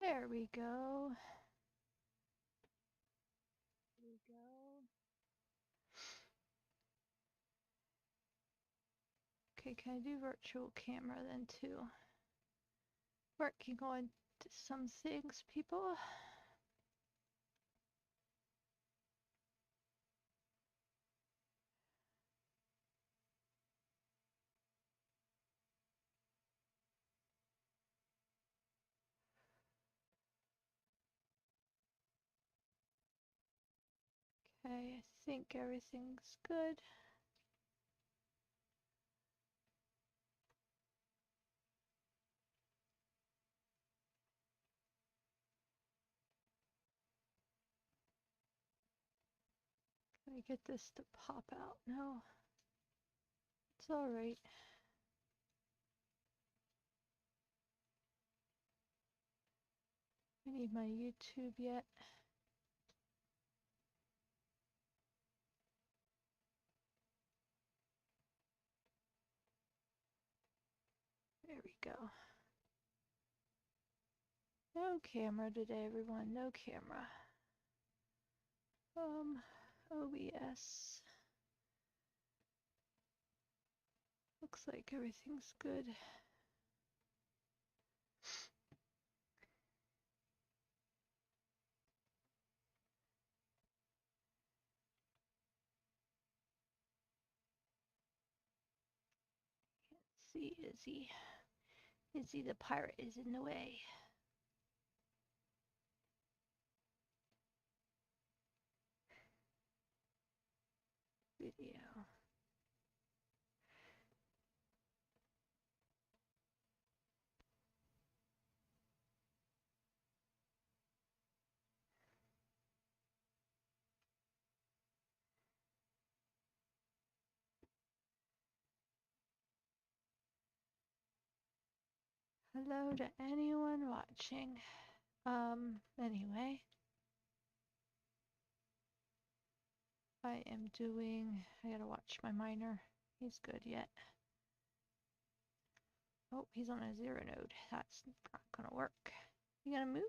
There we go. There we go. Okay, can I do virtual camera then too? Working on some things, people. Okay, I think everything's good. Can I get this to pop out? No. It's alright. I need my YouTube yet. There we go. No camera today, everyone. No camera. OBS. Looks like everything's good. See, Izzy. Izzy the pirate is in the way. Video. Hello to anyone watching. Anyway. I gotta watch my miner. He's good yet. Oh, he's on a 0 node. That's not gonna work. You gonna move?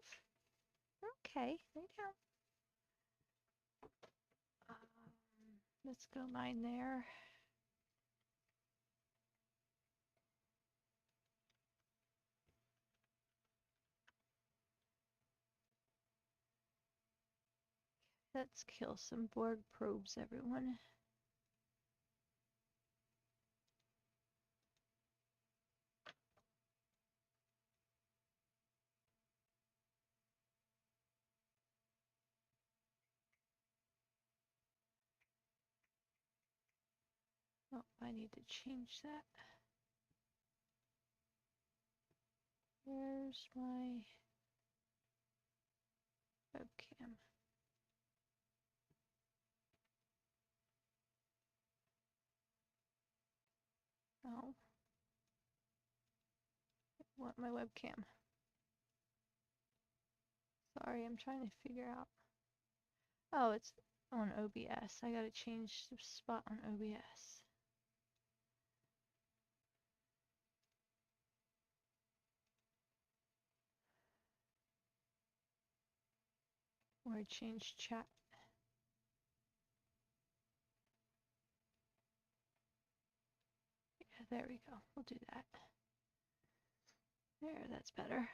Okay, lay down. Let's go mine there. Let's kill some Borg probes, everyone. Oh, I need to change that. Where's my webcam? Oh. I want my webcam. Sorry, I'm trying to figure out. Oh, it's on OBS. I gotta change the spot on OBS. Or change chat. Yeah, there we go. We'll do that. There, that's better.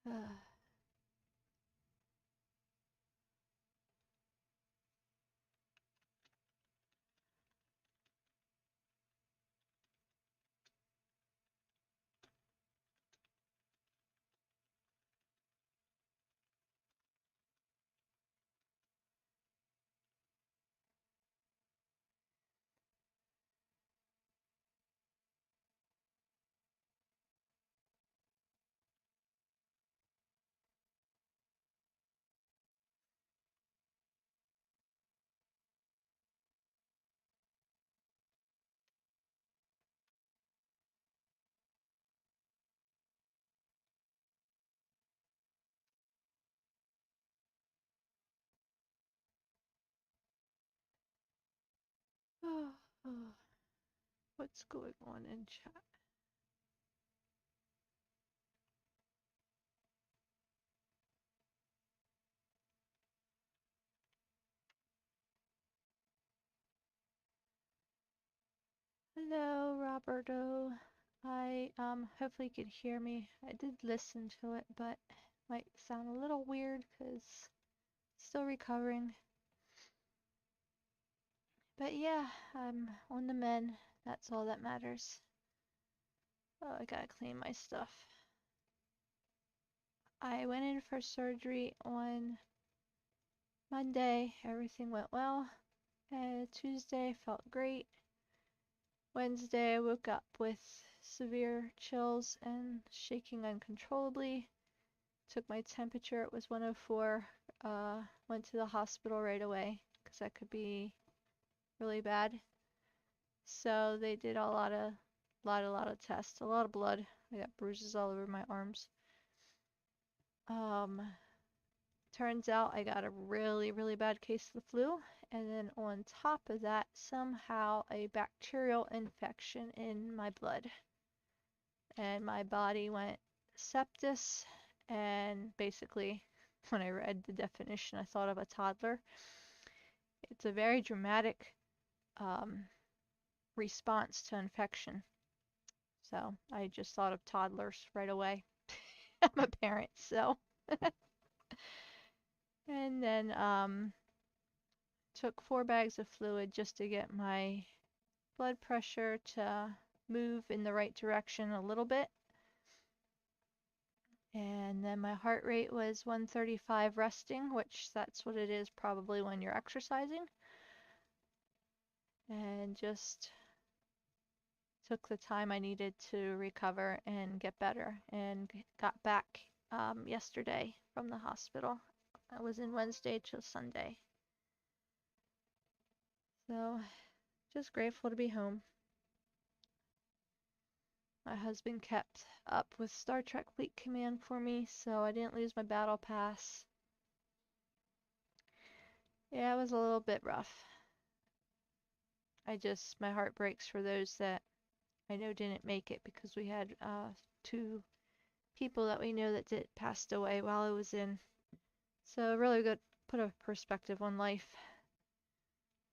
Uh, Oh, what's going on in chat? Hello, Roberto. I hopefully you can hear me. I did listen to it, but might sound a little weird because still recovering. But yeah, I'm on the mend. That's all that matters. Oh, I gotta clean my stuff. I went in for surgery on Monday. Everything went well. Tuesday felt great. Wednesday I woke up with severe chills and shaking uncontrollably. Took my temperature, it was 104. Went to the hospital right away because that could be really bad. So they did a lot of tests, a lot of blood. I got bruises all over my arms. Turns out I got a really, really bad case of the flu, and then on top of that, somehow a bacterial infection in my blood. And my body went sepsis, and basically, when I read the definition, I thought of a toddler. It's a very dramatic response to infection. So I just thought of toddlers right away. I'm a parent, so. And then took 4 bags of fluid just to get my blood pressure to move in the right direction a little bit. And then my heart rate was 135 resting, which that's what it is probably when you're exercising. And just took the time I needed to recover and get better, and got back yesterday from the hospital. I was in Wednesday till Sunday. So just grateful to be home. My husband kept up with Star Trek Fleet Command for me, so I didn't lose my battle pass. Yeah, it was a little bit rough. My heart breaks for those that I know didn't make it, because we had 2 people that we know that passed away while I was in. So really good, put a perspective on life.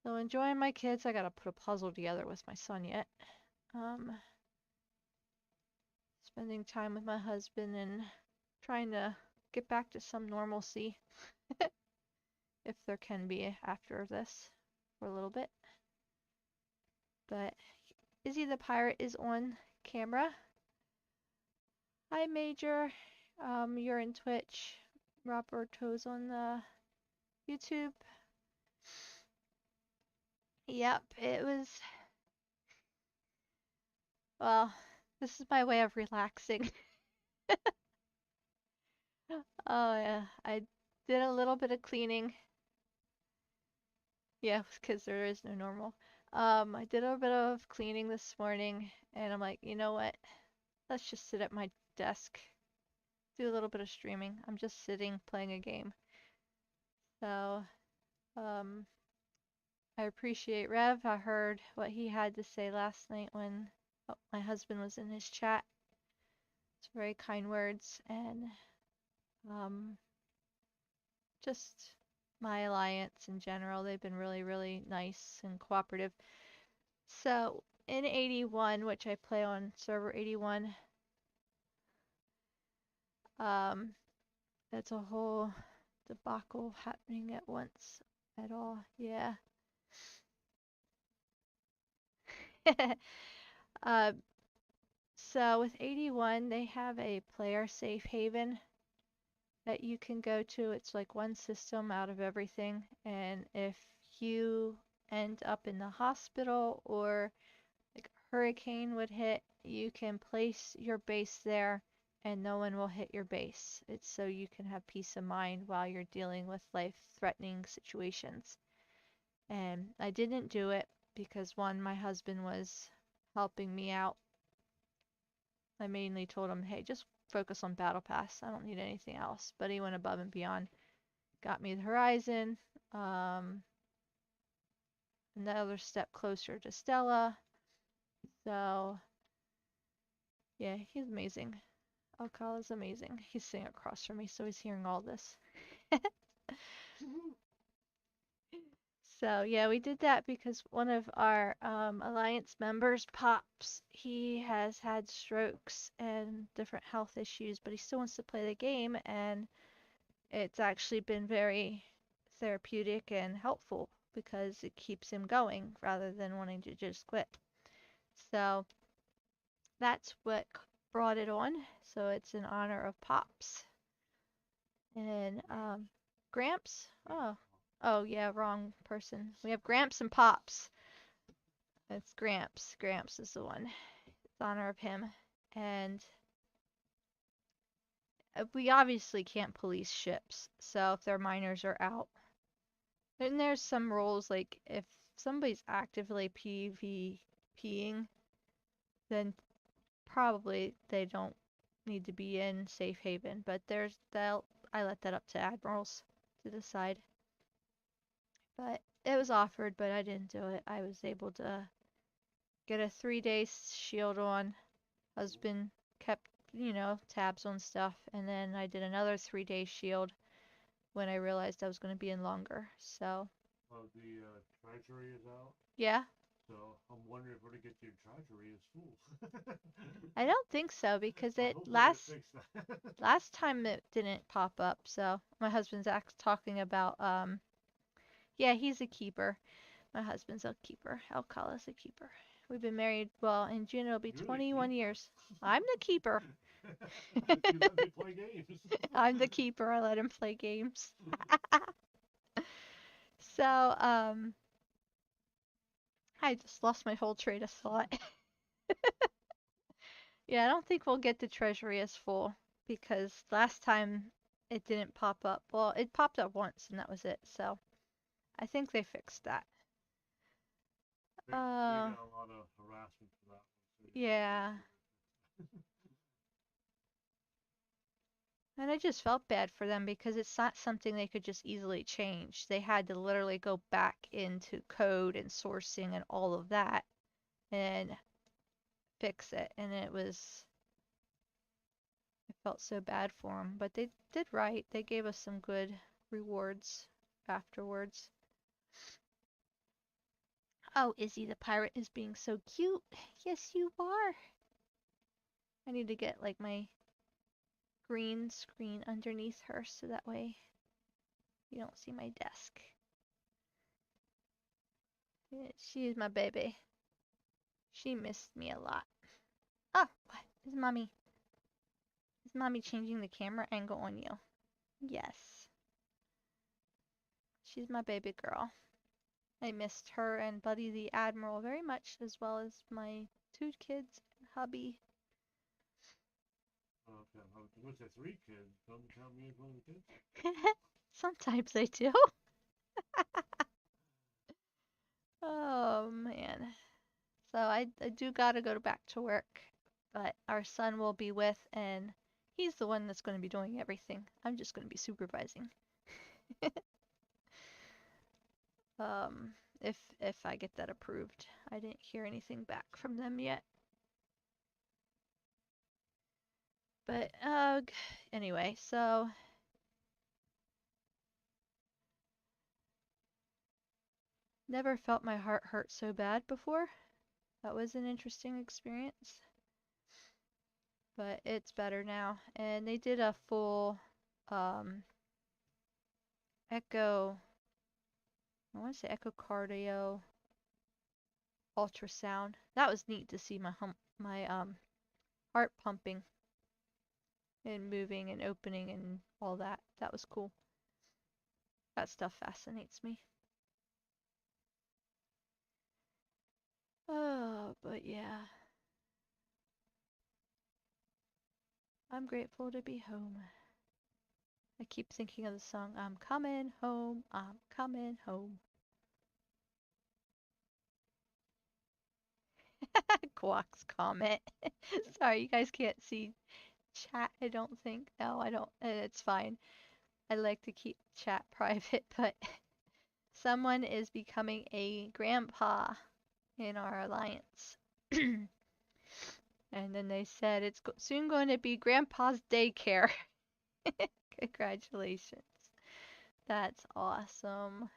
So enjoying my kids. I gotta put a puzzle together with my son yet. Spending time with my husband and trying to get back to some normalcy, if there can be after this, for a little bit. But Izzy the Pirate is on camera. Hi, Major. You're in Twitch. Roberto's on the YouTube. Yep, it was. Well, this is my way of relaxing. Oh yeah, I did a little bit of cleaning. Yeah, because there is no normal. I did a bit of cleaning this morning, and I'm like, you know what? Let's just sit at my desk, do a little bit of streaming. I'm just sitting playing a game. So, I appreciate Rev. I heard what he had to say last night when my husband was in his chat. It's very kind words, and just my alliance in general. They've been really, really nice and cooperative. So in 81, which I play on server 81, that's a whole debacle happening at once at all. Yeah. uh, so with 81, they have a player safe haven that you can go to. It's like one system out of everything. And if you end up in the hospital, or like a hurricane would hit, you can place your base there and no one will hit your base. It's so you can have peace of mind while you're dealing with life-threatening situations. And I didn't do it because, one, my husband was helping me out. I mainly told him, hey, just focus on Battle Pass. I don't need anything else. But he went above and beyond. Got me the Horizon. another step closer to Stella. So, yeah, he's amazing. Alcala's amazing. He's sitting across from me, so he's hearing all this. So, yeah, we did that because one of our Alliance members, Pops, he has had strokes and different health issues, but he still wants to play the game, and it's actually been very therapeutic and helpful because it keeps him going rather than wanting to just quit. So, that's what brought it on. So, it's in honor of Pops. And Gramps? Oh yeah, wrong person. We have Gramps and Pops. It's Gramps. Gramps is the one. It's in honor of him. And we obviously can't police ships, so if their miners are out. Then there's some rules, like if somebody's actively PvPing, then probably they don't need to be in Safe Haven. But I let that up to admirals to decide. But it was offered, but I didn't do it. I was able to get a 3-day shield on. Husband kept, tabs on stuff, and then I did another 3-day shield when I realized I was going to be in longer. So. Well, the treasury is out. Yeah. So I'm wondering if we're to get your treasury is full. I don't think so because it that. last time it didn't pop up. So my husband's talking about yeah, he's a keeper. My husband's a keeper. Alcala's a keeper. We've been married, well, in June it'll be 21 years. I'm the keeper. You let me play games. I'm the keeper. I let him play games. So, I just lost my whole train of thought. Yeah, I don't think we'll get the treasury as full because last time it didn't pop up. Well, it popped up once and that was it. So, I think they fixed that. They got a lot of harassment for that one. So Yeah. And I just felt bad for them because it's not something they could just easily change. They had to literally go back into code and sourcing and all of that and fix it. And I felt so bad for them. But they did right. They gave us some good rewards afterwards. Oh, Izzy the pirate is being so cute. Yes, you are. I need to get like my green screen underneath her so that way you don't see my desk. Yeah, she is my baby. She missed me a lot. Oh, what? Is mommy changing the camera angle on you? Yes. She's my baby girl. I missed her and Buddy the Admiral very much, as well as my 2 kids and hubby. Okay, what's that? 3 kids? Don't count me as one of the kids. Sometimes they do. Oh man. So I do gotta go back to work, but our son will be with, and he's the one that's going to be doing everything. I'm just going to be supervising. Um, if I get that approved. I didn't hear anything back from them yet. But anyway, so never felt my heart hurt so bad before. That was an interesting experience. But it's better now. And they did a full um echo, I want to say echocardio ultrasound. That was neat to see my heart pumping and moving and opening and all that. That was cool. That stuff fascinates me. Oh, but yeah. I'm grateful to be home. I keep thinking of the song, I'm coming home, I'm coming home. Quack's comment. Sorry, you guys can't see chat, I don't think. No, I don't. It's fine. I like to keep chat private, but someone is becoming a grandpa in our alliance. And then they said it's soon going to be grandpa's daycare. Congratulations. That's awesome.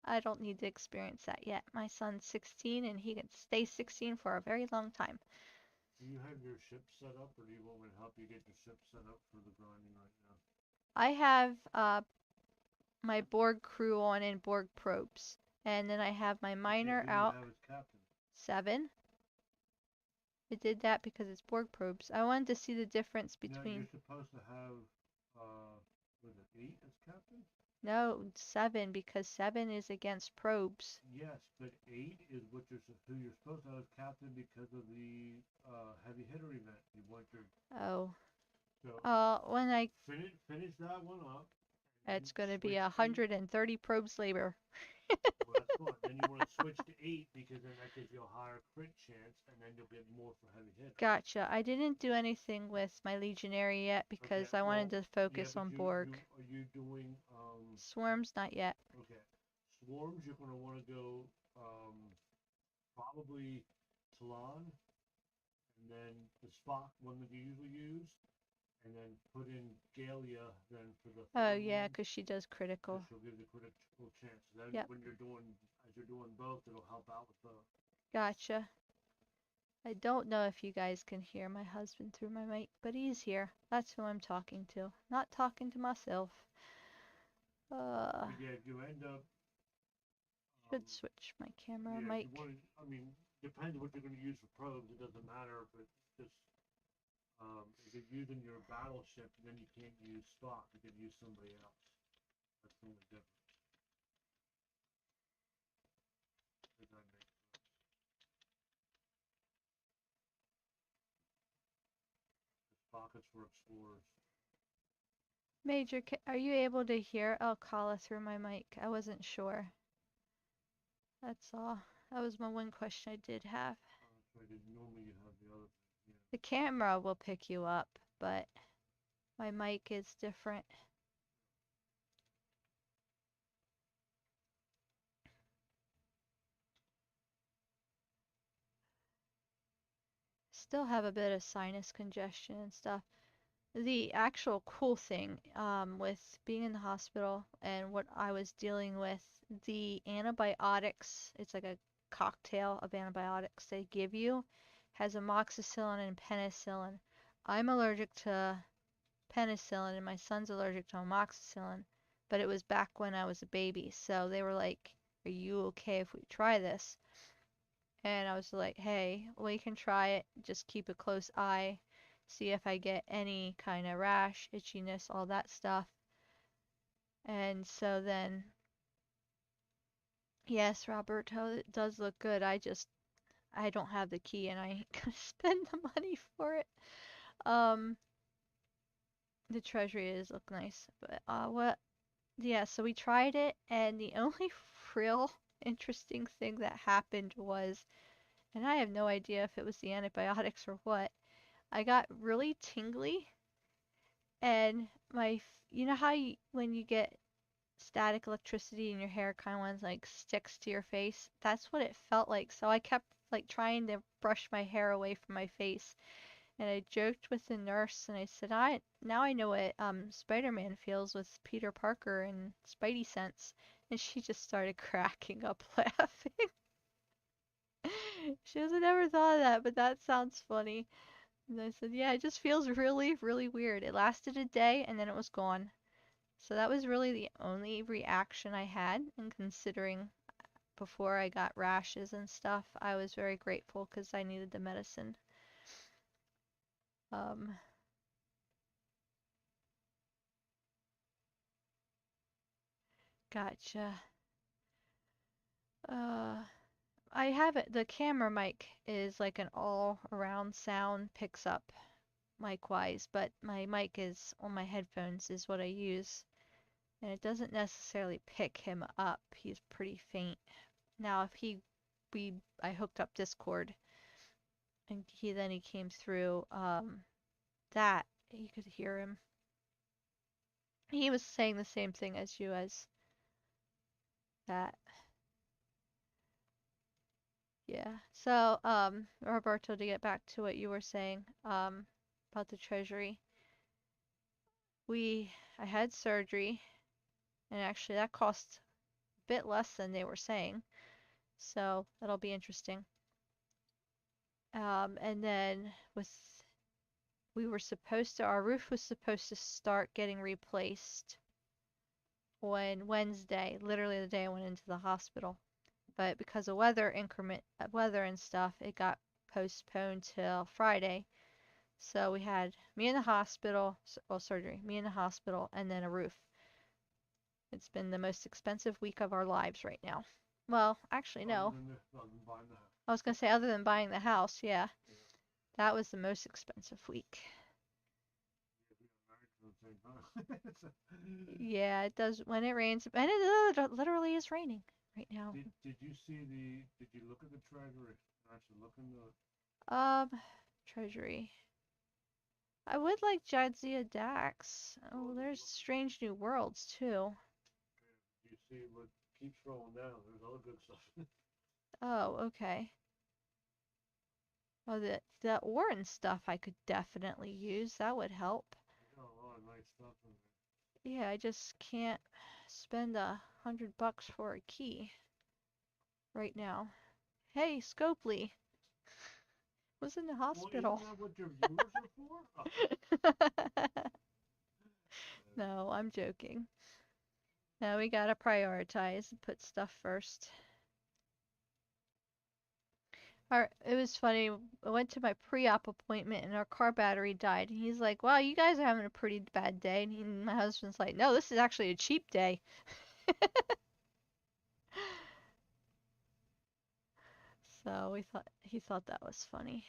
I don't need to experience that yet. My son's 16 and he can stay 16 for a very long time. Do you have your ship set up, or do you want me to help you get your ship set up for the grinding right now? I have my Borg crew on in Borg probes. And then I have my miner Okay, who out. do you have as captain? 7. I did that because it's Borg probes. I wanted to see the difference No, you're between. supposed to have, was it 8 as captain? No, 7 because 7 is against probes. Yes, but 8 is who you're supposed to have as captain because of the heavy hitter event. You want your Oh. so When I. finish that one up, and It's then going to be switch 8. 130 probes labor. Well, that's fine. Then you want to switch to 8 because then that gives you a higher crit chance, and then you'll get more for heavy hitter. Gotcha. I didn't do anything with my legionary yet because I wanted to focus on Borg. Are you doing Swarms, not yet. Okay, swarms? You're gonna want to go probably Talon, and then the Spock one that you usually use, and then put in Galia then for the Oh, third yeah, one. because she does critical. She'll give the critical chance. Then Yep. when you're doing, as you're doing both, it'll help out with both. Gotcha. I don't know if you guys can hear my husband through my mic, but he's here. That's who I'm talking to. Not talking to myself. But yeah, if you end up Should switch my camera yeah, mic. if you want to, I mean, depends what you're going to use for probes. It doesn't matter if it's just if you're using your battleship, then you can't use Spock. You can use somebody else. That's the only difference. If that makes sense. Spock is for explorers. Major, are you able to hear Alcala through my mic? I wasn't sure. That's all. That was my one question I did have. Normally you have the other thing. Yeah. The camera will pick you up, but my mic is different. Still have a bit of sinus congestion and stuff. The actual cool thing with being in the hospital and what I was dealing with, the antibiotics, it's like a cocktail of antibiotics they give you, has amoxicillin and penicillin. I'm allergic to penicillin and my son's allergic to amoxicillin, but it was back when I was a baby. So they were like, "Are you okay if we try this?" And I was like, "Hey, we can try it. Just keep a close eye. See if I get any kind of rash, itchiness, all that stuff." And so then, yes, Roberto, it does look good. I don't have the key and I ain't gonna spend the money for it. Um, the treasury is look nice, but yeah, so we tried it, and the only real interesting thing that happened was, and I have no idea if it was the antibiotics or what, I got really tingly, and you know how when you get static electricity in your hair kind of ones like sticks to your face? That's what it felt like. So I kept like trying to brush my hair away from my face. And I joked with the nurse and I said, I now I know what Spider-Man feels with Peter Parker and Spidey sense. And she just started cracking up laughing. She goes, "I never thought of that, but that sounds funny." And I said, "Yeah, it just feels really, really weird. It lasted a day and then it was gone." So that was really the only reaction I had, and considering before I got rashes and stuff, I was very grateful because I needed the medicine. Um, gotcha. Uh, I have it. The camera mic is like an all-around sound, picks up mic-wise, but my mic is on my headphones is what I use, and it doesn't necessarily pick him up. He's pretty faint. Now, if I hooked up Discord, and he came through that you could hear him. He was saying the same thing as you as that. Yeah. So, Roberto, to get back to what you were saying, about the treasury, I had surgery, and actually that cost a bit less than they were saying, so that'll be interesting. And then our roof was supposed to start getting replaced on Wednesday, literally the day I went into the hospital. But because of weather and stuff, it got postponed till Friday. So we had me in the hospital, well, surgery, me in the hospital, and then a roof. It's been the most expensive week of our lives right now. Well, actually, no. Other than buying the house. I was going to say, other than buying the house, yeah. Yeah. That was the most expensive week. Yeah, we got married at the same time. Yeah, it does when it rains, and it literally is raining right now. Did you look at the treasury? Actually look in the, Treasury. I would like Jadzia Dax. Oh, there's Strange New Worlds too. you see what keeps rolling down, there's other good stuff. Oh, okay. Oh, the Orin stuff I could definitely use. That would help. You got a lot of nice stuff in there. Yeah, I just can't spend $100 for a key right now. Hey, Scopely was in the hospital. Well, isn't that what your viewers are for? Oh. No, I'm joking. No, we gotta prioritize and put stuff first. It was funny. I went to my pre-op appointment and our car battery died. And he's like, "Wow, you guys are having a pretty bad day." And my husband's like, "No, this is actually a cheap day." So he thought that was funny.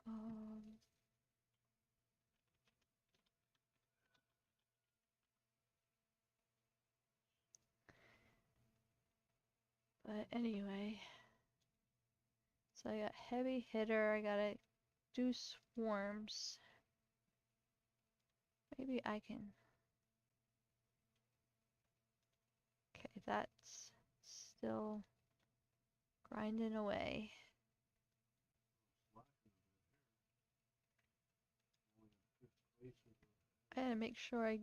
Um, but anyway, so I got heavy hitter. I gotta do swarms. Maybe I can. Okay, that's still grinding away. I gotta make sure I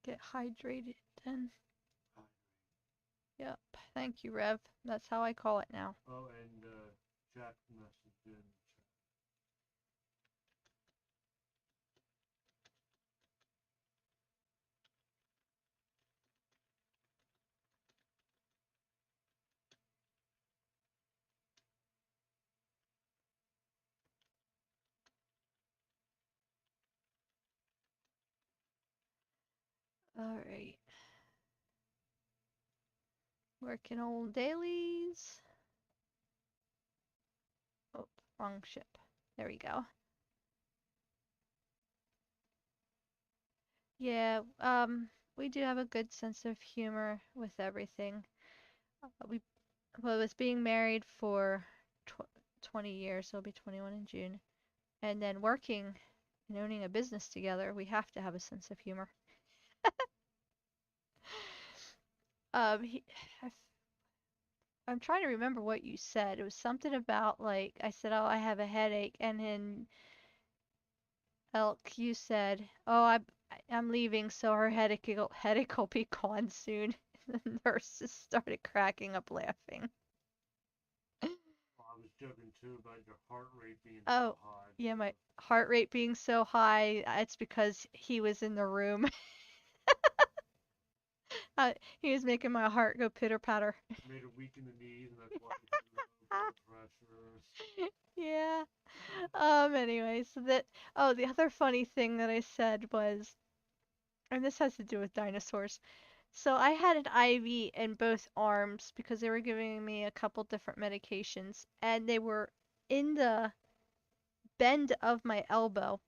get hydrated then. Yep. Thank you, Rev. That's how I call it now. Oh, and Jack messaged in chat. Alright. Working on dailies. Oh, wrong ship. There we go. Yeah, we do have a good sense of humor with everything. We was being married for 20 years, so it'll be 21 in June. And then working and owning a business together, we have to have a sense of humor. He, I I'm trying to remember what you said. It was something about like I said, "Oh, I have a headache," and then Elk, you said, "Oh, I'm leaving, so her headache will be gone soon." The nurses started cracking up laughing. Well, I was joking too about your heart rate being Oh, so high. yeah, my heart rate being so high, it's because he was in the room. He was making my heart go pitter patter. Made it weak in the knees, and that's why you had low blood pressure. Yeah. Anyway, the other funny thing that I said was, and this has to do with dinosaurs. So I had an IV in both arms because they were giving me a couple different medications, and they were in the bend of my elbow.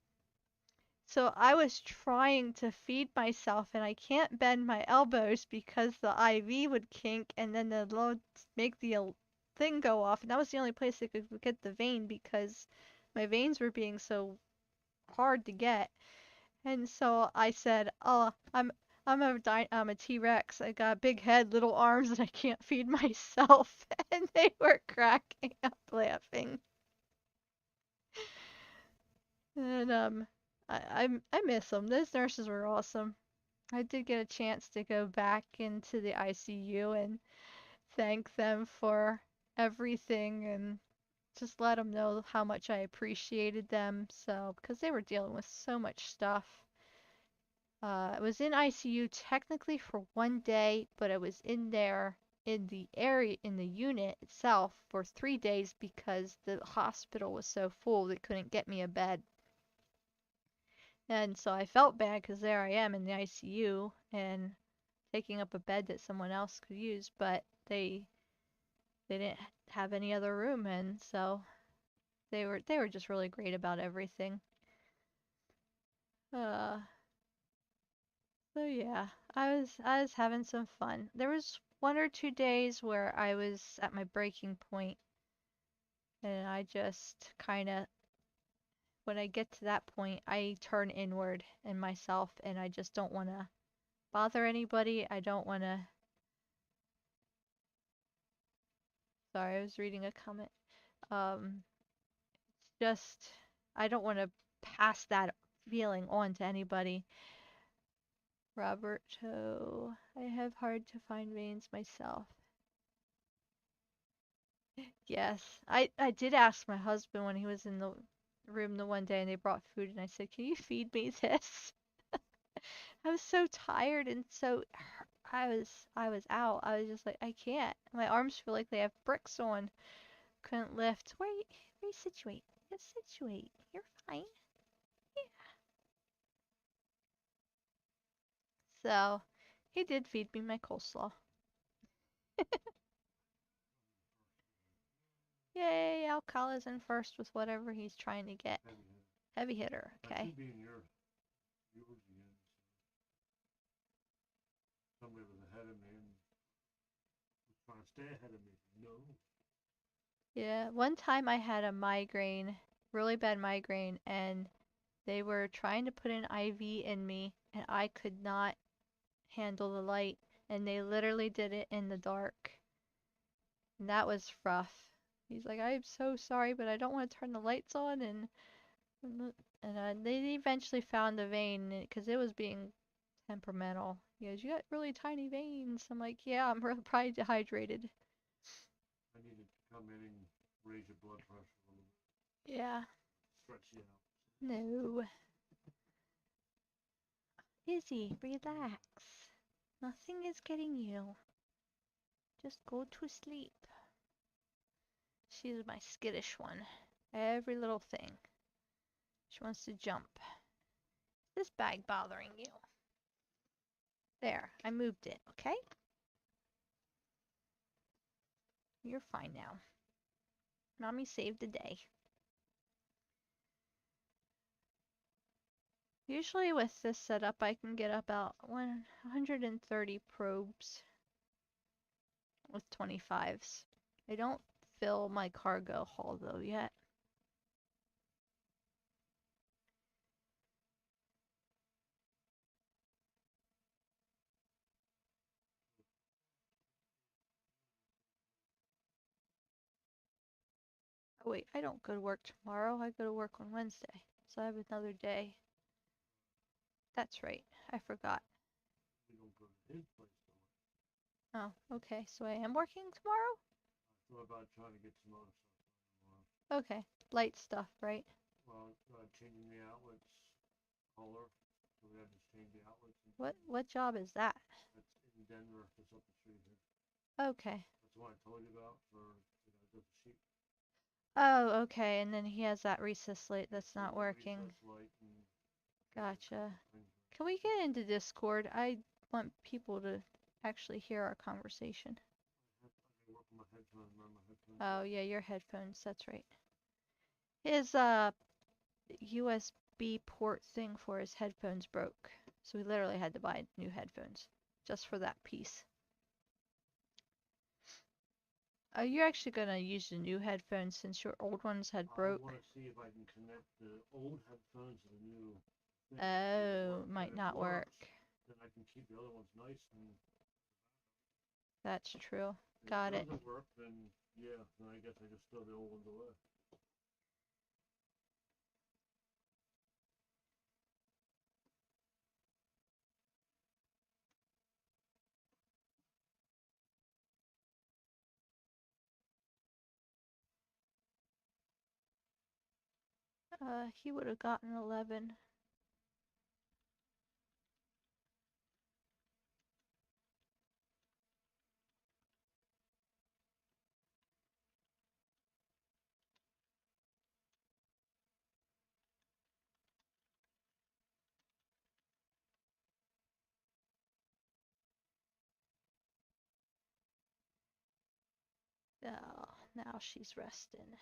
So I was trying to feed myself, and I can't bend my elbows because the IV would kink, and then the load make the thing go off. And that was the only place I could get the vein because my veins were being so hard to get. And so I said, "Oh, I'm a T-Rex. I got a big head, little arms, and I can't feed myself." And they were cracking up laughing. And I miss them. Those nurses were awesome. I did get a chance to go back into the ICU and thank them for everything and just let them know how much I appreciated them. So, because they were dealing with so much stuff. I was in ICU technically for 1 day, but I was in there in the area in the unit itself for 3 days because the hospital was so full they couldn't get me a bed. And so I felt bad because there I am in the ICU and taking up a bed that someone else could use, but they didn't have any other room, and so they were just really great about everything. Uh, so yeah, I was having some fun. There was 1 or 2 days where I was at my breaking point, and I just kind of when I get to that point, I turn inward in myself, and I just don't want to bother anybody. I don't want to. Sorry, I was reading a comment. Um, just I don't want to pass that feeling on to anybody. Roberto, I have hard to find veins myself. Yes, I did ask my husband when he was in the room the one day and they brought food and I said, "Can you feed me this?" I was so tired and I was out. I was just like, I can't. My arms feel like they have bricks on. Couldn't lift. Where you situate? Just situate. You're fine. So, he did feed me my coleslaw. Yay, Alcala's in first with whatever he's trying to get. Heavy hitter. Heavy hitter, That okay. should be in yours again. Somebody was ahead of me and was trying to stay ahead of me. No. Yeah, one time I had a migraine, really bad migraine, and they were trying to put an IV in me, and I could not handle the light, and they literally did it in the dark. And that was rough. He's like, "I'm so sorry, but I don't want to turn the lights on," and they eventually found the vein because it was being temperamental. He goes, "You got really tiny veins." I'm like, "Yeah, I'm probably dehydrated." I needed to come in and raise your blood pressure a little bit. Yeah. Stretch you out. No. Izzy, relax. Nothing is getting you. Just go to sleep. She's my skittish one. Every little thing. She wants to jump. Is this bag bothering you? There, I moved it, okay? You're fine now. Mommy saved the day. Usually with this setup, I can get about 130 probes with 25s. I don't fill my cargo haul though yet. Oh wait, I don't go to work tomorrow. I go to work on Wednesday. So I have another day. That's right. I forgot. We don't go to his place tomorrow. Oh, okay. So I am working tomorrow? I thought about trying to get some other stuff done tomorrow. Okay. Light stuff, right? Well, changing the outlets color. So we had to change the outlets. What job is that? That's in Denver. It's up the street here. Okay. That's what I told you about for the sheep. Oh, okay. And then he has that recess light that's not working. Recess light and Gotcha. things. Can we get into Discord? I want people to actually hear our conversation. I work on my headphones, run my headphones. Oh, yeah, your headphones. That's right. His USB port thing for his headphones broke. So we literally had to buy new headphones just for that piece. Are you actually gonna use the new headphones since your old ones had broke? I want to see if I can connect the old headphones to the new thing. Oh, If might it not works, work. then I can keep the other ones nice, and That's true. if it Got it. doesn't work, then yeah, then I guess I just throw the old ones away. He would have gotten 11. Oh, now she's resting.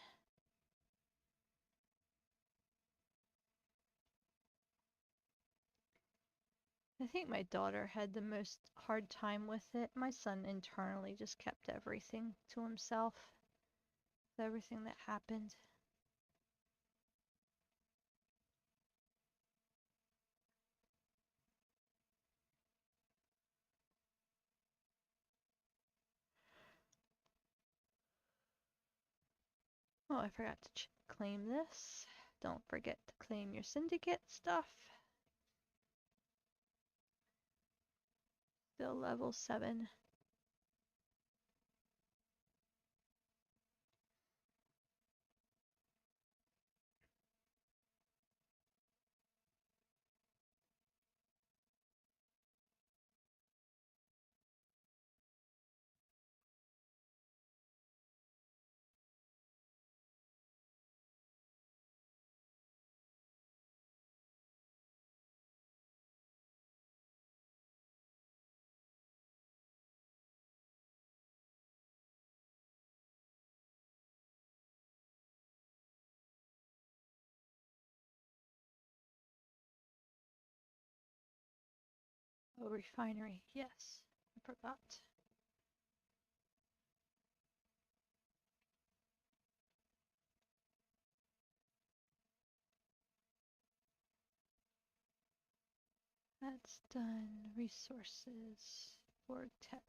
I think my daughter had the most hard time with it. My son internally just kept everything to himself. Everything that happened. Oh, I forgot to claim this. Don't forget to claim your syndicate stuff. Still level 7. Oh, refinery. Yes, I forgot. That's done. Resources. Borg Tech.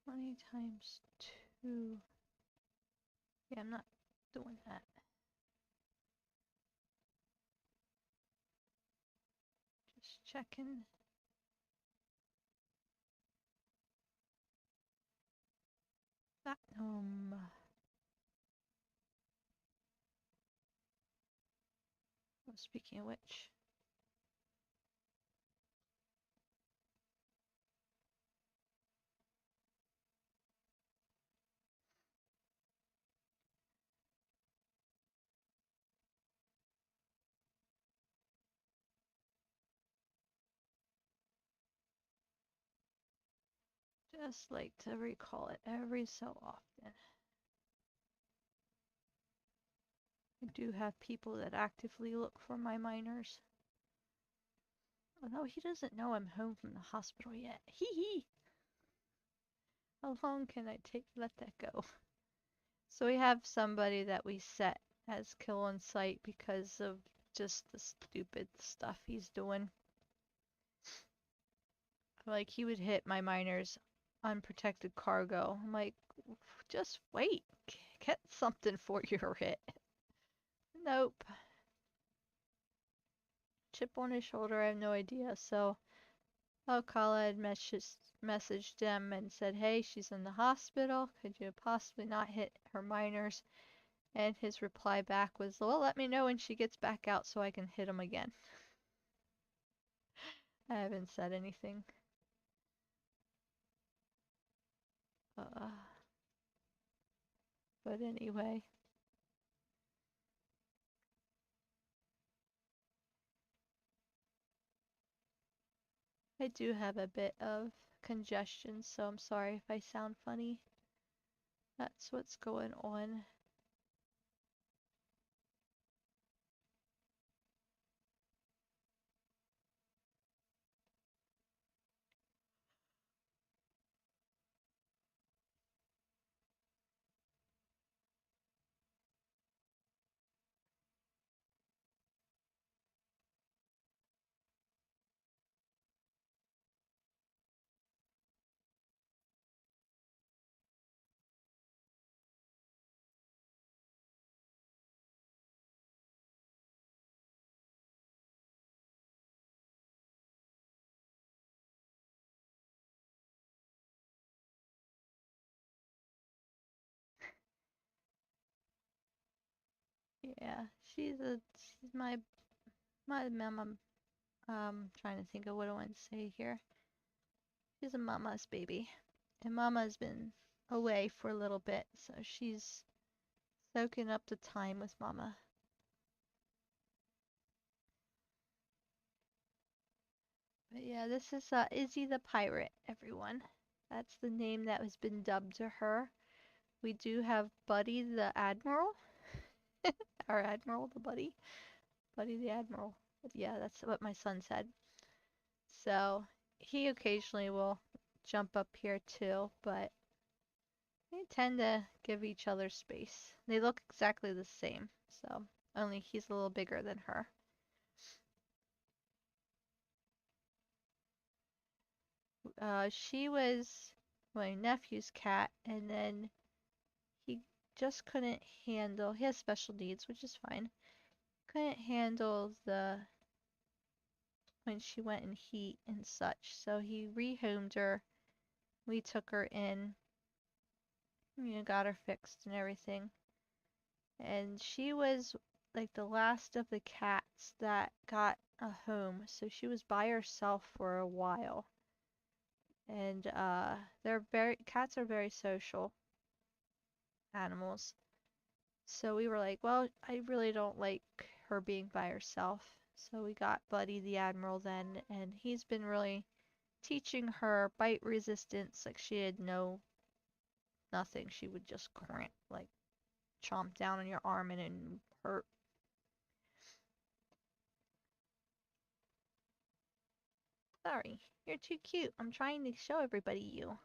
20 times 2. Yeah, I'm not doing that. Just checking. Platinum. Oh, speaking of which. Just like to recall it every so often. I do have people that actively look for my miners. Although he doesn't know I'm home from the hospital yet. Hee hee! How long can I let that go? So we have somebody that we set as kill on sight because of just the stupid stuff he's doing. Like, he would hit my miners unprotected cargo. I'm like, just wait. Get something for your hit. Nope. Chip on his shoulder, I have no idea. So Alcala had messaged them and said, hey, she's in the hospital. Could you possibly not hit her miners? And his reply back was, well, let me know when she gets back out so I can hit him again. I haven't said anything. But anyway. I do have a bit of congestion, so I'm sorry if I sound funny. That's what's going on. Yeah, she's my mama. Trying to think of what I want to say here. She's a mama's baby, and mama's been away for a little bit, so she's soaking up the time with mama. But yeah, this is Izzy the Pirate, everyone. That's the name that has been dubbed to her. We do have Buddy the Admiral. Our Admiral, the Buddy. Buddy the Admiral. But yeah, that's what my son said. So he occasionally will jump up here too, but they tend to give each other space. They look exactly the same, so only he's a little bigger than her. She was my nephew's cat, and then he just couldn't handle, he has special needs, which is fine. Couldn't handle when she went in heat and such, so he rehomed her. We took her in, got her fixed and everything. And she was like the last of the cats that got a home, so she was by herself for a while. And cats are very social animals. So we were like, well, I really don't like her being by herself. So we got Buddy the Admiral then, and he's been really teaching her bite resistance. Like she had nothing. She would just cramp, like chomp down on your arm and it hurt. Sorry, you're too cute. I'm trying to show everybody you.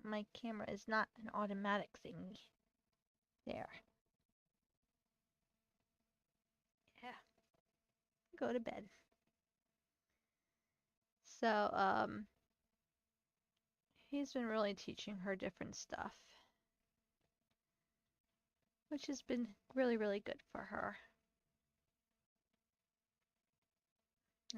My camera is not an automatic thingy. There. Yeah. Go to bed. So, he's been really teaching her different stuff, which has been really, really good for her.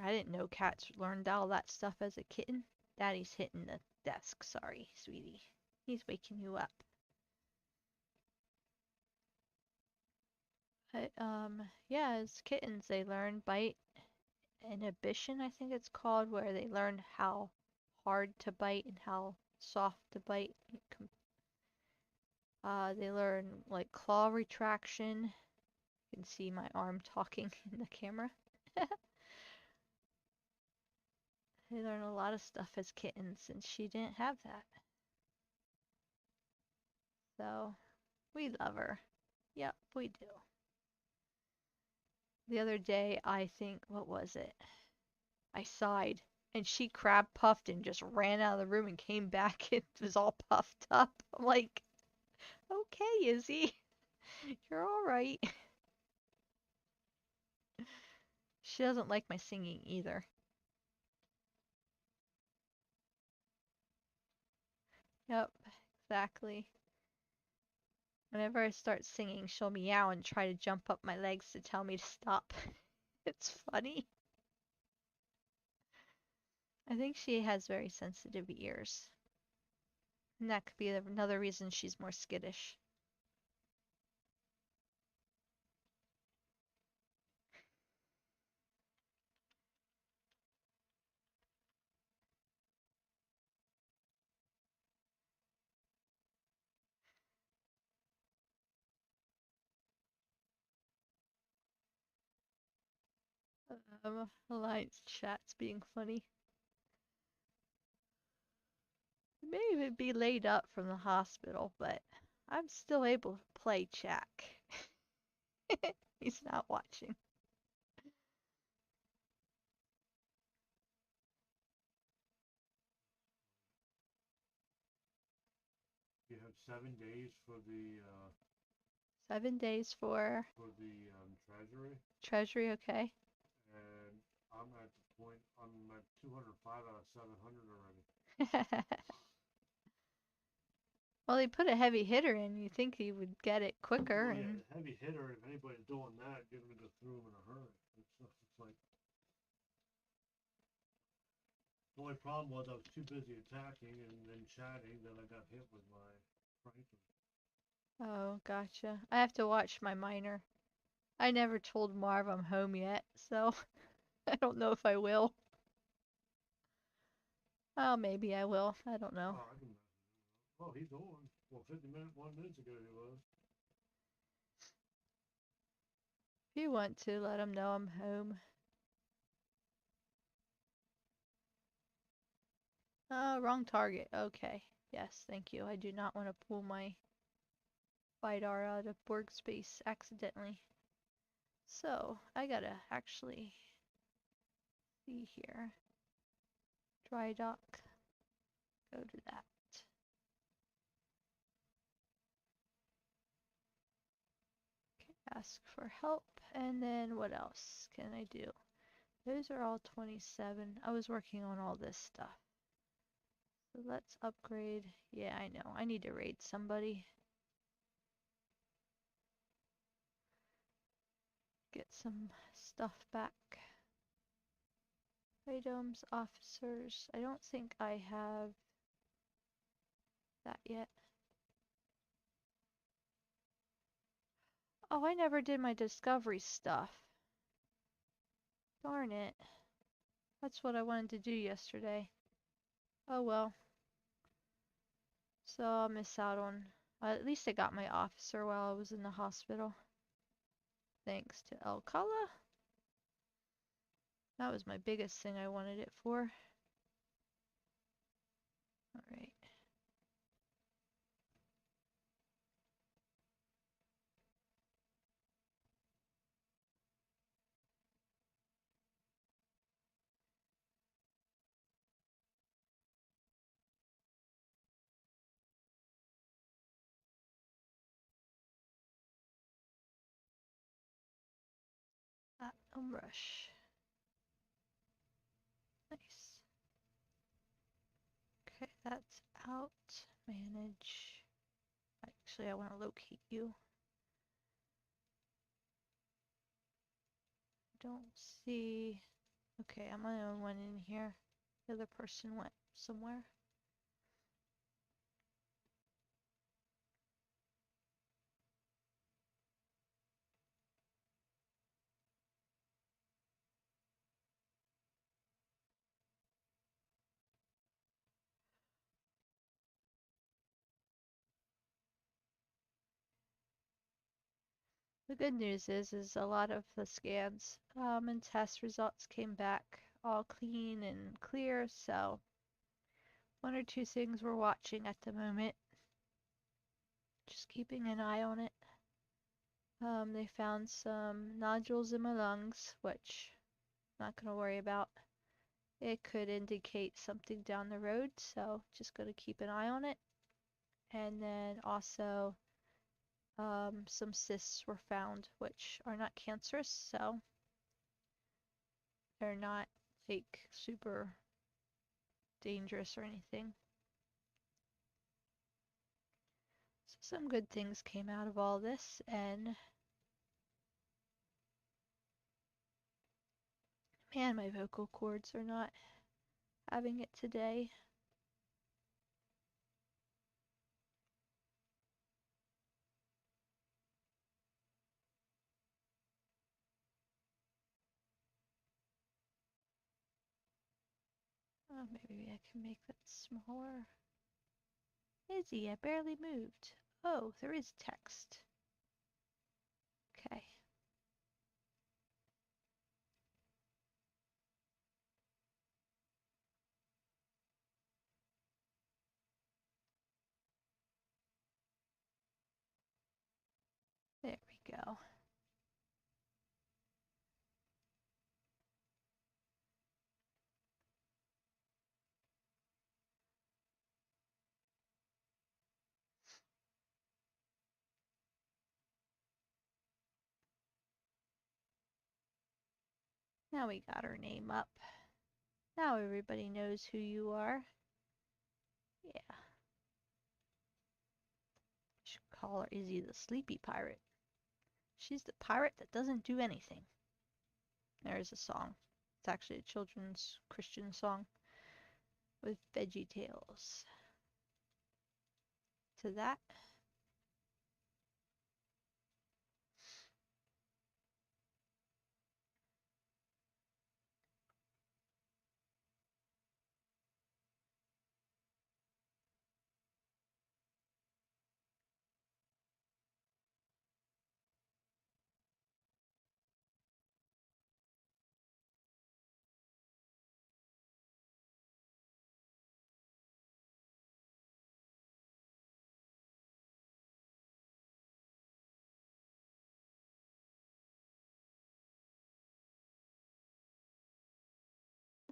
I didn't know cats learned all that stuff as a kitten. Daddy's hitting the desk. Sorry, sweetie. He's waking you up. But, yeah, as kittens, they learn bite inhibition, I think it's called, where they learn how hard to bite and how soft to bite. They learn like claw retraction. You can see my arm talking in the camera. They learn a lot of stuff as kittens, and she didn't have that. So, we love her. Yep, we do. The other day, I think, what was it? I sighed, and she crab puffed and just ran out of the room and came back and was all puffed up. I'm like, okay, Izzy, you're all right. She doesn't like my singing either. Yep, exactly. Whenever I start singing, she'll meow and try to jump up my legs to tell me to stop. It's funny. I think she has very sensitive ears. And that could be another reason she's more skittish. Alliance chat's being funny. I may even be laid up from the hospital, but I'm still able to play Jack. He's not watching. You have 7 days for the 7 days for treasury, Treasury, okay? and I'm at the point I'm at 205 out of 700 already. Well, they put a heavy hitter in. You think he would get it quicker, Well, yeah, and the heavy hitter. If anybody's doing that, you're gonna go through them in a hurry. It's like the only problem was I was too busy attacking and then chatting that I got hit with my Franklin. oh, gotcha. I have to watch my minor. I never told Marv I'm home yet, so I don't know if I will. Oh, maybe I will. I don't know. Oh, I can imagine. Oh, he's on. Well, 1 minute ago he was. If you want to, let him know I'm home. Oh, wrong target. Okay. Yes, thank you. I do not want to pull my Vidar out of Borg space accidentally. So, I gotta actually see here. Dry dock. Go to that. Okay, ask for help. And then what else can I do? Those are all 27. I was working on all this stuff. So let's upgrade. Yeah, I know. I need to raid somebody. Get some stuff back. Items, officers. I don't think I have that yet. Oh, I never did my discovery stuff. Darn it. That's what I wanted to do yesterday. Oh well. So I'll miss out on... at least I got my officer while I was in the hospital. Thanks to El Kala. That was my biggest thing I wanted it for. Alright. Rush. Nice. Okay, that's out. Manage. Actually, I want to locate you. Don't see... Okay, I'm the only one in here. The other person went somewhere. The good news is a lot of the scans and test results came back all clean and clear, so one or two things we're watching at the moment. Just keeping an eye on it. They found some nodules in my lungs, which I'm not going to worry about. It could indicate something down the road, so just going to keep an eye on it. And then also some cysts were found, which are not cancerous, so they're not like super dangerous or anything. So some good things came out of all this, and man, my vocal cords are not having it today. Oh, maybe I can make that smaller. Izzy, I barely moved. Oh, there is text. Okay. There we go. Now we got her name up. Now everybody knows who you are. Yeah. Should call her Izzy the Sleepy Pirate. She's the pirate that doesn't do anything. There's a song. It's actually a children's Christian song with Veggie Tales. To that.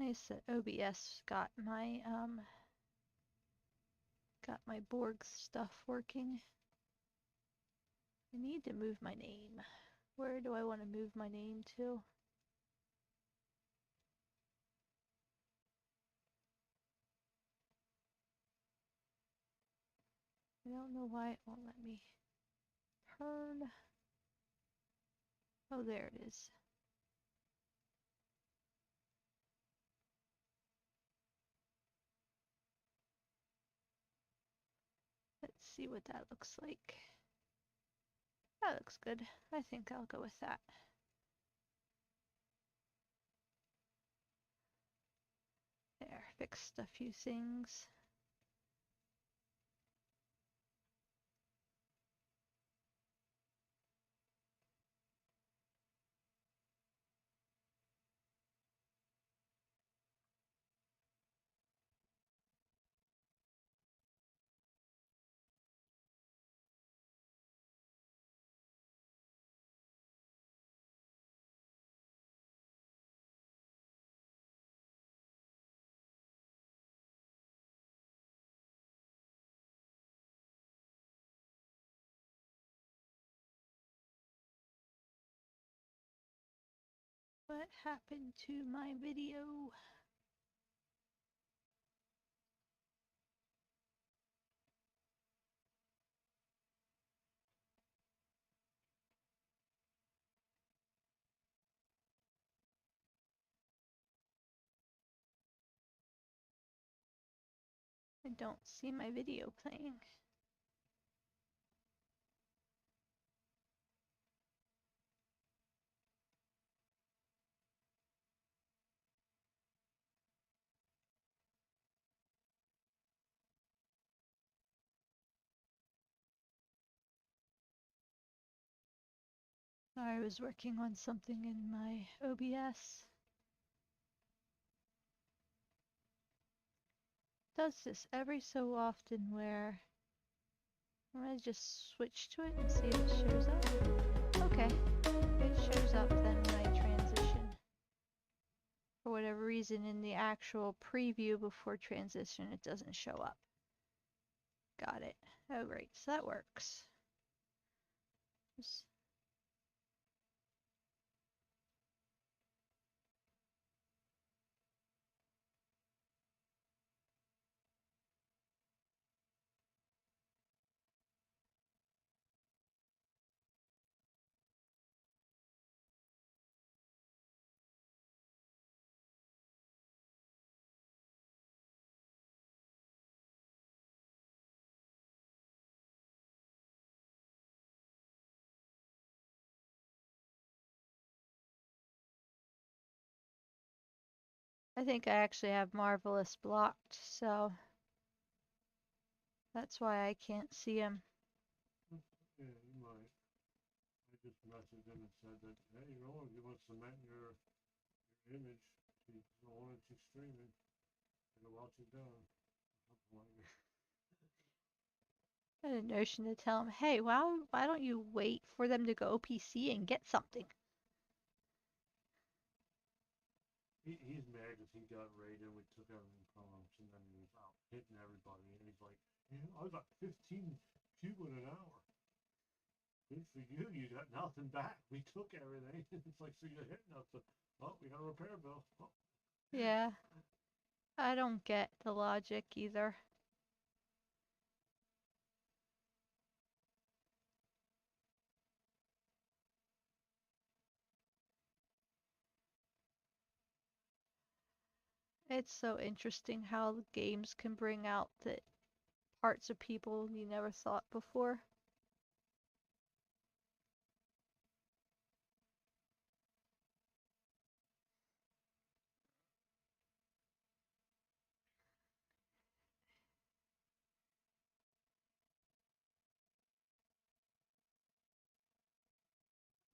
Nice that OBS got my Borg stuff working. I need to move my name. Where do I want to move my name to? I don't know why it won't let me turn. Oh, there it is. Let's see what that looks like. That looks good. I think I'll go with that. There, fixed a few things. What happened to my video? I don't see my video playing. I was working on something in my OBS. Does this every so often where I'm gonna just switch to it and see if it shows up. Okay, it shows up then when I transition. For whatever reason in the actual preview before transition it doesn't show up. Got it. Oh great, so that works. Just I think I actually have Marvelous blocked, so that's why I can't see him. Yeah, you might. I just messaged him and said that, hey, you know, if you want to cement your image to go on into streaming, it'll watch it down. I had a notion to tell him, hey, why don't you wait for them to go PC and get something? He's mad because he got raided and we took everything from him, and then he was out hitting everybody, and he's like, yeah, I got 15 people in an hour. Good for you, you got nothing back. We took everything. It's like, so you're hitting us. Oh, we got a repair bill. Oh. Yeah. I don't get the logic either. It's so interesting how the games can bring out the parts of people you never thought before.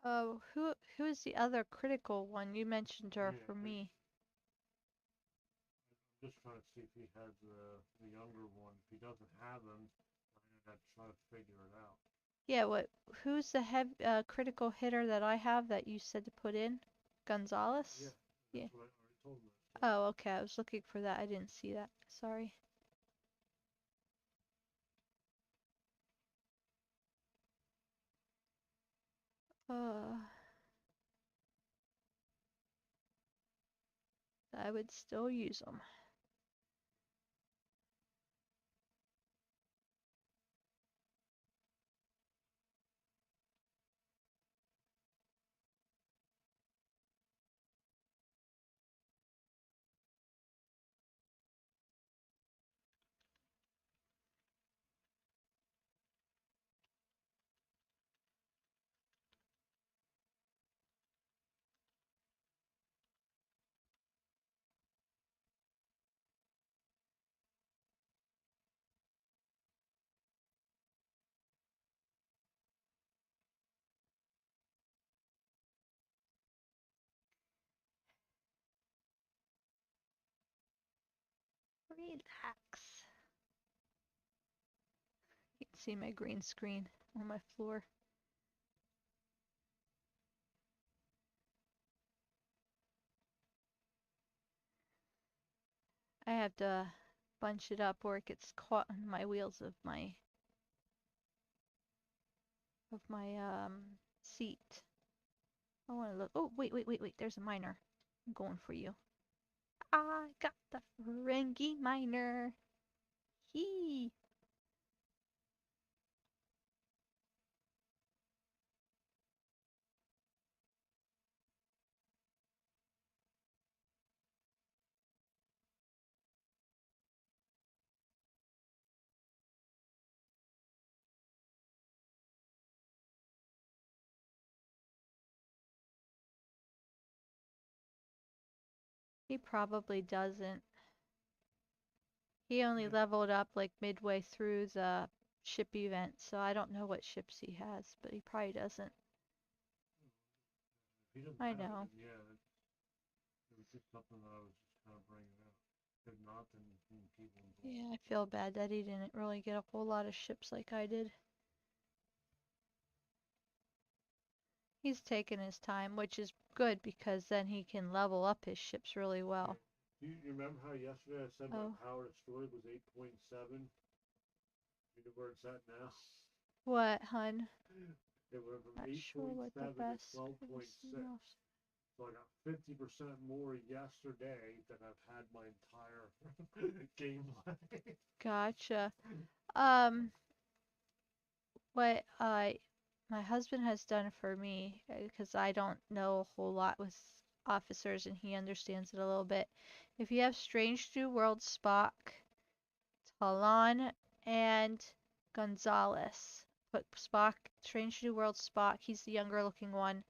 Oh, who is the other critical one? You mentioned her Yeah, for me. I'm just trying to see if he has the younger one. If he doesn't have them, I'm gonna try to figure it out. Yeah, who's the critical hitter that I have that you said to put in? Gonzalez? Yeah, Yeah. that's what I already told him. Oh, okay. I was looking for that. I didn't see that. Sorry. Uh, I would still use them. Relax. You can see my green screen on my floor. I have to bunch it up or it gets caught on my wheels of my seat. I want to look. Oh, wait. There's a miner. I'm going for you. I got the Ferengi miner. Hee. He probably doesn't. He only Yeah. leveled up like midway through the ship event, so I don't know what ships he has, but he probably doesn't. If he doesn't I have it, know. then yeah, it was just something that I was just kind of bringing up. If not, then keep him involved. Yeah, I feel bad that he didn't really get a whole lot of ships like I did. He's taken his time, which is good because then he can level up his ships really well. Yeah. Do you remember how yesterday I said my Oh, power destroyed was 8.7? You know where it's at now? what, hun? It went from Not sure what the 8.7 to best 12.6. person else. So I got 50% more yesterday than I've had my entire gameplay. Gotcha. Um, what my husband has done for me, because I don't know a whole lot with officers and he understands it a little bit. If you have Strange New World Spock, Talon, and Gonzalez, put Spock, Strange New World Spock, he's the younger looking one,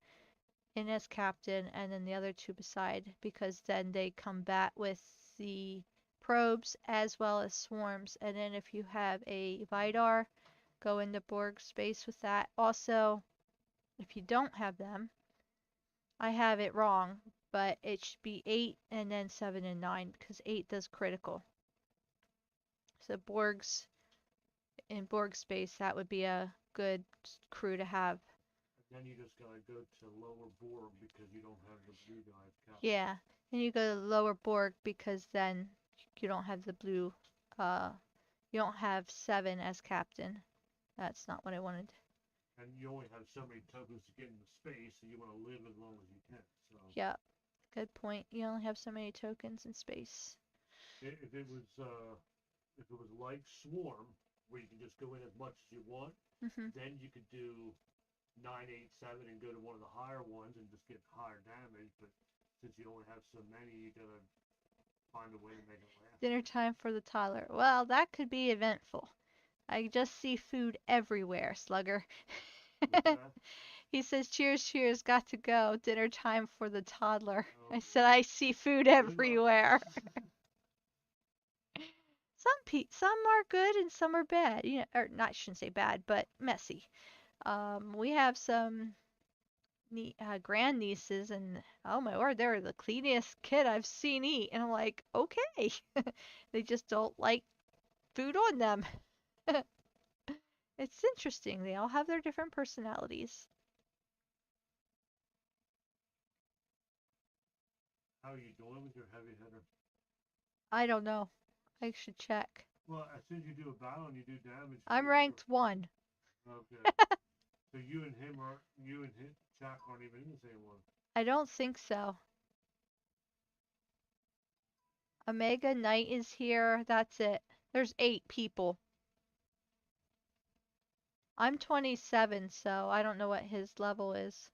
in as captain, and then the other two beside, because then they combat with the probes as well as swarms. And then if you have a Vidar, go into Borg space with that. Also, if you don't have them, I have it wrong, but it should be 8 and then 7 and 9 because 8 does critical. So Borg's in Borg space, that would be a good crew to have. And then you just gotta go to lower Borg because you don't have the blue guys captain. Yeah, and you go to lower Borg because then you don't have the blue, you don't have 7 as captain. That's not what I wanted. And you only have so many tokens to get into space, so you want to live as long as you can. So Yeah, good point. You only have so many tokens in space. if it was like Swarm, where you can just go in as much as you want, Hmm. then you could do 987 and go to one of the higher ones and just get higher damage. But since you only have so many, you gotta find a way to make it last. Dinner time for the toddler. Well, that could be eventful. I just see food everywhere, Slugger. What's that? He says, cheers, cheers, got to go. Dinner time for the toddler. Oh I said, boy. I see food Good luck. everywhere. Some are good and some are bad. You know, or not, I shouldn't say bad, but messy. We have some grandnieces, and oh my word, they're the cleanest kid I've seen eat. And I'm like, okay. They just don't like food on them. It's interesting. They all have their different personalities. How are you doing with your heavy hitter? I don't know. I should check. Well, as soon as you do a battle and you do damage, I'm ranked 1. Okay. So you and Jack aren't even in the same one. I don't think so. Omega Knight is here. That's it. There's 8 people. I'm 27, so I don't know what his level is.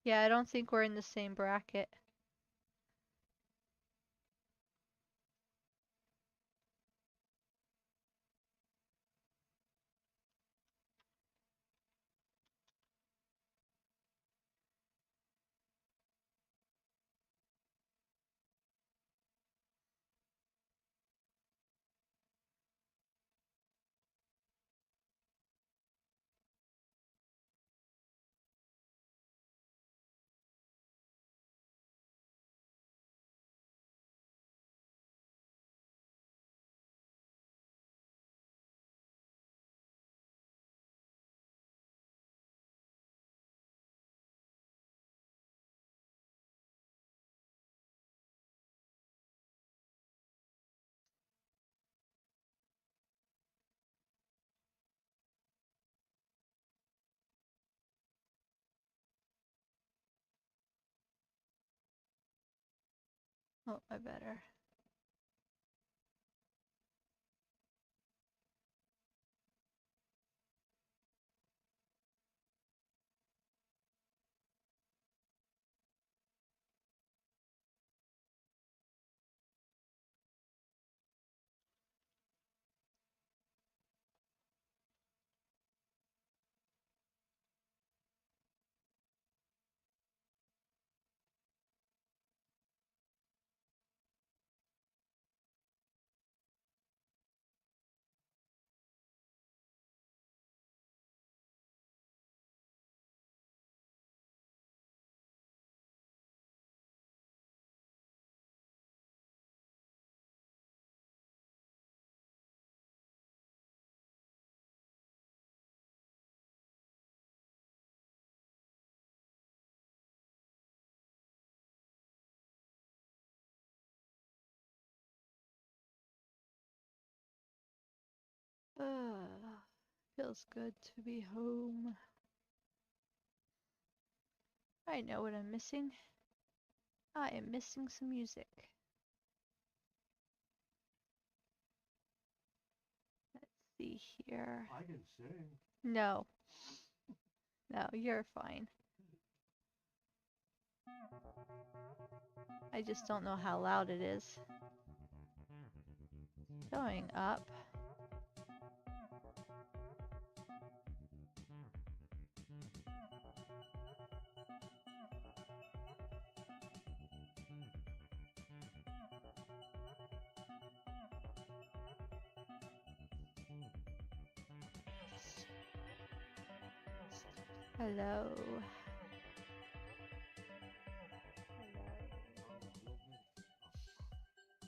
Yeah, I don't think we're in the same bracket. Oh, I better. Feels good to be home. I know what I'm missing. I am missing some music. Let's see here. I can sing. No. No, you're fine. I just don't know how loud it is. Going up. Hello.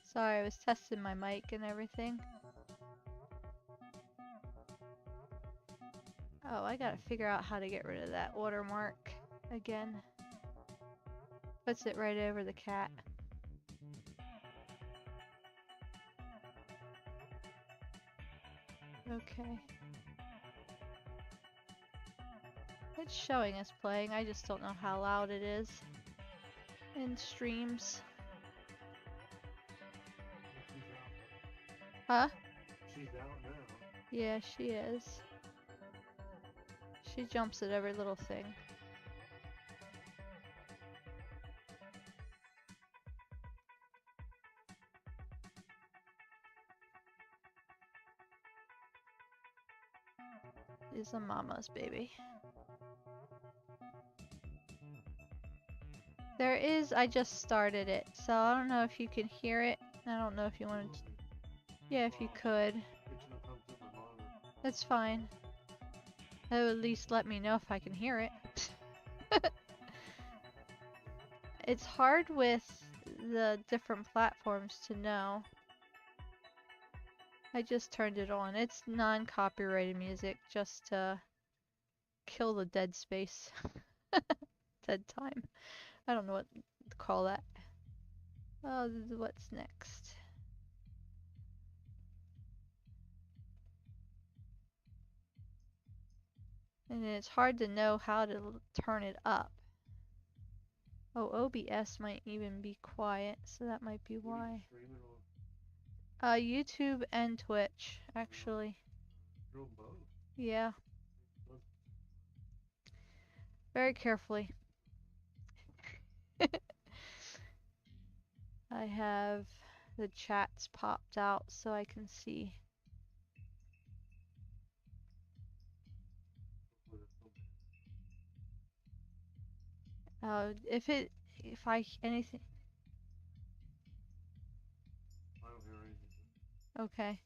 Sorry, I was testing my mic and everything. Oh, I gotta figure out how to get rid of that watermark again. Puts it right over the cat. Okay. It's showing us playing, I just don't know how loud it is in streams. Huh? She's out now. Yeah, she is. She jumps at every little thing. She's a mama's baby. There is, I just started it, so I don't know if you can hear it. I don't know if you wanted to. Yeah, if you could. That's fine. That would at least let me know if I can hear it. It's hard with the different platforms to know. I just turned it on. It's non-copyrighted music just to kill the dead space. said time. I don't know what to call that. Oh, what's next? And it's hard to know how to turn it up. Oh, OBS might even be quiet, so that might be why. YouTube and Twitch, actually. You're on both. Yeah, Both. very carefully. I have the chats popped out so I can see. If anything. I don't hear anything. Okay.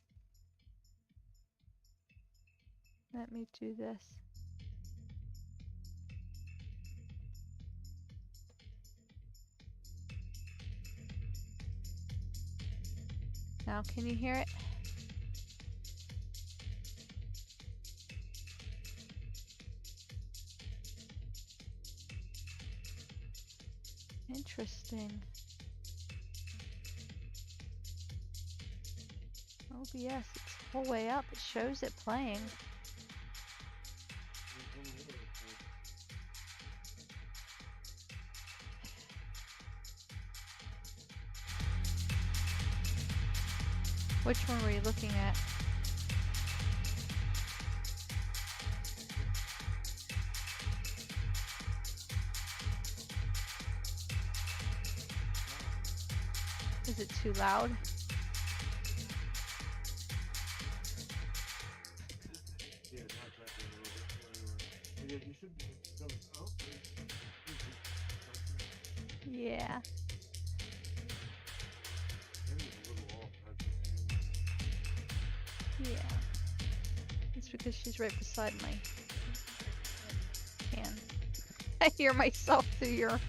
Let me do this. Now, can you hear it? Interesting. OBS, it's the whole way up. It shows it playing. Which one were you looking at? Is it too loud? Yeah, not that a little bit. Yeah, you should go. Oh. Yeah. Maybe it's a little off. Yeah. It's because she's right beside my hand. I hear myself through your...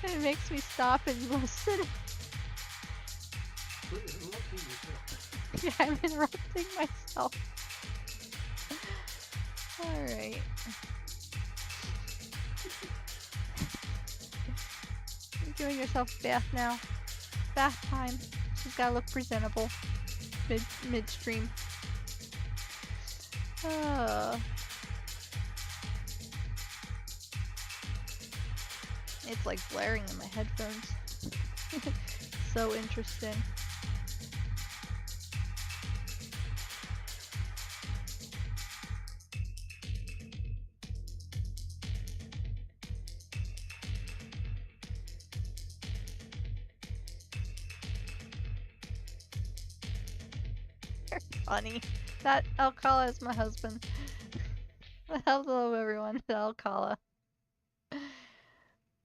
It makes me stop and listen. Yeah, I'm interrupting myself. Alright. You're giving yourself a bath now. Bath time. She's gotta look presentable. Midstream. It's like blaring in my headphones. So interesting. You're funny. That Alcala is my husband. Hello everyone, Alcala.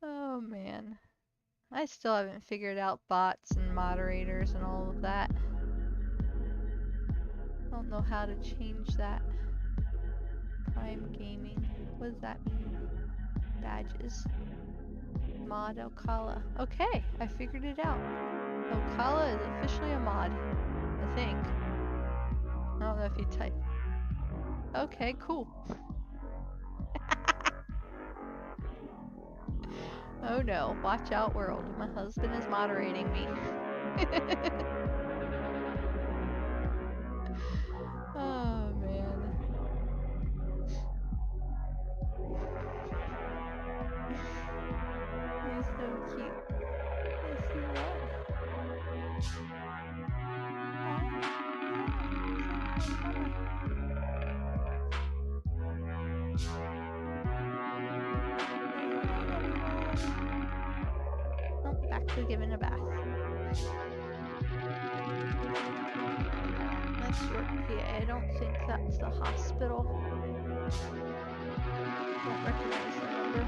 Oh man. I still haven't figured out bots and moderators and all of that. I don't know how to change that. Prime Gaming. What does that mean? Badges. Mod Alcala. Okay, I figured it out. Alcala is officially a mod. I think. I don't know if you type. Okay, cool. Oh no, watch out world. My husband is moderating me. Oh man. He's so cute. Yes, he was. Oh, back to giving a bath. That's York, PA. I don't think that's the hospital. Don't recognize the number.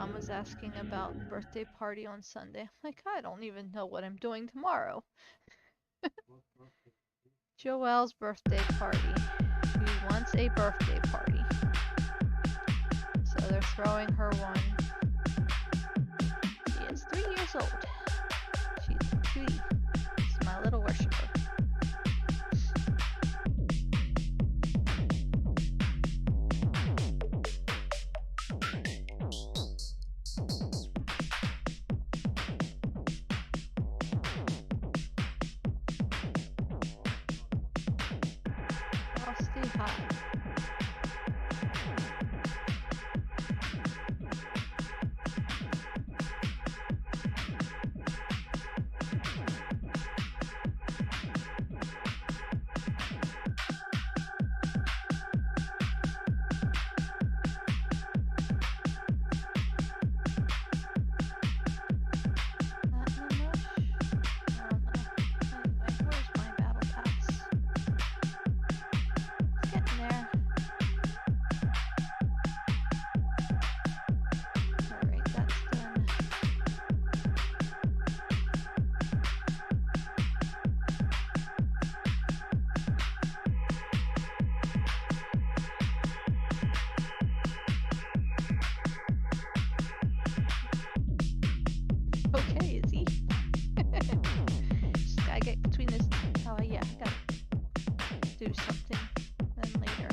mom was asking about birthday party on Sunday. I'm like, I don't even know what I'm doing tomorrow. Joelle's birthday party. She wants a birthday party. So they're throwing her one. She is 3 years old. She's a cutie. She's my little worshiper. Frosty Hot. Okay, is he? Just gotta get between this. Oh yeah, I gotta do something then later.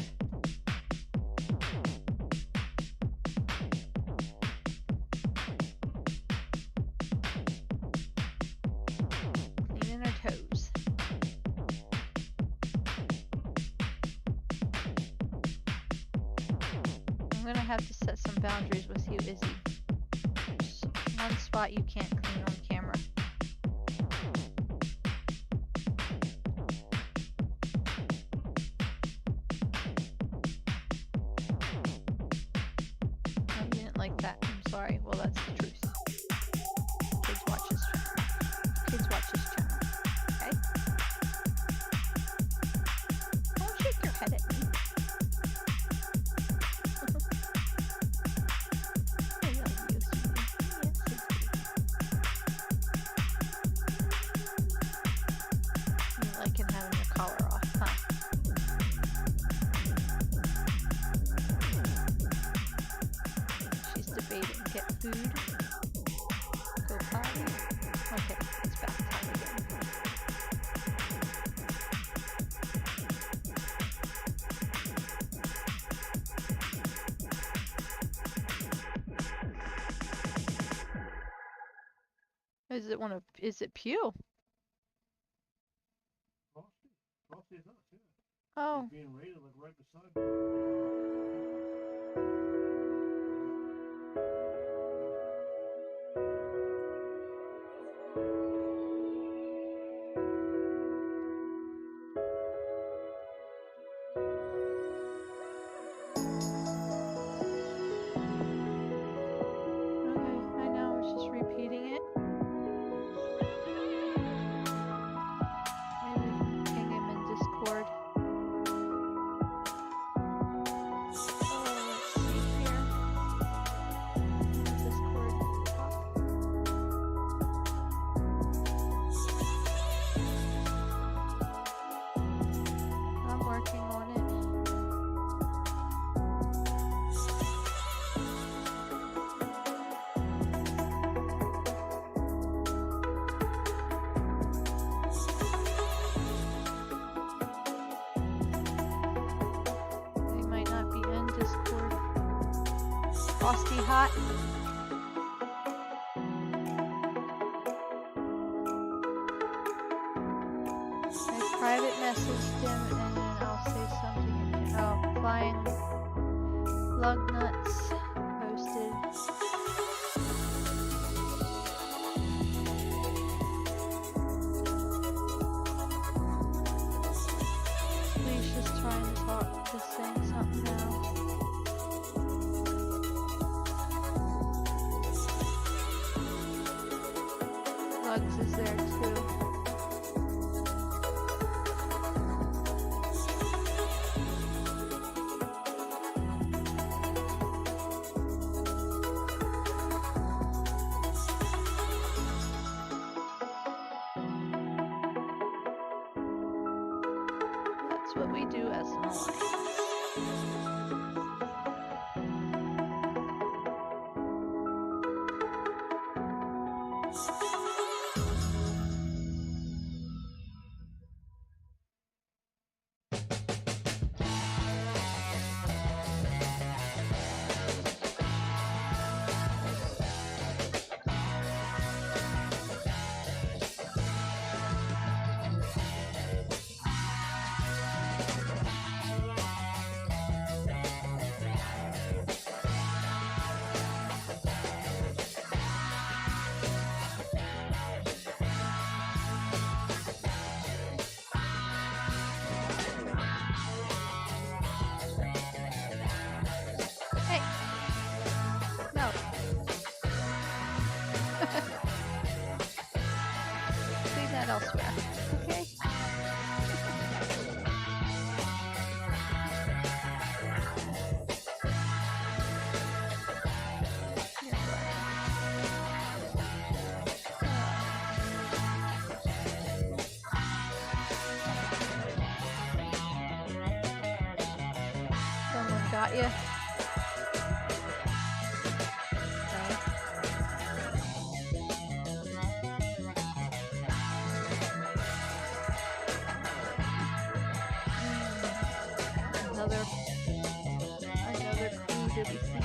Cleaning her toes. I'm gonna have to set some boundaries with you, Izzy. There's one spot you can't clean on camera. Oh, you didn't like that. I'm sorry. Well, that's the truth. Kids watch this channel. Okay? Don't shake your head at me. I love you, sweetie. Yes, it's good. You liking having your collar off, huh? She's debating. Get food. Go potty. Okay, it's bath time again. Is it Pew? Frosty. Frosty's us, yeah. Oh, He's being rated like right beside okay, I know, I was just repeating it. Maybe we can ping him in Discord. Oh, let's see here. Discord talk. I'm working on it. They might not be in Discord. Frosty Hot. I private messaged him and then I'll say something in there. Oh, flying lug nuts posted. Alicia's trying to talk, just saying something now. Lugs is there too. That's what we do as an alliance. Hey! No. Leave that elsewhere. Okay? You're Someone got you? Another crew to be seen.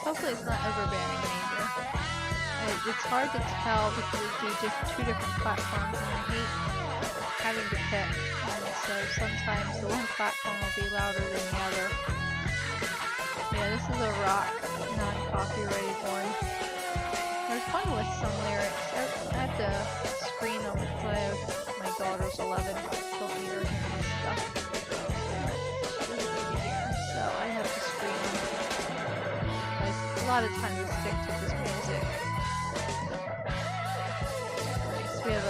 Hopefully it's not overbearing major. It's hard to tell because we do two different platforms and I hate having to pick. And so sometimes the one platform will be louder than the other. Yeah, this is a rock, non-copyrighted one. There's one with some lyrics. I have to screen them because my daughter's 11. Don't need her hearing this stuff. She doesn't need to hear, so I have to screen them. A lot of times I stick to just music. We have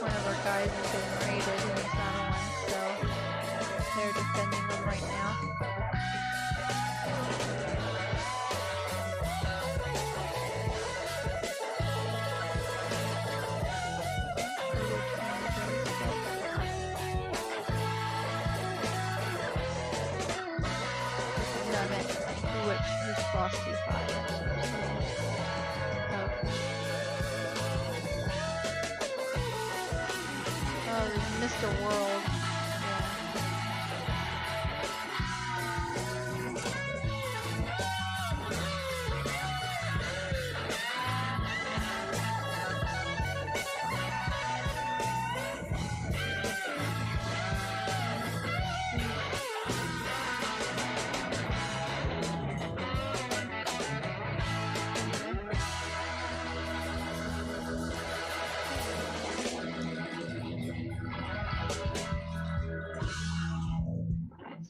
one of our guys is getting raided and he's not on, so they're defending them right now. Who's Frosty 5? Oh, there's Mr. World.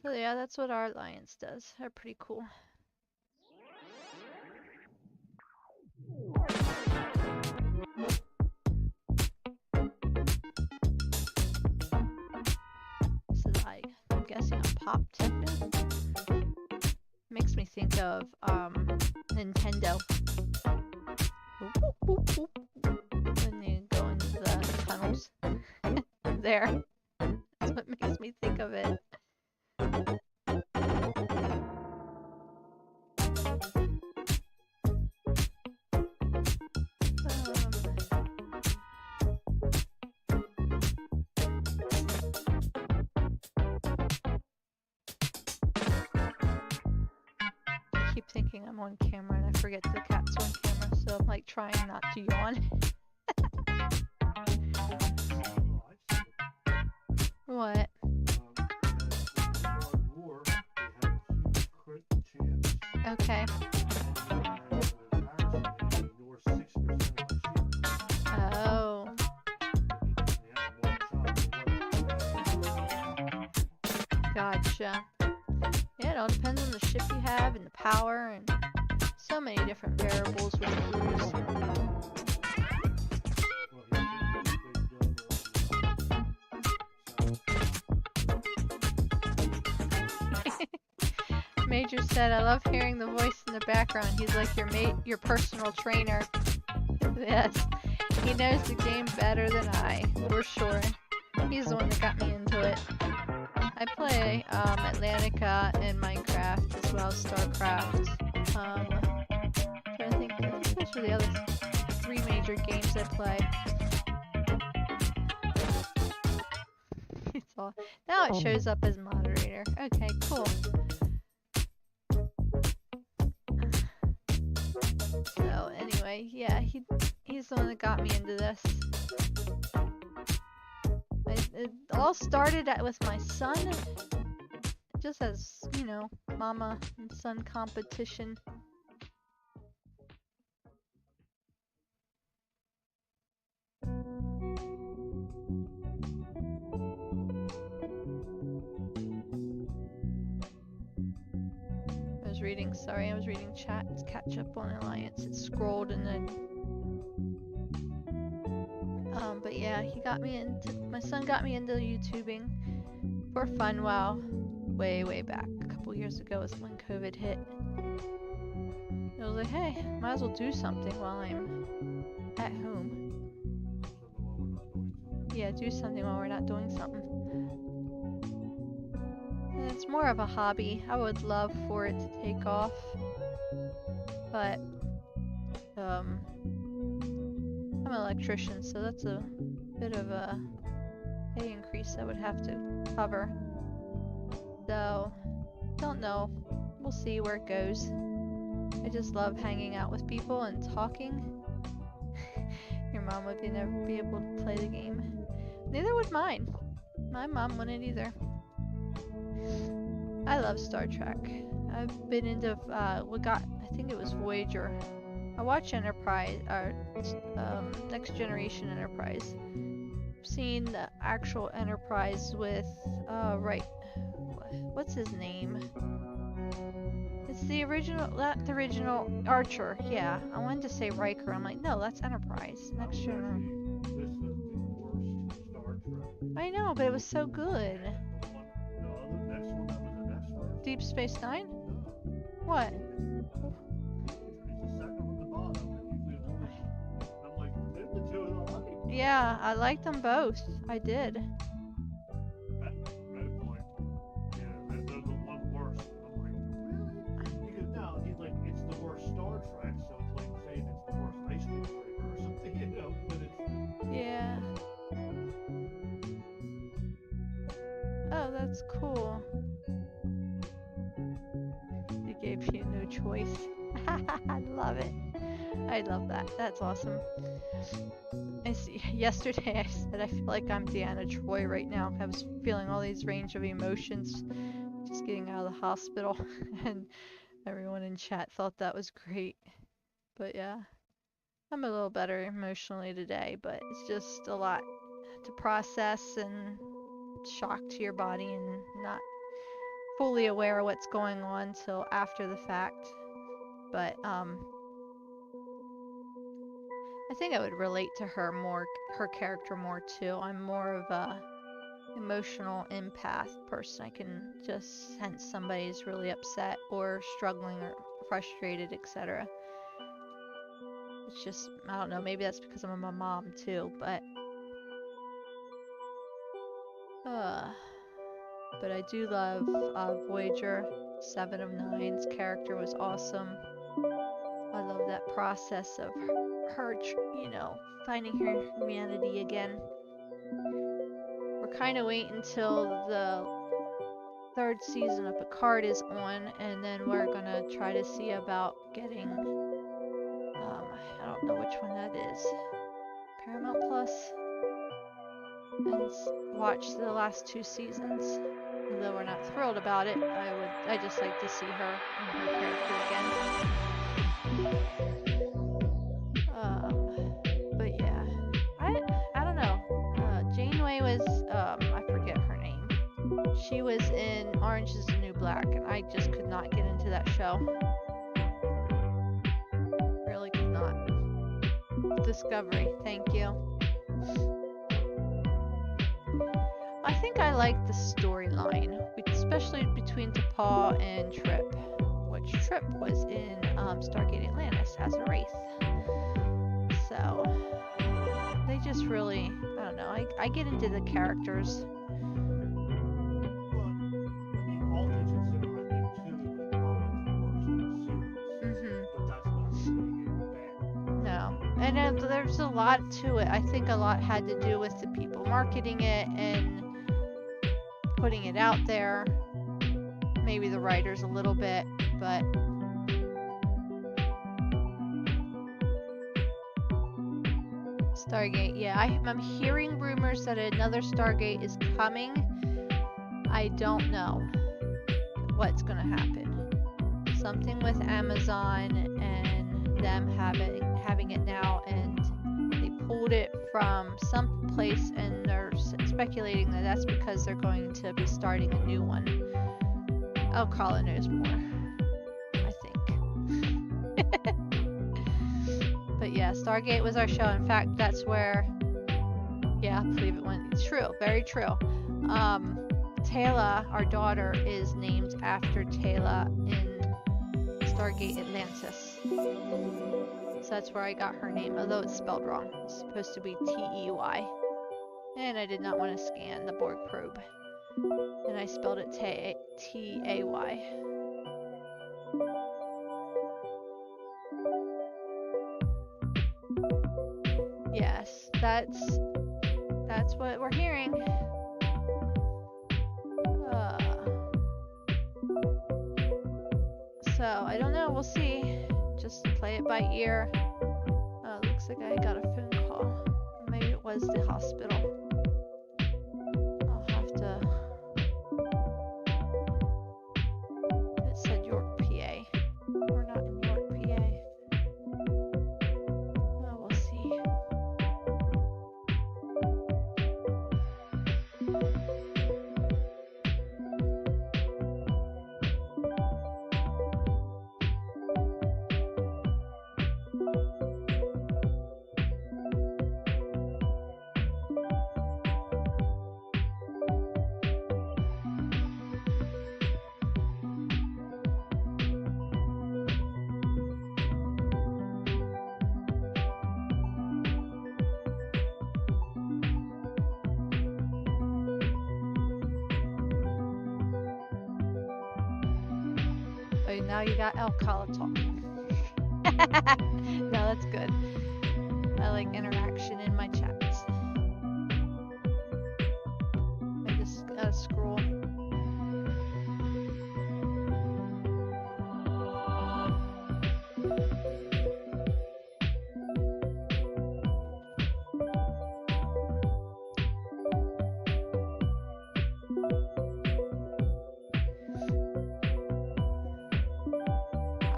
So yeah, that's what our alliance does. They're pretty cool. This is I'm guessing a pop techno. Makes me think of Nintendo. When you go into the tunnels. There. That's what makes me think of it. I keep thinking I'm on camera and I forget the cat's on camera, so I'm like trying not to yawn. What? Okay. Oh. Gotcha. Yeah, it all depends on the ship you have and the power and so many different variables with cruise. Major said, I love hearing the voice in the background. He's like your personal trainer. Yes, he knows the game better than I, for sure. He's the one that got me into it. I play Atlantica and Minecraft as well as StarCraft. Trying to think, I think those are the other 3 major games I play. It's all, now it shows up as moderator. Okay, cool. So anyway, yeah, he's the one that got me into this. It all started with my son, just as, you know, mama and son competition. I was reading chat. It's catch up on Alliance. It scrolled and then but yeah, my son got me into YouTubing for fun way back. A couple years ago was when COVID hit. I was like, hey, might as well do something while I'm at home. Yeah, do something while we're not doing something. And it's more of a hobby. I would love for it to take off. But I'm an electrician, so that's a bit of a pay increase I would have to cover. So, don't know. We'll see where it goes. I just love hanging out with people and talking. Your mom would never be able to play the game. Neither would mine. My mom wouldn't either. I love Star Trek. I've been into I think it was Voyager. I watch Enterprise, or Next Generation Enterprise. I've seen the actual Enterprise with, what's his name? It's the original, not the original Archer, yeah. I wanted to say Riker, I'm like, no, that's Enterprise. Next Generation. This is the worst Star Trek. I know, but it was so good. The next one that was the next one. Deep Space Nine? No. What? It's the second from the bottom, and usually I'm like, they're the two I like. Yeah, I liked them both. I did. Red point. Yeah, they're the one worst. I'm like, really? Because no, he's like, it's the worst Star Trek, so it's like saying it's the worst ice cream flavor or something, you know? But it's Yeah. Oh, that's cool. It gave you no choice. I love it. I love that. That's awesome. Yesterday I said I feel like I'm Deanna Troy right now. I was feeling all these range of emotions just getting out of the hospital, and everyone in chat thought that was great. But yeah, I'm a little better emotionally today, but it's just a lot to process and shock to your body and not fully aware of what's going on till after the fact. But I think I would relate to her character more too. I'm more of a emotional empath person. I can just sense somebody's really upset or struggling or frustrated, etc. It's just, I don't know, maybe that's because I'm a mom too, but I do love Voyager. 7 of 9's character was awesome. I love that process of her, you know, finding her humanity again. We're kind of waiting until the 3rd season of Picard is on, and then we're gonna try to see about getting, I don't know which one that is, Paramount Plus, and watch the last 2 seasons. Although we're not thrilled about it, I just like to see her and her character again. But yeah, I don't know. Janeway was, I forget her name. She was in back, and I just could not get into that show. Really could not. Discovery, thank you. I think I like the storyline, especially between T'Pol and Trip, which Trip was in Stargate Atlantis as a Wraith. So they just really, I don't know, I get into the characters. No, and there's a lot to it. I think a lot had to do with the people marketing it and putting it out there. Maybe the writers a little bit, but Stargate, yeah, I'm hearing rumors that another Stargate is coming. I don't know what's gonna happen. Something with Amazon and them having it now, and they pulled it from some place, and they're speculating that that's because they're going to be starting a new one. Oh, Carla knows more, I think. But yeah, Stargate was our show. In fact, that's where, yeah, I believe it went. It's true, very true. Teyla, our daughter, is named after Teyla in Stargate Atlantis. So that's where I got her name, although it's spelled wrong. It's supposed to be T-E-Y. And I did not want to scan the Borg probe. And I spelled it T-A-Y. Yes, that's what we're hearing. So I don't know, we'll see. Just play it by ear. Looks like I got a phone call. Maybe it was the hospital. I'll have to. It said York, PA. We're not in York, PA. Oh, we'll see. Now you got Alcala talking. No, that's good. I like interaction in my chats. I just gotta scroll.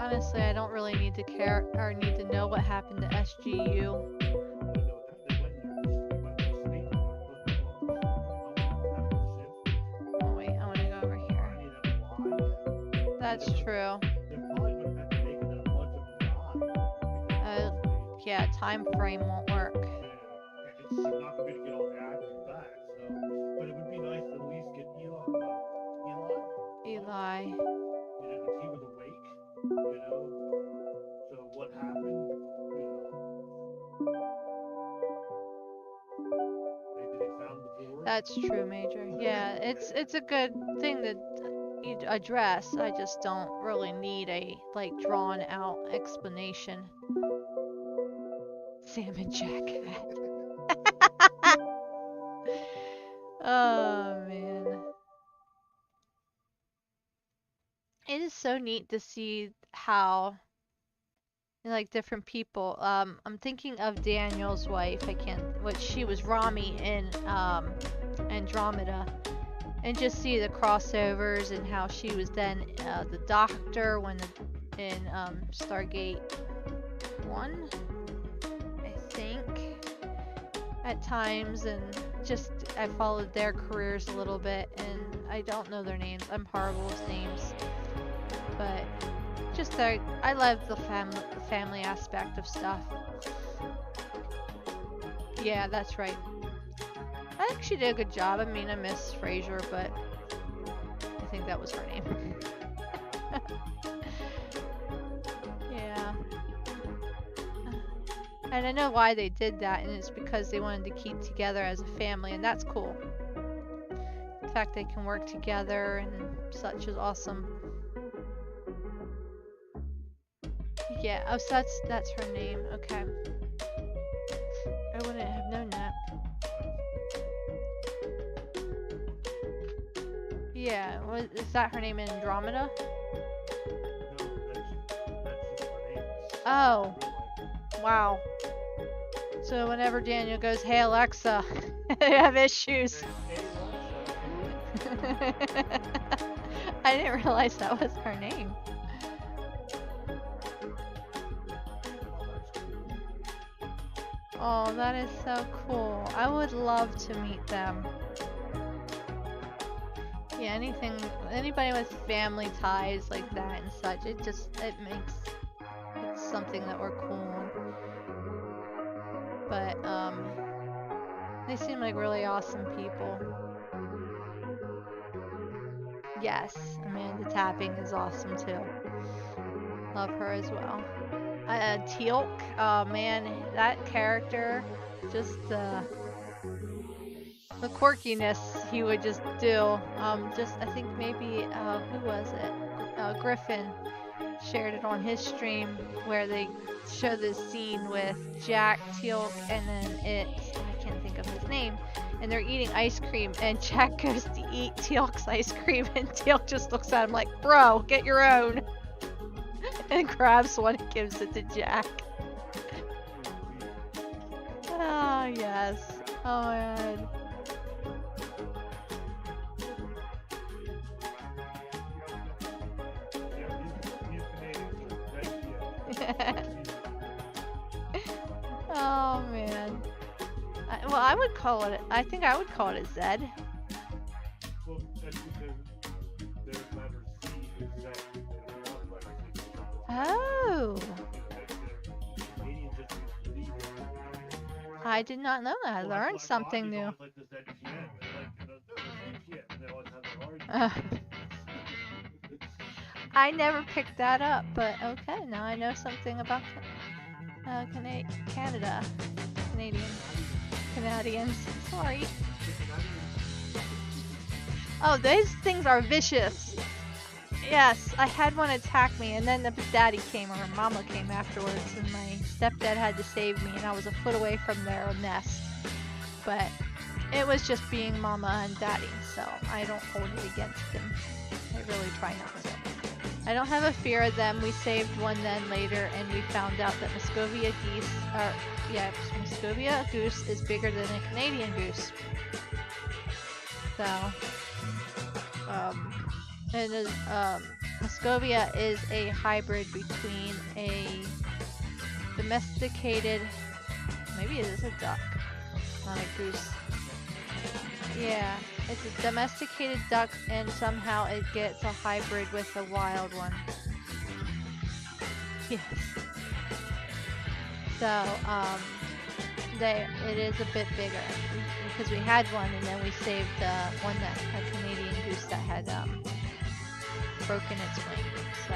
Honestly, I don't really need to care or need to know what happened to SGU. Oh wait, I want to go over here. That's true. Yeah, time frame won't work. It's not going to be to get all the actors back, so, but it would be nice to at least get Eli. You know, if he was awake, you know, so what happened, you know, maybe they found the board. That's true, Major. Yeah, it's a good thing to address. I just don't really need a drawn out explanation. Salmon jacket. Oh man. It is so neat to see how different people. I'm thinking of Daniel's wife. She was Rami in Andromeda, and just see the crossovers and how she was then the Doctor in Stargate 1, I think, at times, and just I followed their careers a little bit, and I don't know their names. I'm horrible with names, but just I love the family aspect of stuff. Yeah, that's right. I think she did a good job. I mean, I miss Frasier, but I think that was her name. Yeah. And I know why they did that, and it's because they wanted to keep together as a family, and that's cool. The fact they can work together and such is awesome. Yeah, oh, so that's her name. Okay. I wouldn't have known that. Yeah, is that her name in Andromeda? No, that's her name. Oh, Real life. wow. So whenever Daniel goes, "Hey Alexa," they have issues. Hey, Alexa. I didn't realize that was her name. Oh, that is so cool. I would love to meet them. Yeah, anybody with family ties like that and such, it's something that we're cool on. But, they seem like really awesome people. Yes, Amanda Tapping is awesome too. Love her as well. Teal'c, oh man, that character, just the quirkiness he would just do. I think maybe, who was it? Griffin shared it on his stream where they show this scene with Jack, Teal'c, and then I can't think of his name, and they're eating ice cream, and Jack goes to eat Teal'c's ice cream, and Teal'c just looks at him like, "Bro, get your own," and grabs one and gives it to Jack. Oh, yes. Oh, man. Oh, man. Well, I would call it, I think I would call it a Zed. Well, that's because their letter C is Z, and the one letter C is Z. Oh. Canadians just use Z. I did not know that. I Well, learned that's why something Bobby's new. always like the ZTN. They're like, the ZTN, and they always have their argument. I never picked that up, but okay, now I know something about Canada. Canadians. Sorry. Oh, those things are vicious. Yes, I had one attack me, and then the daddy came, or mama came afterwards, and my stepdad had to save me, and I was a foot away from their nest. But it was just being mama and daddy, so I don't hold it against them. I really try not to. I don't have a fear of them. We saved one then later, and we found out that Muscovia goose is bigger than a Canadian goose. So, Muscovia is a hybrid between a domesticated, maybe it is a duck, not a goose. Yeah, it's a domesticated duck, and somehow it gets a hybrid with a wild one. Yes. So, it is a bit bigger because we had one, and then we saved a Canadian goose that had broken its wing. So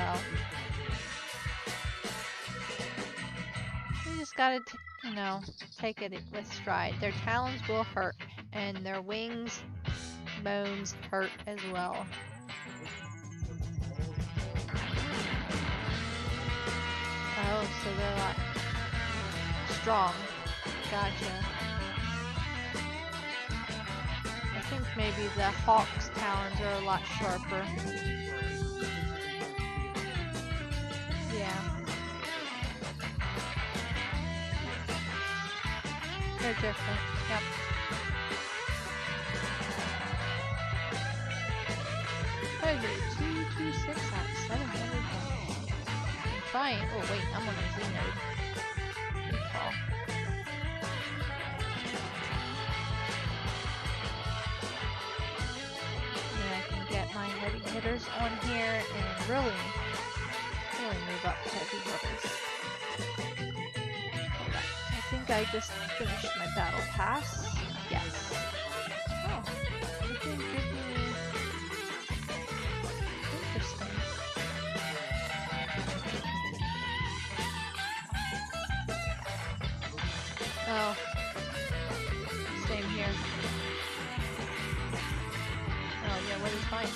we just gotta, take it with stride. Their talons will hurt, and their wings, bones hurt as well. Oh, so they're a lot strong. Gotcha. I think maybe the hawk's talons are a lot sharper. Yeah. They're different. Yep. What is it? 226 at 700 points. I'm trying. Oh wait, I'm on a Z node. Good call. on here and really move up heavy hitters. Hold on. I think I just finished my battle pass. Yes. Oh, it didn't give me. Interesting. Oh. Same here. Oh yeah, what is mine?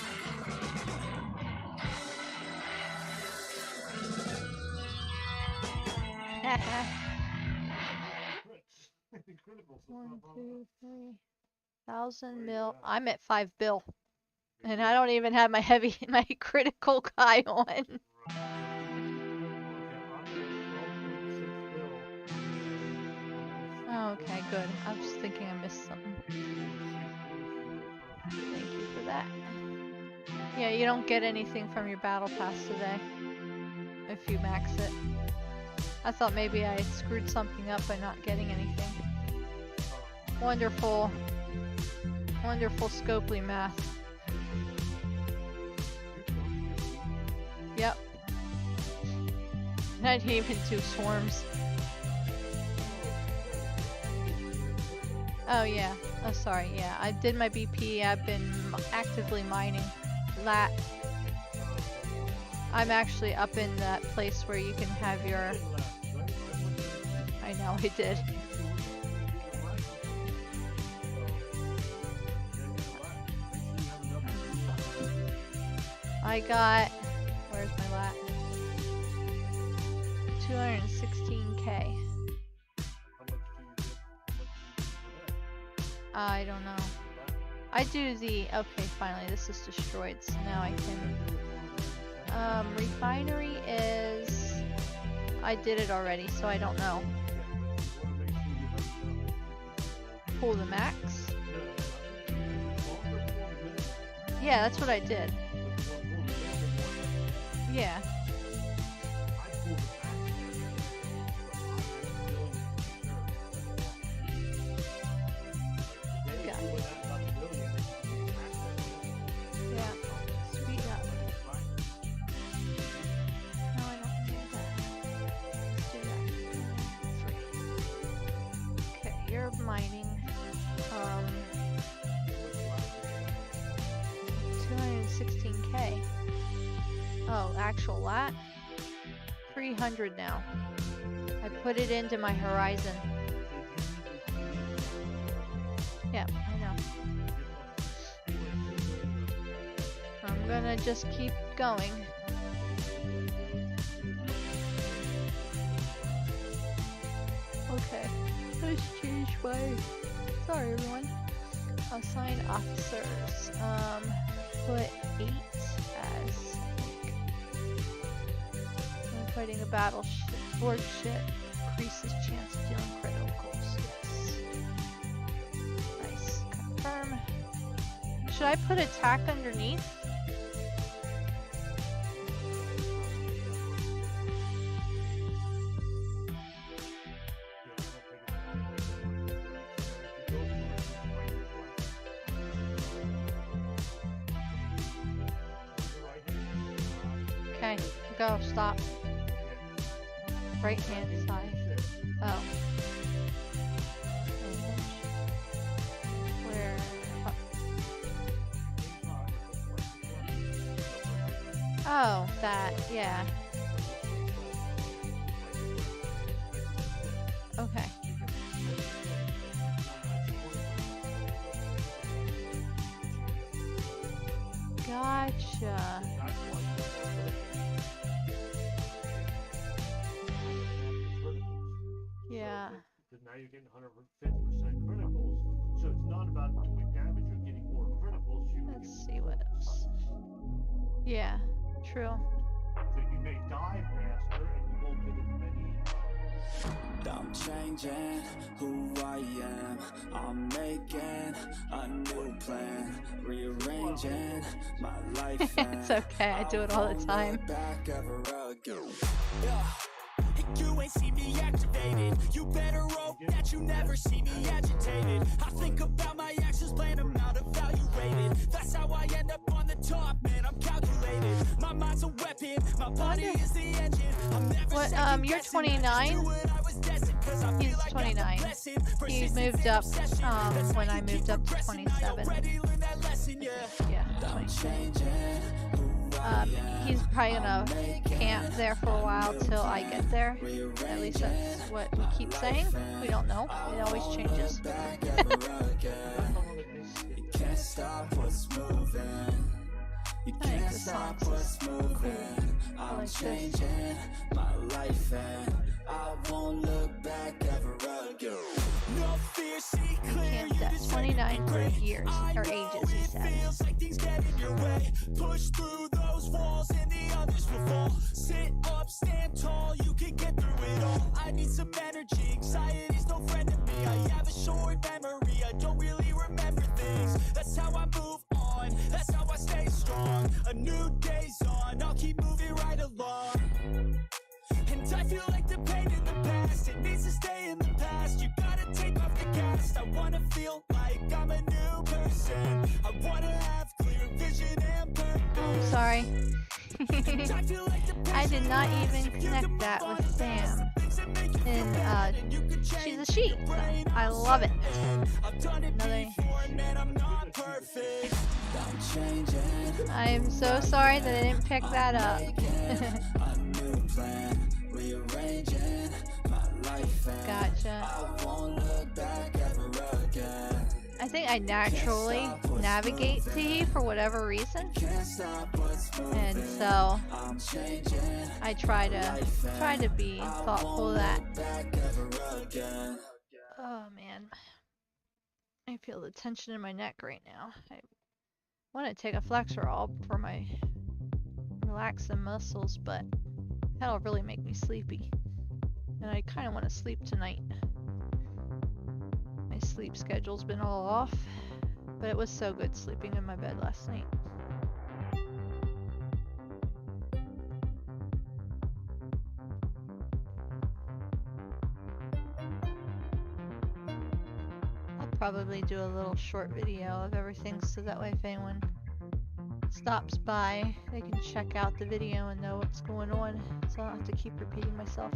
Criticals, that's 1, not a problem. 2, 3,000 Where you mil. at? I'm at 5 bill, There and you I go. don't even have my my critical guy on. Right. Okay, I'm at 12.6 bill. Oh, okay, good. I was thinking I missed something. Thank you for that. Yeah, you don't get anything from your battle pass today if you max it. I thought maybe I screwed something up by not getting anything. Wonderful. Wonderful Scopely math. Yep. Not even 2 swarms. Oh yeah. Oh sorry, yeah. I did my BP. I've been actively mining lat. I'm actually up in that place where you can have your... I know, I did. I got... Where's my lat? 216k. I don't know. I do the... Okay, finally, this is destroyed, so now I can... refinery is... I did it already, so I don't know. Pull the max? Yeah, that's what I did. Yeah. Yeah. Speed up. No, I don't need that. Let's do that. 3. Okay, you're mining. 216k. Oh, actual lat? 300 now. I put it into my horizon. Yeah, I know. I'm gonna just keep going. Okay, let's change my... Sorry everyone. Assign officers. Put 8 as... When fighting a battleship, board ship, increases chance of dealing criticals. Yes. Nice. Confirm. Should I put attack underneath? Okay, go, stop. Right hand side. Oh. Where? Oh, that, yeah. Okay. Gotcha. Yeah. Because now you're getting 150% criticals, so it's not about doing damage, you're getting more criticals. Let's see what else. Yeah, true. So you may die faster and you won't get as many. I'm changing who I am. I'm making a new plan, rearranging my life. It's okay, I do it all the time. Back ever again. Yeah. You ain't see me activated. You better hope that you never see me agitated. I think about my actions, plan them out, evaluated. That's how I end up on the top, man, I'm calculated. My mind's a weapon, my body is the engine. I'm never What, you're 29? He's 29. He moved up, when I moved up to 27. Yeah, 27. He's probably gonna camp there for a while till I get there. At least that's what we keep saying. We don't know. It always changes. Can't stop what's moving. You can't stop what's moving. I'm changing my life and I won't look back ever again. No fear, see clear. Camped at 29 for years, or ages, he said. Feels like things get in your way. Push through those walls and the others will fall. Sit up, stand tall, you can get through it all. I need some energy, anxiety's no friend to me. I have a short memory, I don't really remember things. That's how I move on, that's how I stay strong. A new day's on, I'll keep moving right along. And I feel like the pain in the past, it needs to stay in the past. You gotta take off the cast. I wanna feel like I'm a new person. I wanna have clear vision and purpose. I'm sorry. I did not even connect that with Sam. And she's a she. So I love it. Another. I am so sorry that I didn't pick that up. Gotcha. I think I naturally navigate to for whatever reason, and so I try to be thoughtful of that. Oh man, I feel the tension in my neck right now. I want to take a Flexerol for my relax the muscles, but that'll really make me sleepy, and I kind of want to sleep tonight. My sleep schedule's been all off, but it was so good sleeping in my bed last night. I'll probably do a little short video of everything so that way if anyone stops by, they can check out the video and know what's going on, so I don't have to keep repeating myself.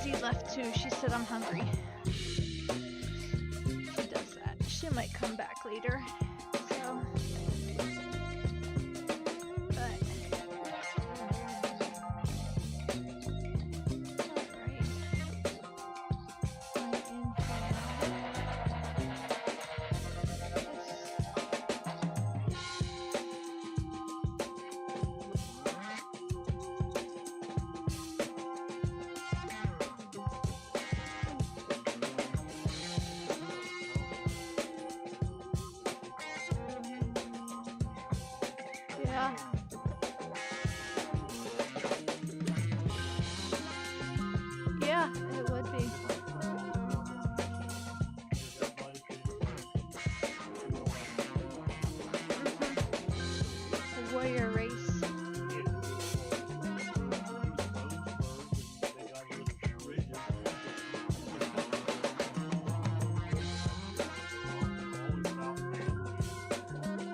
Susie left too. She said I'm hungry. She does that. She might come back later. So, but alright. Yeah. Yeah, it would be. The warrior race.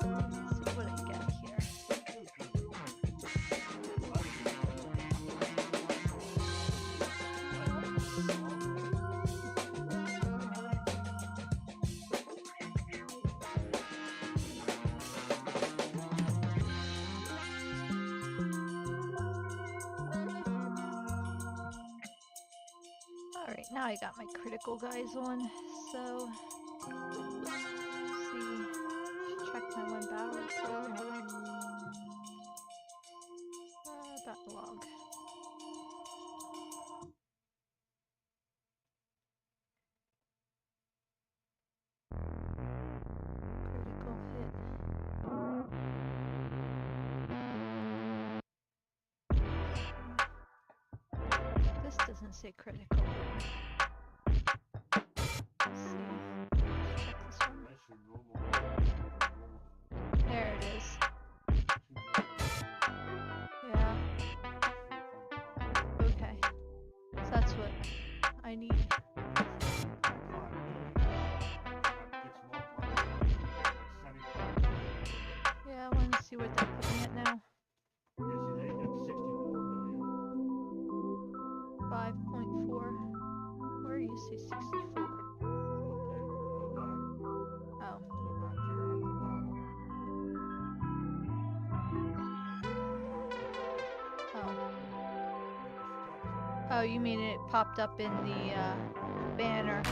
Let's see what I get here. Alright, now I got my critical guys on, so let's see. Check my one battle report. Battle log. Critical hit. This doesn't say critical. Let's see. Check this one. There it is. Yeah. Okay. So that's what I need. Yeah, I want to see what they're putting it now. 5.4. Where do you see 64? Oh. Oh. Oh, you mean it popped up in the banner.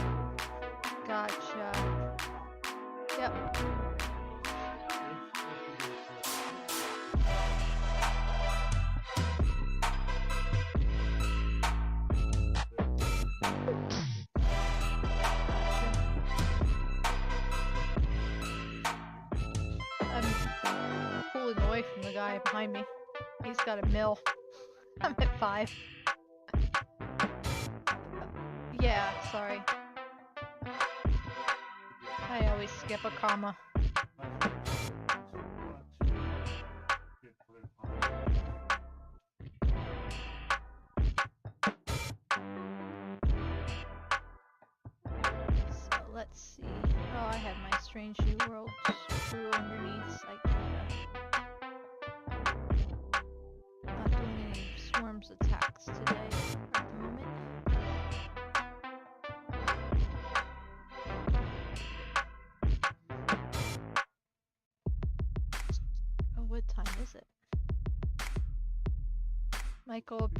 Gotcha. Yep. I'm pulling away from the guy behind me. He's got a mill. I'm at 5. Yeah, sorry. I always skip a comma. So let's see. Oh, I have my Strange New World crew underneath. So I gotta not doing any swarms attacks today at the moment. Oh, what time is it? Michael,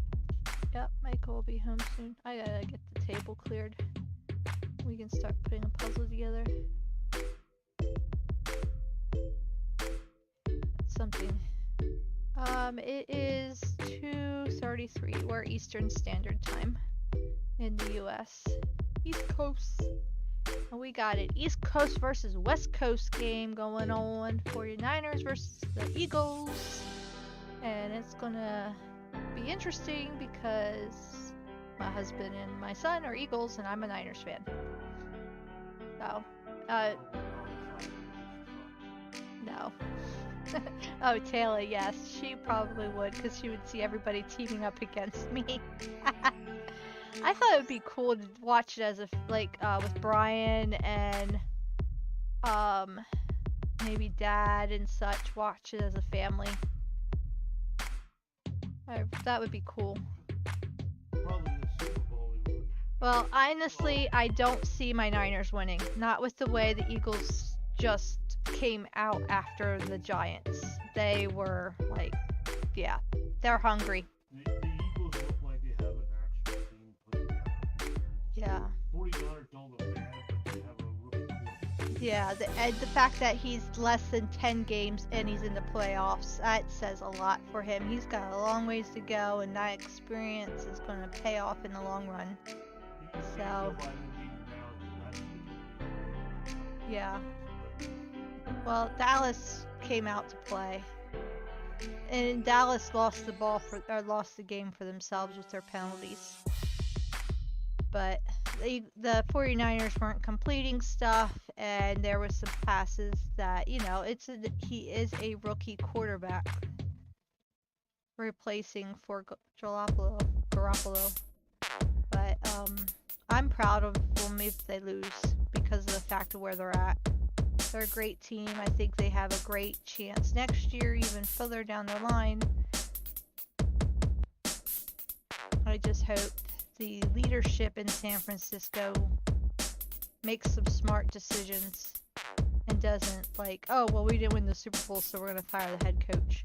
yep, Michael will be home soon. I gotta get the table cleared. We can start putting a puzzle together. Something. It is 2:33. We're Eastern Standard Time in the US. East Coast. And we got an East Coast versus West Coast game going on. 49ers versus the Eagles. And it's gonna be interesting because my husband and my son are Eagles and I'm a Niners fan. So, no. Oh, Taylor, yes, she probably would because she would see everybody teaming up against me. I thought it would be cool to watch it as a with Brian and maybe Dad and such. Watch it as a family. That would be cool. Probably the Super Bowl we Well, honestly, I don't see my Niners winning. Not with the way the Eagles just came out after the Giants. They were like, yeah, they're hungry. The Eagles look like they have an actual team put together. Yeah. 49ers don't look bad, but they have a rookie quarterback. Yeah, the fact that he's less than 10 games and he's in the playoffs, that says a lot for him. He's got a long ways to go, and that experience is going to pay off in the long run. So, yeah. Well, Dallas came out to play, and Dallas lost the game for themselves with their penalties. But the 49ers weren't completing stuff, and there was some passes that, you know, he is a rookie quarterback replacing for Garoppolo. But I'm proud of them if they lose because of the fact of where they're at. They're a great team. I think they have a great chance next year, even further down the line. I just hope the leadership in San Francisco makes some smart decisions and doesn't like, oh, well, we didn't win the Super Bowl, so we're going to fire the head coach.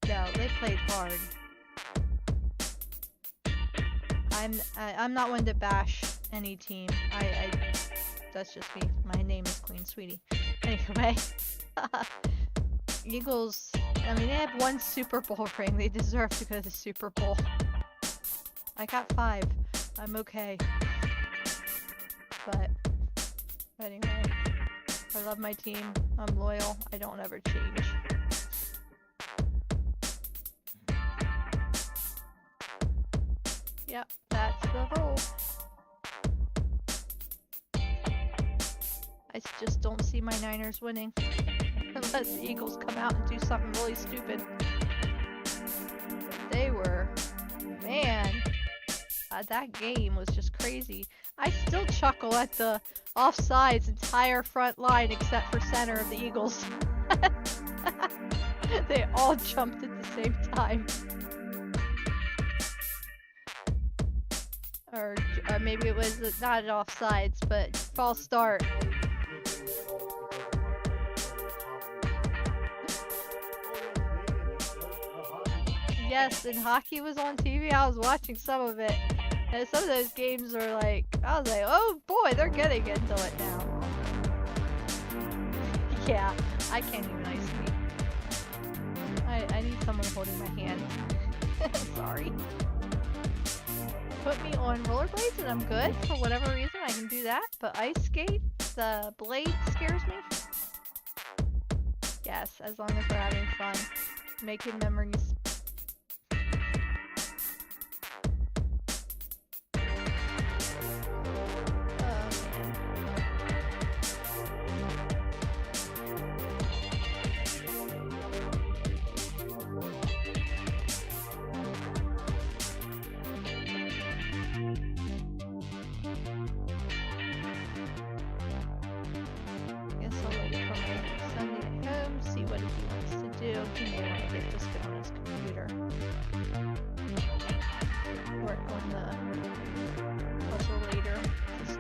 No, they played hard. I'm not one to bash any team. That's just me. My name is Queen Sweetie. Anyway, Eagles, I mean, they have one Super Bowl ring. They deserve to go to the Super Bowl. I got 5. I'm okay. But anyway, I love my team. I'm loyal. I don't ever change. Yep, that's the rule. I just don't see my Niners winning. Unless the Eagles come out and do something really stupid. They were... Man. That game was just crazy. I still chuckle at the offsides entire front line except for center of the Eagles. They all jumped at the same time. Or maybe it was not offsides, but false start. Yes, and hockey was on TV. I was watching some of it. And some of those games were like, I was like, oh boy, they're getting into it now. Yeah, I can't even ice skate. I need someone holding my hand. Sorry. Put me on rollerblades and I'm good. For whatever reason, I can do that. But ice skate, the blade scares me. Yes, as long as we're having fun. Making memories.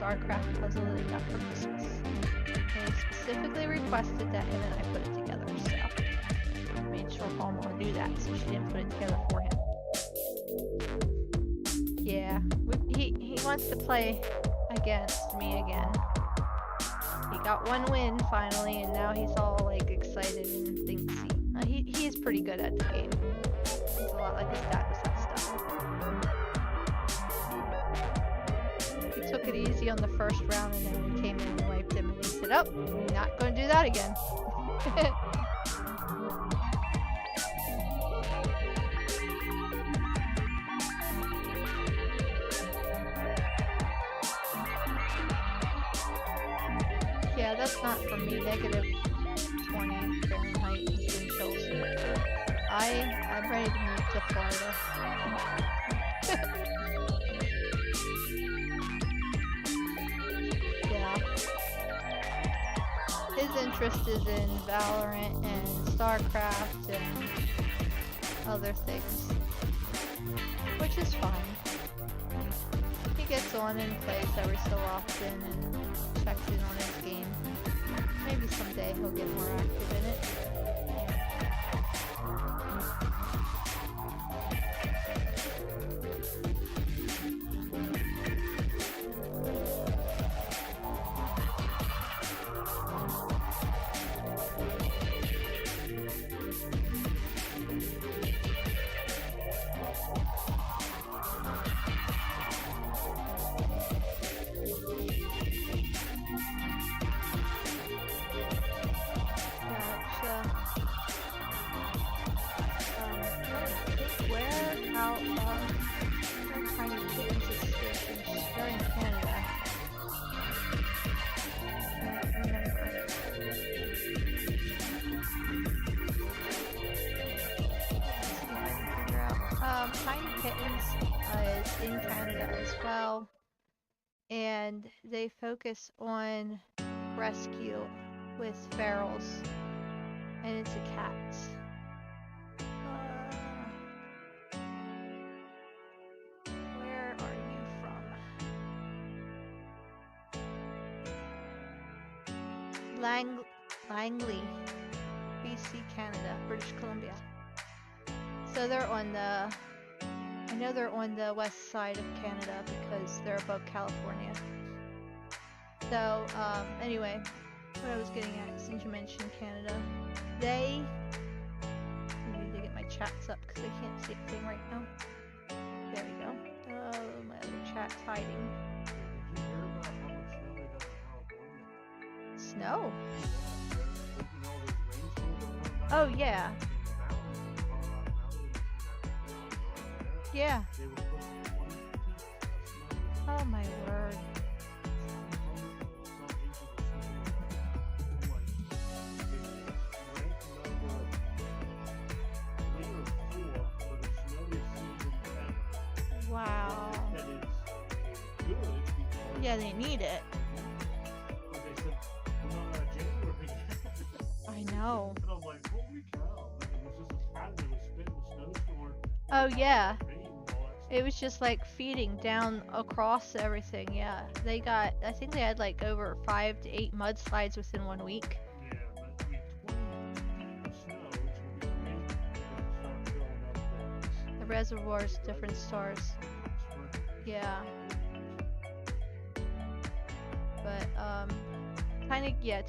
StarCraft puzzle that he got for Christmas. And he specifically requested that him and I put it together, so I made sure Palmer knew that, so she didn't put it together for him. Yeah, he wants to play against me again. He got one win finally, and now he's all like excited and thinks he is pretty good at the game. He's a lot like his dad with that stuff. He took it easy on the first round, and then we came in and wiped him, and he said, "Oh, not going to do that again." Yeah, that's not for me. Negative 20 Fahrenheit has been chills. I'm ready to move to Florida. Yeah. His interest is in Valorant and StarCraft and other things, which is fine. He gets on and plays every so often and checks in on his game. Maybe someday he'll get more active in it. Where out where Tiny Kittens is stationed? They're in Canada. Can't remember. Let's see if I can figure out. Tiny Kittens is in Canada as well, and they focus on rescue with ferals, and it's a cat. Where are you from? Langley, BC, Canada, British Columbia. So they're on the, I know they're on the west side of Canada because they're above California. So, anyway, what I was getting at, since you mentioned Canada, I need to get my chats up because I can't see anything right now. There we go. Oh, my other chat's hiding. Did you hear about how much snow they got in California? Snow? Taking all those rainstorms that come back Oh, yeah. in the mountains, the Colorado mountains, and that Yeah. they were putting 20 feet of snow. Oh, my word. Wow. Yeah, they need it. I know. And I'm like, holy cow. Like, it was just a pattern that was spitting the snowstorm. Oh, yeah. Rain and all that stuff. It was just like feeding down across everything. Yeah. They got, I think they had like over 5 to 8 mudslides within 1 week. Yeah, but I mean, 20 feet of snow, which would be amazing to start filling up The reservoirs, different stars. spring. Yeah. But,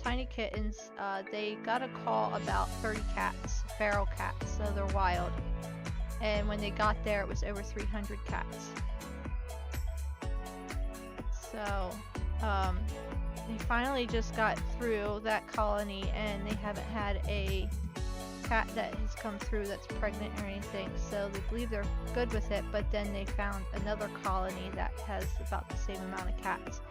Tiny Kittens, they got a call about 30 cats, feral cats, so they're wild. And when they got there, it was over 300 cats. So, they finally just got through that colony, and they haven't had a cat that has come through that's pregnant or anything, so they believe they're good with it. But then they found another colony that has about the same amount of cats,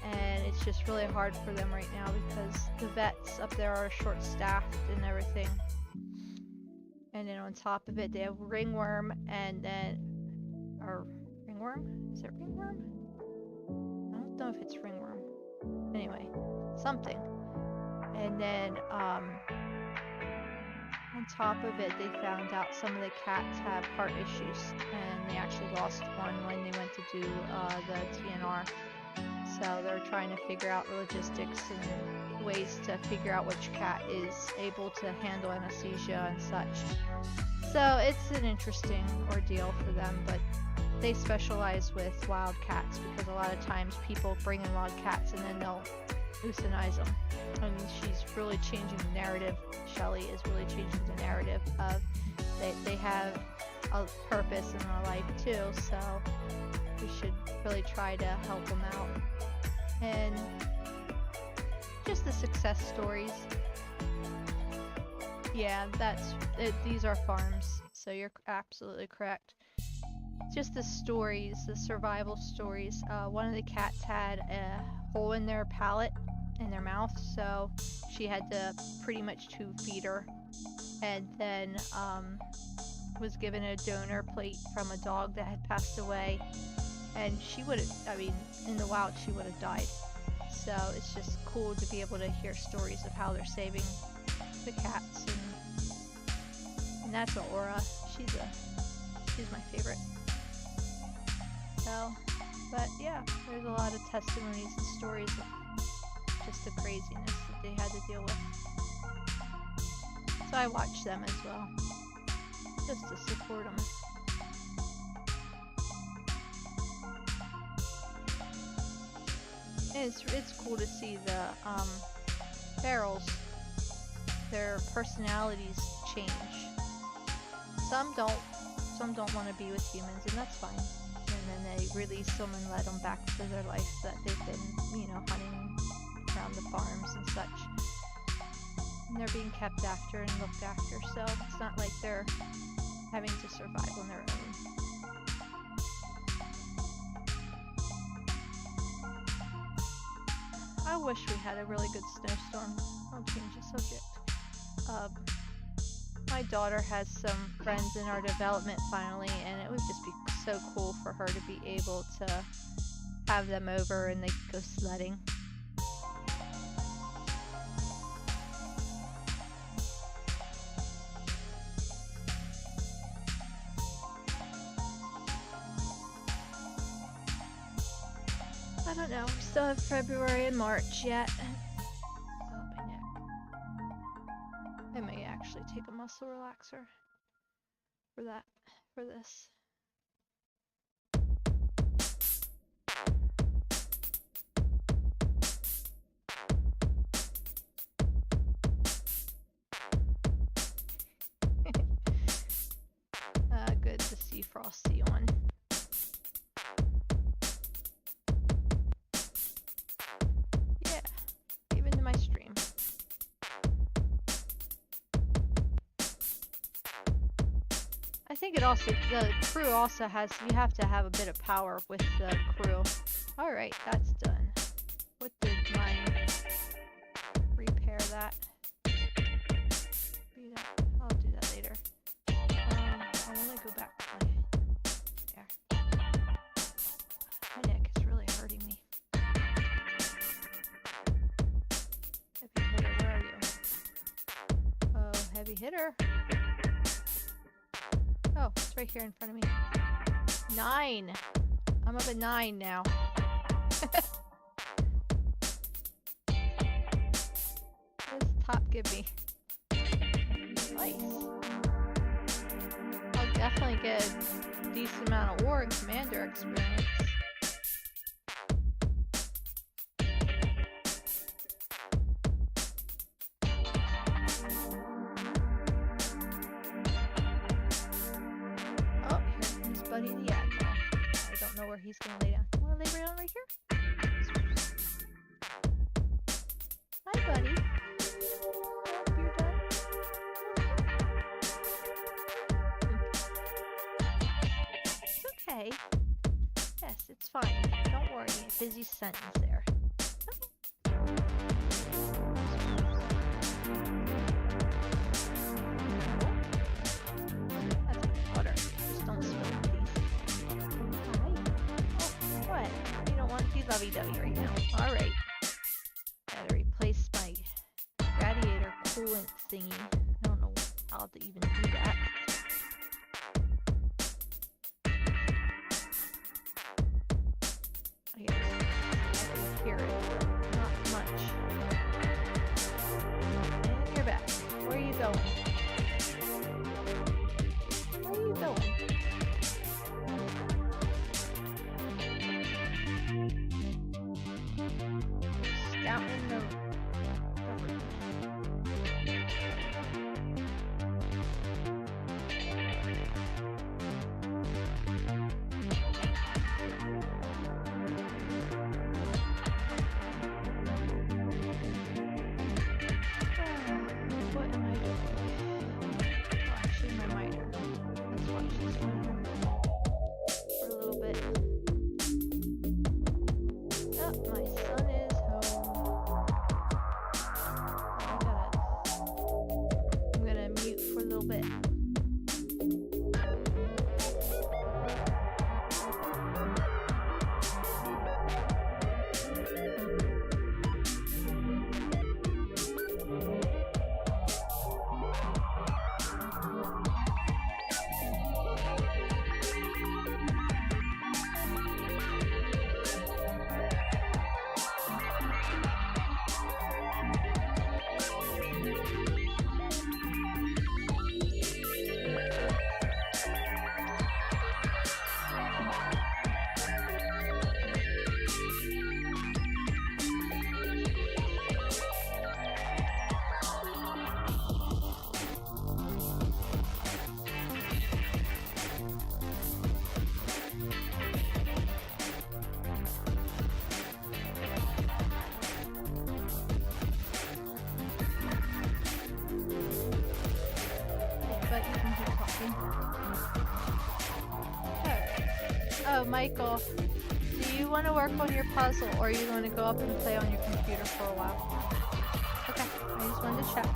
and it's just really hard for them right now because the vets up there are short-staffed and everything. And then on top of it, they have ringworm, and then, or ringworm? Is it ringworm? I don't know if it's ringworm. Anyway, something. And then, on top of it, they found out some of the cats have heart issues, and they actually lost one when they went to do the TNR. So they're trying to figure out the logistics and ways to figure out which cat is able to handle anesthesia and such. So it's an interesting ordeal for them, but they specialize with wild cats because a lot of times people bring in wild cats and then they'll euthanize them. And she's really changing the narrative. Shelley is really changing the narrative of they have a purpose in their life too, so we should really try to help them out. And just the success stories. Yeah, that's it. These are farms, so you're absolutely correct. Just the stories, the survival stories. One of the cats had a hole in their palate, in their mouth, so she had to pretty much tube feed her, and then was given a donor plate from a dog that had passed away, and she would have, I mean, in the wild she would have died. So it's just cool to be able to hear stories of how they're saving the cats, and that's Aura. She's my favorite. So But yeah, there's a lot of testimonies and stories of just the craziness that they had to deal with. So I watch them as well, just to support them. And it's cool to see the ferals, their personalities change. Some don't want to be with humans, and that's fine. And then they release them and let them back to their life that they've been, you know, hunting around the farms and such. And they're being kept after and looked after, so it's not like they're having to survive on their own. I wish we had a really good snowstorm. I'll change the subject. My daughter has some friends in our development finally, and it would just be so cool for her to be able to have them over and they could go sledding. I don't know. We still have February and March yet. Oh, my neck. I may actually take a muscle relaxer for this. Good to see Frosty on. Yeah, even to my stream. I think it also, the crew also has, you have to have a bit of power with the crew. Alright, that's done. What did mine repair that? I'll do that later. I want to go back to there. My neck is really hurting me. Heavy hitter, where are you? Oh, heavy hitter. Oh, it's right here in front of me. 9. I'm up at 9 now. What does top give me? Nice. I'll definitely get a decent amount of war and commander experience. Buddy the Admiral. I don't know where he's gonna lay down. Wanna lay down right here? Hi, buddy. Oh, you're done? It's okay. Yes, it's fine. Don't worry. A busy sentence there. That's water. Just don't spill it. Lovey-dovey right now. Alright. Gotta replace my radiator coolant thingy. I don't know how to even do that. I can hear it. Not much. And you're back. Where are you going? Where are you going? Out in the what am I doing? Oh, actually, my miter. Let's watch this one for a little bit. Oh, my son is home. I'm gonna mute for a little bit. So, Michael, do you want to work on your puzzle, or you want to go up and play on your computer for a while? Okay, I just wanted to check.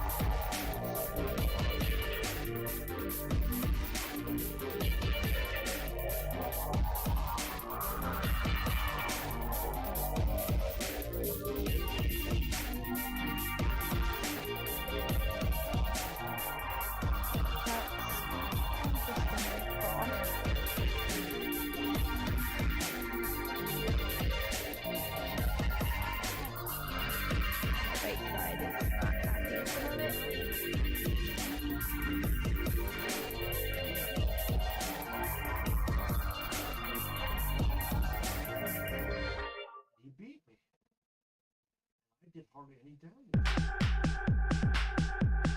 He beat me. I did hardly any damage.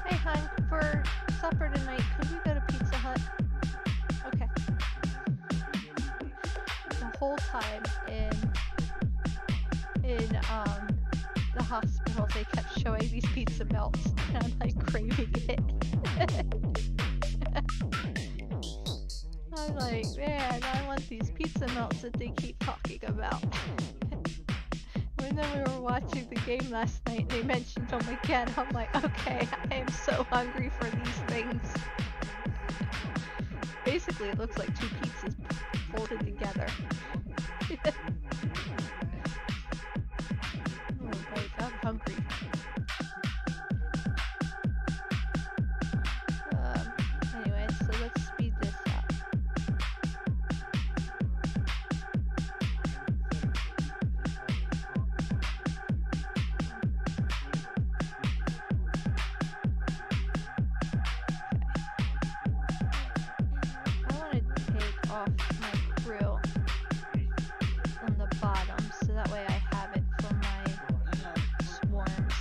Hey, hon, for supper tonight, could we go to Pizza Hut? Okay. The whole time in the hospital, they kept showing these pizza melts, and I'm like craving it. I'm like, man, I want these pizza melts that they keep talking about. And then we were watching the game last night and they mentioned them again. I'm like, okay, I am so hungry for these things. Basically, it looks like two pizzas folded together. Oh, wait, I'm hungry. Anyway, so let's speed this up. I want to take off my crew from the bottom so that way I have it for my swarms.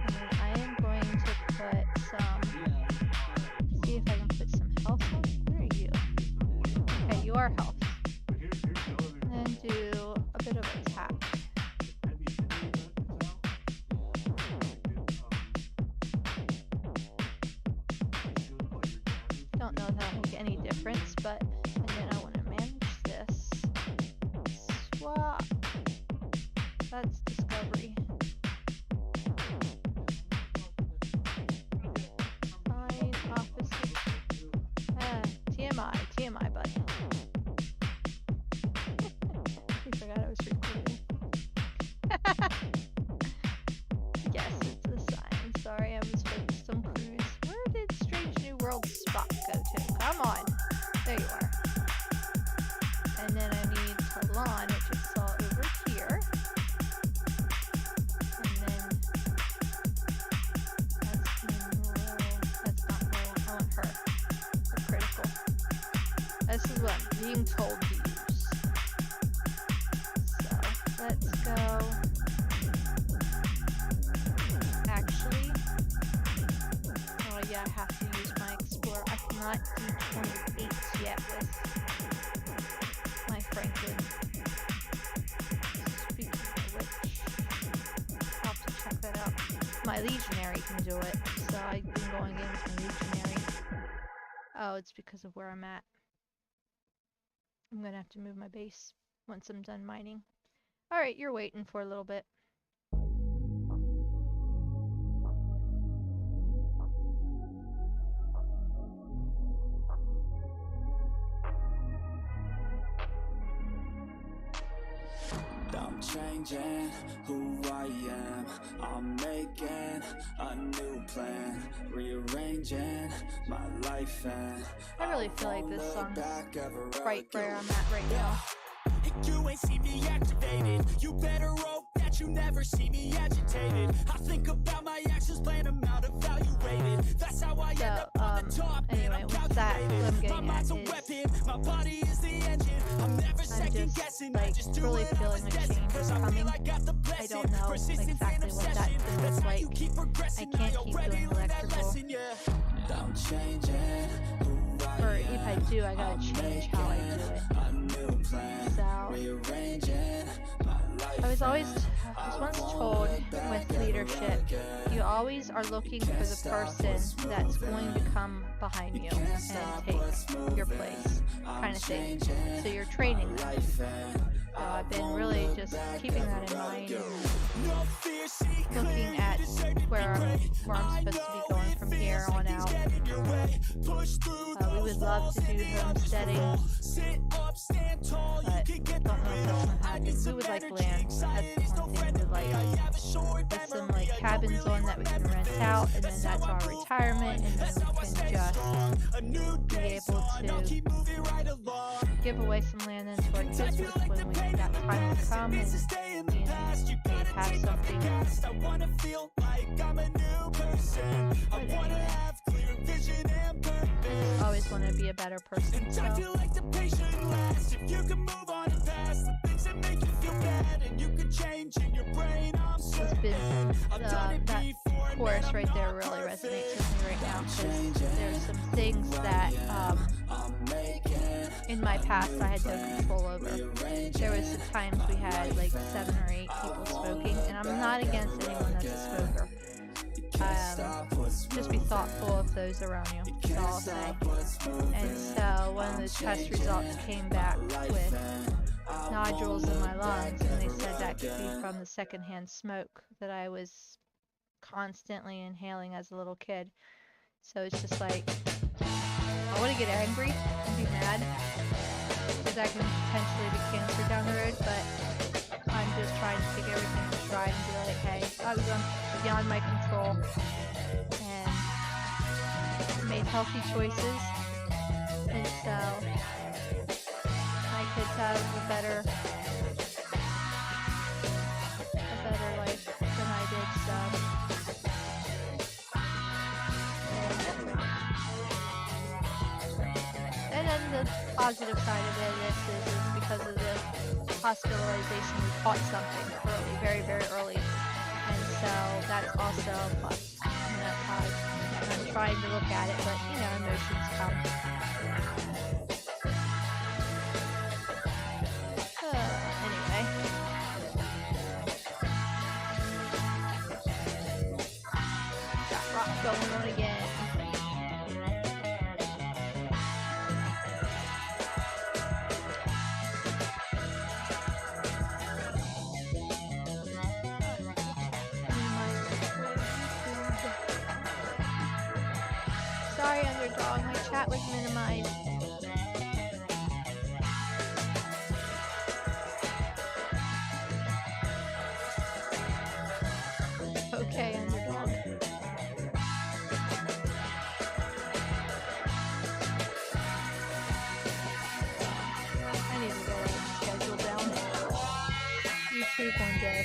And then I am going to put some, see if I can put some health on. Where are you? Okay, you are health. And then do a bit of attack. Don't know if that'll make any difference, but and then I want to manage this. Swap. That's discovery. Find opposite. TMI, buddy. I forgot I was recording. Yes, it's a sign. Sorry, I was focused on cruise. Where did Strange New World Spot go to? Come on. There you are. And then I need Talon, which I saw over here. And then that's not low. I want her. For critical. This is what I'm being told to use. So let's go. Actually, oh yeah, I have to use my Explorer. I cannot do 28 yet with my Franklin. Speaking of which, I'll have to check that out. My Legionary can do it, so I've been going in with my Legionary. Oh, it's because of where I'm at. I'm gonna have to move my base once I'm done mining. Alright, you're waiting for a little bit. I'm changing who I am. I'm making a new plan, rearranging my life, and I really feel like this song's right where I'm at right now. You ain't see me activated. You better hope that you never see me agitated. I think about my actions, plan them out, evaluated. That's how I end up on the top. Anyway, with that, what I'm getting at is my body is the engine. I'm never second guessing. Like, really feeling a change is coming. I don't know exactly what that feels like. I can't keep doing electrical. I'm changing who I Or if I do, I gotta change how I do it. So, rearranging my life. I was once told with leadership, you always are looking for the person that's going to come behind you and take your place, kind of thing. So you're training them. So I've been really just keeping that in mind, looking at where I'm supposed to be going from here on out. We would love to do homesteading, but don't know if that's gonna happen. We would like land. That's one thing we would like. With some like cabins on that we can rent out, and then that's our retirement, and then we can just be able to give away some land into our kids when we that time to come, and maybe have something. But anyway, I just always want to be a better person. So. It's been that chorus right there really resonates with me right now, because there's some things that in my past I had no control over. There was some times we had like 7 or 8 people smoking, and I'm not against anyone that's a smoker. Just be thoughtful of those around you, that's all I'll say. And so one of the test results came back with nodules in my lungs, and they said that could be from the secondhand smoke that I was constantly inhaling as a little kid. So it's just like, I want to get angry and be mad, because that can potentially be cancer down the road, but I'm just trying to take everything in stride and be like, hey, that was beyond my control, and made healthy choices, and so my kids have a better life than I did, so. And then the positive side of it is because of the hospitalization, we caught something early, very, very early. And so that's also a plus. And that's how I'm trying to look at it, but you know, emotions come. Anyway. Got rock going on again. Sorry, Underdog, my chat was minimized. Okay, Underdog. I need to get a schedule down. YouTube one day,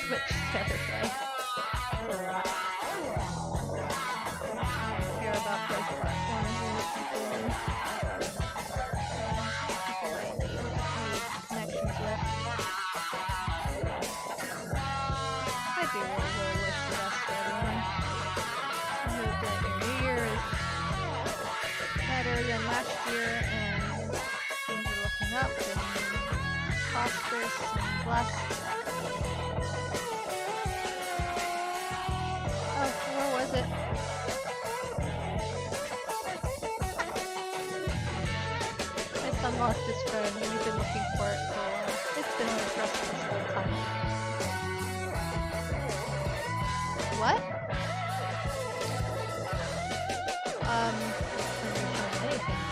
Twitch the other day. About those platforms and what people I need connections with. I do really wish the best for everyone. I hope that your new year is better than last year, and things are looking up and prosperous and blessed. Oh, where was it? Lost his phone, and we've been looking for it for a while. It's been with us this whole time. What? Anything.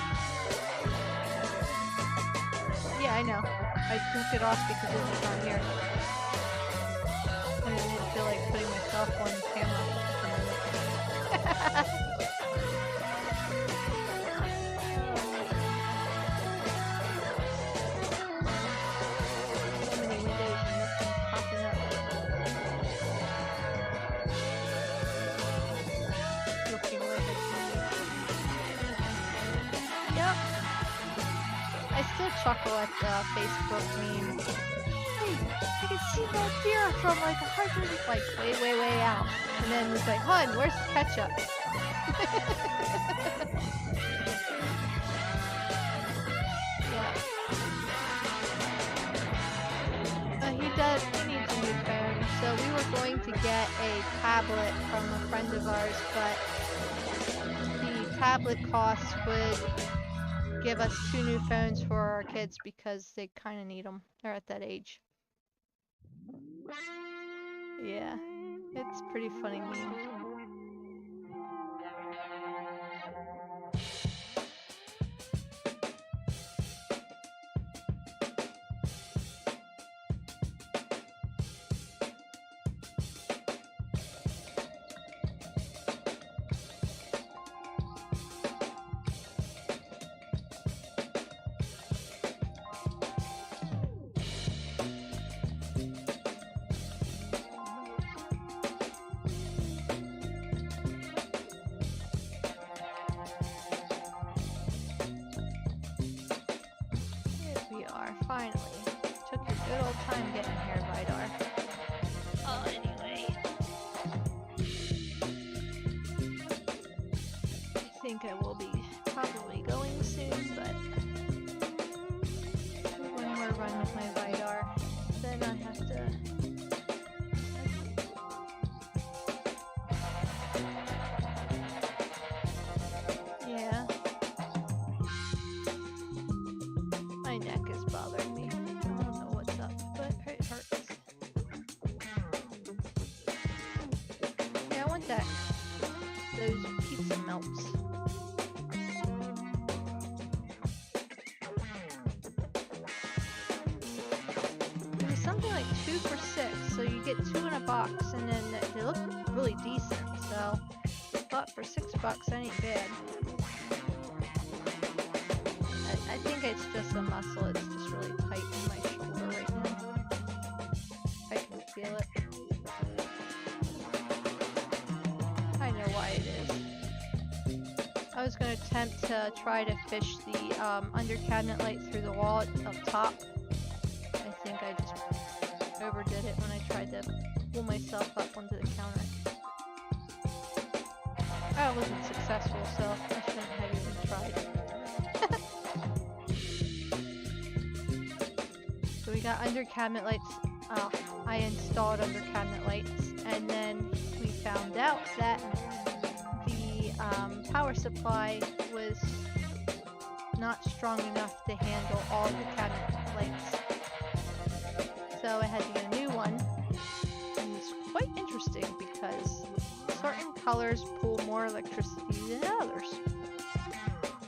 Yeah, I know. I took it off because it was on here. I didn't feel like putting myself on camera. Chuckle at the Facebook meme. Hey, I can see that deer from like 100, like way out. And then it's like, hun, where's the ketchup? Yeah. He does. get a tablet from a friend of ours, but the tablet cost would give us 2 new phones for our kids because they kind of need them. They're at that age. Yeah, it's pretty funny meme. Finally. Took a good old time getting here, Vidar. Oh, anyway. I think I will be probably going soon, but one more run with my Vidar. Then I have to... Yeah. My neck is bothering me. I don't know what's up, but it hurts. Yeah, I want that. Those pizza melts. It was something like 2 for $6, so you get 2 in a box, and then they look really decent. So, but for $6, that ain't bad. I think it's just a muscle. It's just really tight in my shoulder right now. I can feel it. I know why it is. I was going to attempt to try to fish the under cabinet light through the wall up top. I think I just overdid it when I tried to pull myself up onto the counter. I wasn't successful, so I shouldn't have even tried. So we got under cabinet lights. I installed under cabinet lights, and then we found out that the power supply was not strong enough to handle all the cabinet lights. So I had to get a new one, and it's quite interesting because certain colors pull more electricity than others.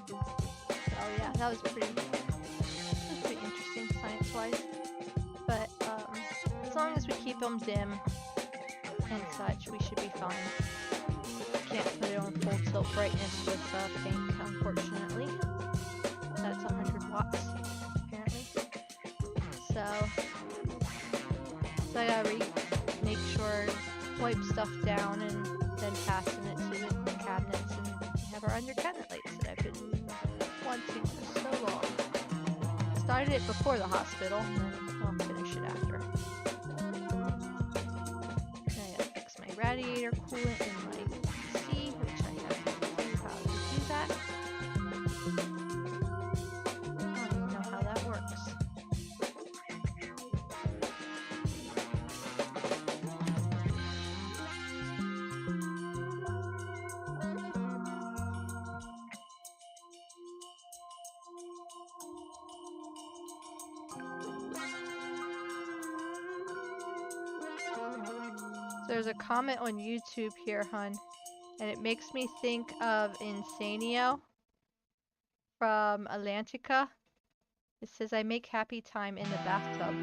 So yeah, that was pretty interesting science-wise. But as long as we keep them dim and such, we should be fine. Can't put it on full tilt brightness with pink, unfortunately. That's 100 watts, apparently. So I gotta make sure, wipe stuff down, and then passing it to the cabinets, and have our under cabinet lights that I've been wanting for so long. Started it before the hospital, and then I'll finish it after. I gotta fix my radiator coolant in my PC, which I have no clue how to do that. I don't even know how that works. There's a comment on YouTube here, hun, and it makes me think of Insanio from Atlantica. It says, I make happy time in the bathtub.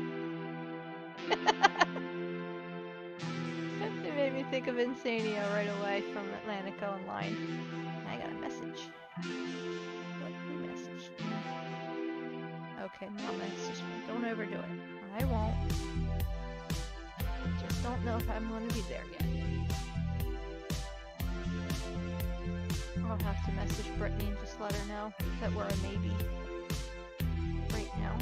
It made me think of Insanio right away from Atlantica Online. I got a message. What message? Okay, Mom messaged me. Don't overdo it. I won't. Just don't know if I'm going to be there yet. I'll have to message Brittany and just let her know that we're a maybe right now.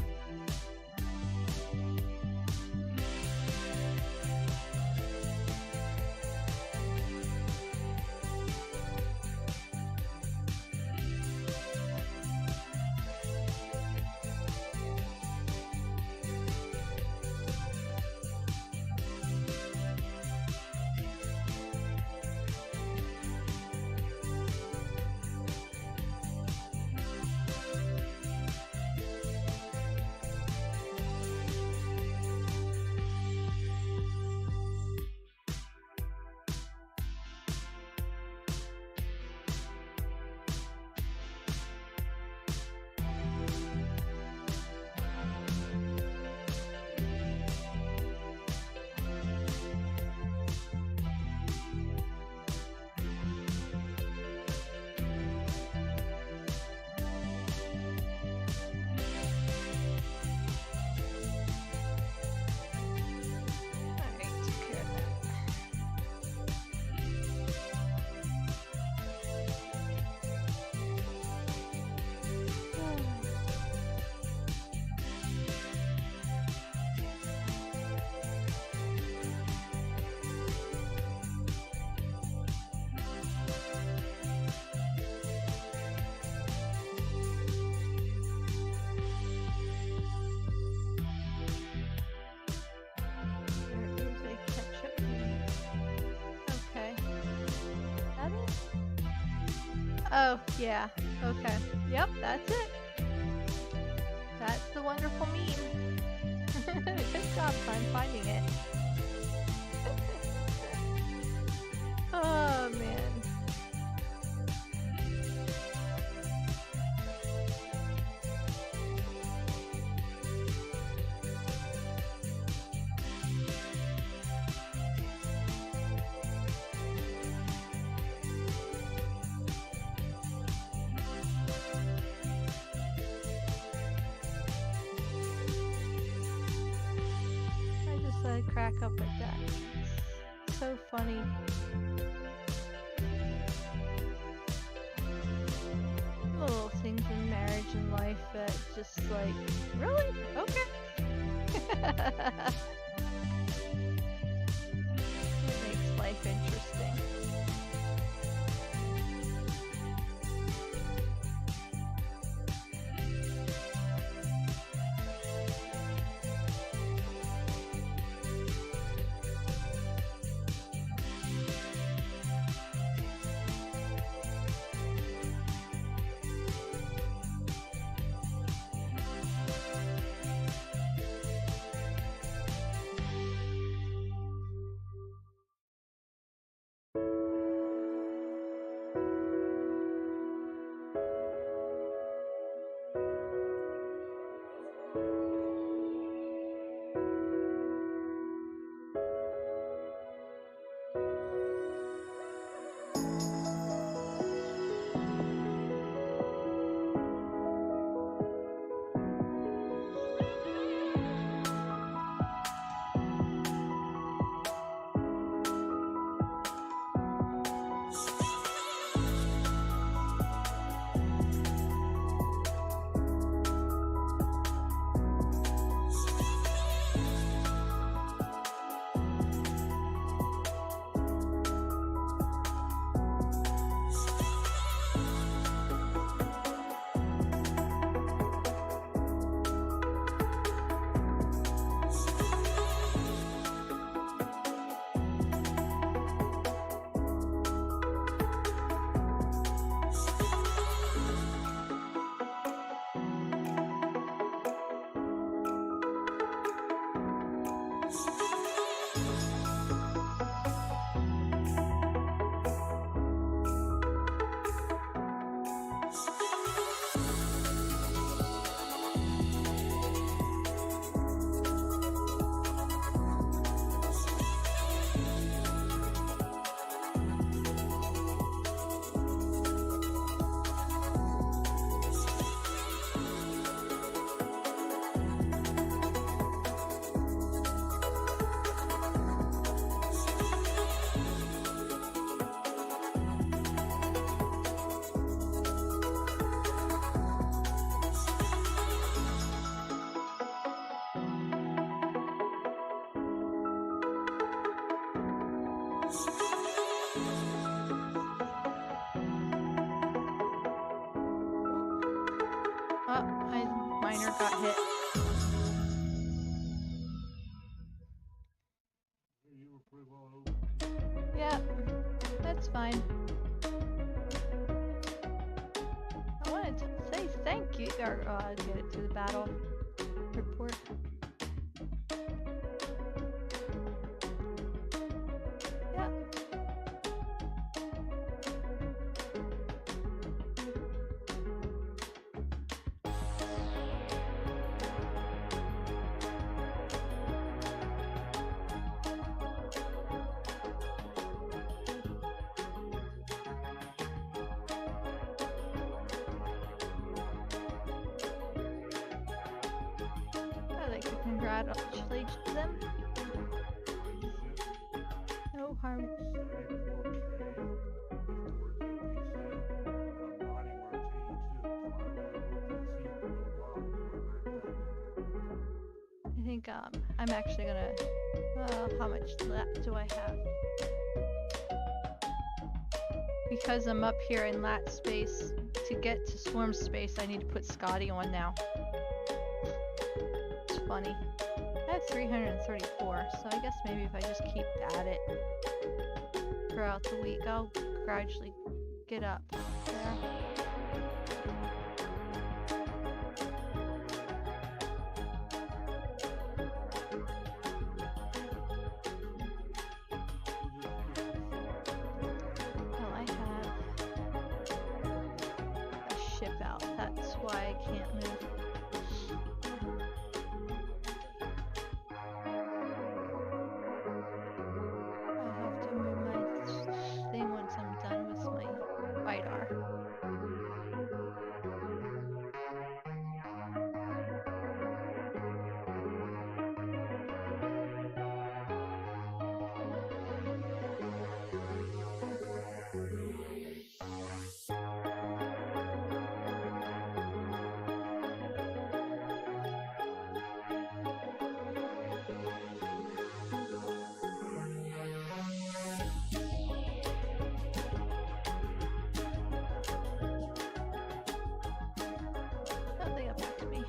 Oh, yeah. Okay. Yep, that's it. That's the wonderful meme. Good job, son, finding it. Oh, man. I just crack up at that. It's so funny. Little things in marriage and life that just like, really? Okay. It makes life interesting. Oh, my miner got hit. You were pretty well over. Yep, that's fine. I wanted to say thank you, or get it to the battle report. Yep. I'd like to congratulate them. No harm. I think I'm actually gonna. How much left do I have? Because I'm up here in lat space, to get to swarm space, I need to put Scotty on now. It's funny. I have 334, so I guess maybe if I just keep at it throughout the week, I'll gradually get up there. Well, I have a ship out. That's why I can't move. I'll have to move my thing once I'm done with my radar. Oh, they got back to me.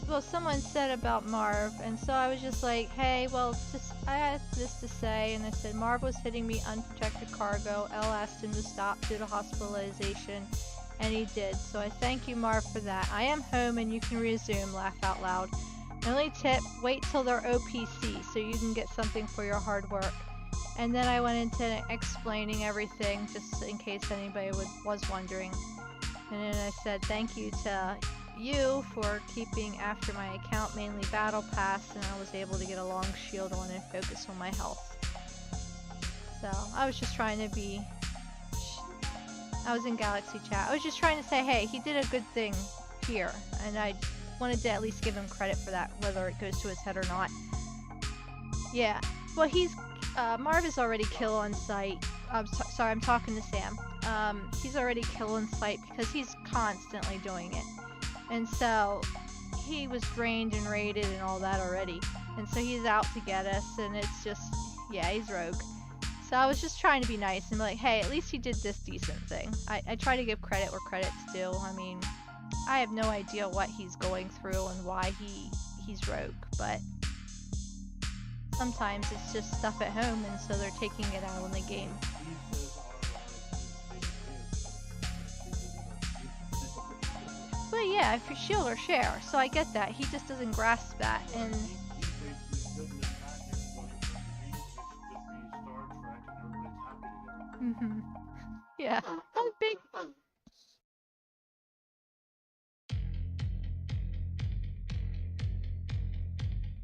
Well, someone said about Marv, and so I was just like, hey, well, I had this to say, and I said, Marv was hitting me unprotected cargo. Elle asked him to stop due to hospitalization, and he did. So I thank you, Marv, for that. I am home, and you can resume, laugh out loud. Only tip, wait till they're OPC, so you can get something for your hard work. And then I went into explaining everything, just in case anybody was wondering. And then I said, thank you to you for keeping after my account, mainly Battle Pass, and I was able to get a long shield on and focus on my health. So I was just trying to be, I was in Galaxy Chat, I was just trying to say, hey, he did a good thing here, and I wanted to at least give him credit for that, whether it goes to his head or not. Yeah, well, Marv is already kill on sight. Sorry, I'm talking to Sam. He's already kill on sight because he's constantly doing it. And so he was drained and raided and all that already. And so he's out to get us, and it's just, yeah, he's rogue. So I was just trying to be nice and be like, hey, at least he did this decent thing. I try to give credit where credit's due. I mean, I have no idea what he's going through and why he's rogue, but sometimes it's just stuff at home, and so they're taking it out on the game. But yeah, if you shield or share, so I get that. He just doesn't grasp that, and yeah, that's big.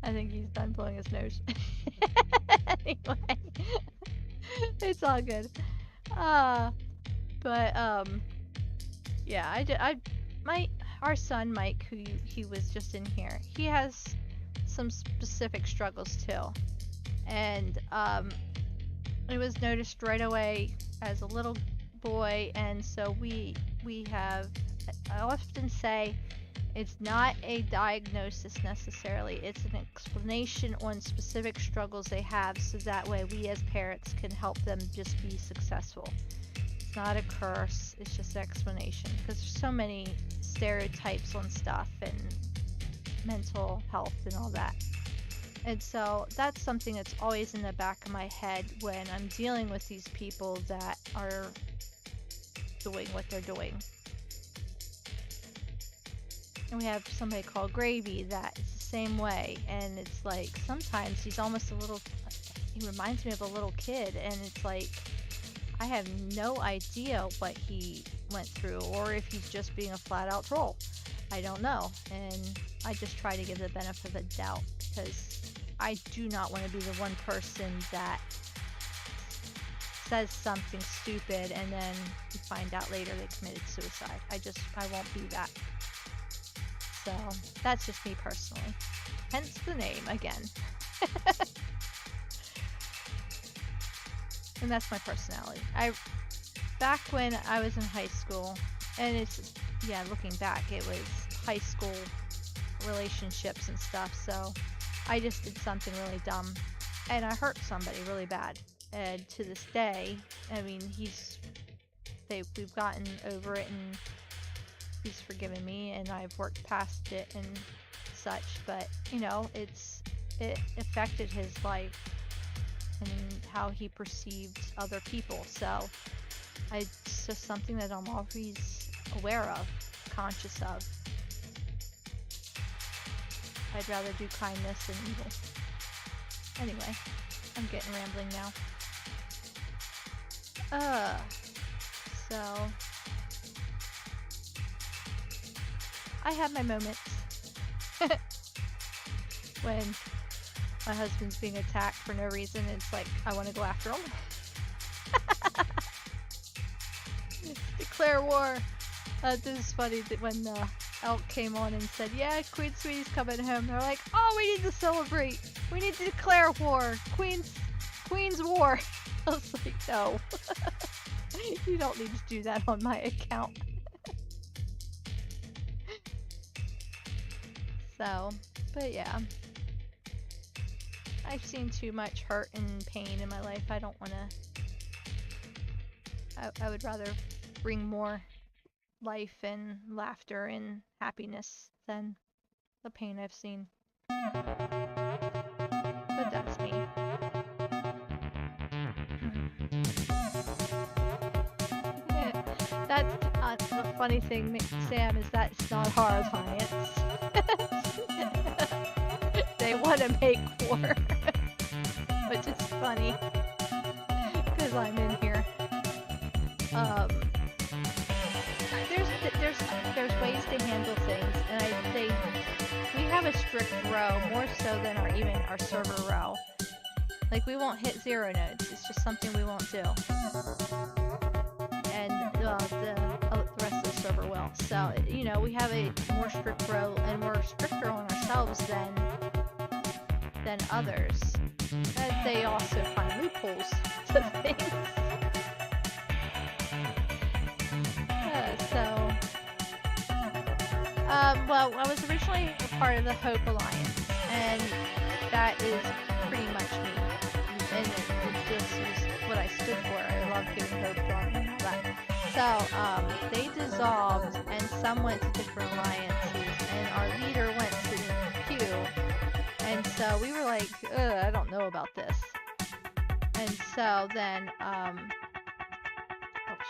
I think he's done blowing his nose. Anyway, it's all good. Yeah, our son Mike, who he was just in here, he has some specific struggles too, and it was noticed right away as a little boy, and so we have. I often say it's not a diagnosis necessarily, it's an explanation on specific struggles they have, so that way we as parents can help them just be successful. It's not a curse, it's just an explanation, because there's so many stereotypes on stuff and mental health and all that. And so that's something that's always in the back of my head when I'm dealing with these people that are doing what they're doing. And we have somebody called Gravy that is the same way, and it's like sometimes he's almost he reminds me of a little kid, and it's like I have no idea what he went through, or if he's just being a flat-out troll. I don't know, and I just try to give the benefit of the doubt, because I do not want to be the one person that says something stupid and then you find out later they committed suicide. I won't be that. So that's just me personally. Hence the name again. And that's my personality. Back when I was in high school, and looking back, it was high school relationships and stuff, so I just did something really dumb, and I hurt somebody really bad. And to this day, I mean, we've gotten over it, and he's forgiven me, and I've worked past it and such, but, it affected his life and how he perceived other people, so it's just something that I'm always aware of, conscious of. I'd rather do kindness than evil. Anyway, I'm getting rambling now. So I have my moments when my husband's being attacked for no reason. It's like, I want to go after him. Declare war. This is funny that when Elk came on and said, yeah, Queen Sweetie's coming home. They're like, oh, we need to celebrate. We need to declare war. Queen's war. I was like, no. You don't need to do that on my account. So, but yeah. I've seen too much hurt and pain in my life. I don't want to... I would rather bring more life and laughter and happiness than the pain I've seen. But that's me. That's the funny thing, Sam, is that's not our alliance. They want to make war. Which is funny. Because I'm in here. There's ways to handle things, and I'd say we have a strict row, more so than our server row. Like, we won't hit 0 nodes, it's just something we won't do. And the rest of the server will. So, you know, we have a more strict row, and we're stricter on ourselves than others. And they also find loopholes to things. Well, I was originally a part of the Hope Alliance, and that is pretty much me. And it just is what I stood for. I love giving hope to all and all that. So, they dissolved, and some went to different alliances, and our leader went to Q. And so we were like, ugh, I don't know about this. And so then, oh,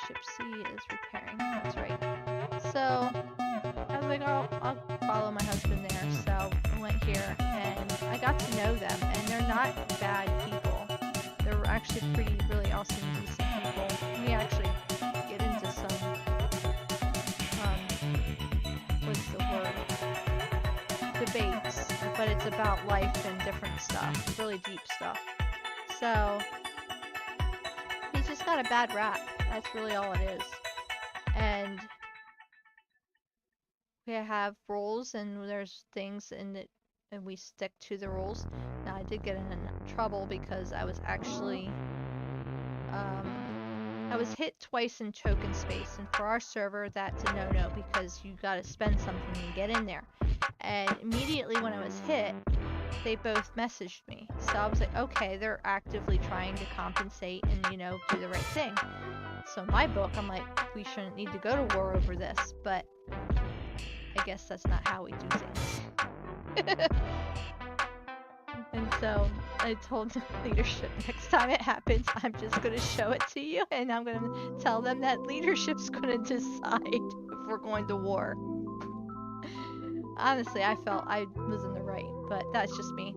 ship C is repairing. That's right. So I was like, I'll follow my husband there. So I went here and I got to know them, and they're not bad people. They're actually really awesome, decent people. We actually get into some, what's the word? Debates, but it's about life and different stuff, really deep stuff. So he's just got a bad rap. That's really all it is. And we have rules, and there's things in it, and we stick to the rules. Now, I did get in trouble because I was actually, I was hit twice in token space, and for our server, that's a no-no because you gotta spend something to get in there. And immediately when I was hit, they both messaged me. So I was like, okay, they're actively trying to compensate and, you know, do the right thing. So in my book, I'm like, we shouldn't need to go to war over this, but I guess that's not how we do things. And so I told the leadership, next time it happens, I'm just going to show it to you, and I'm going to tell them that leadership's going to decide if we're going to war. Honestly, I felt I was in the right, but that's just me.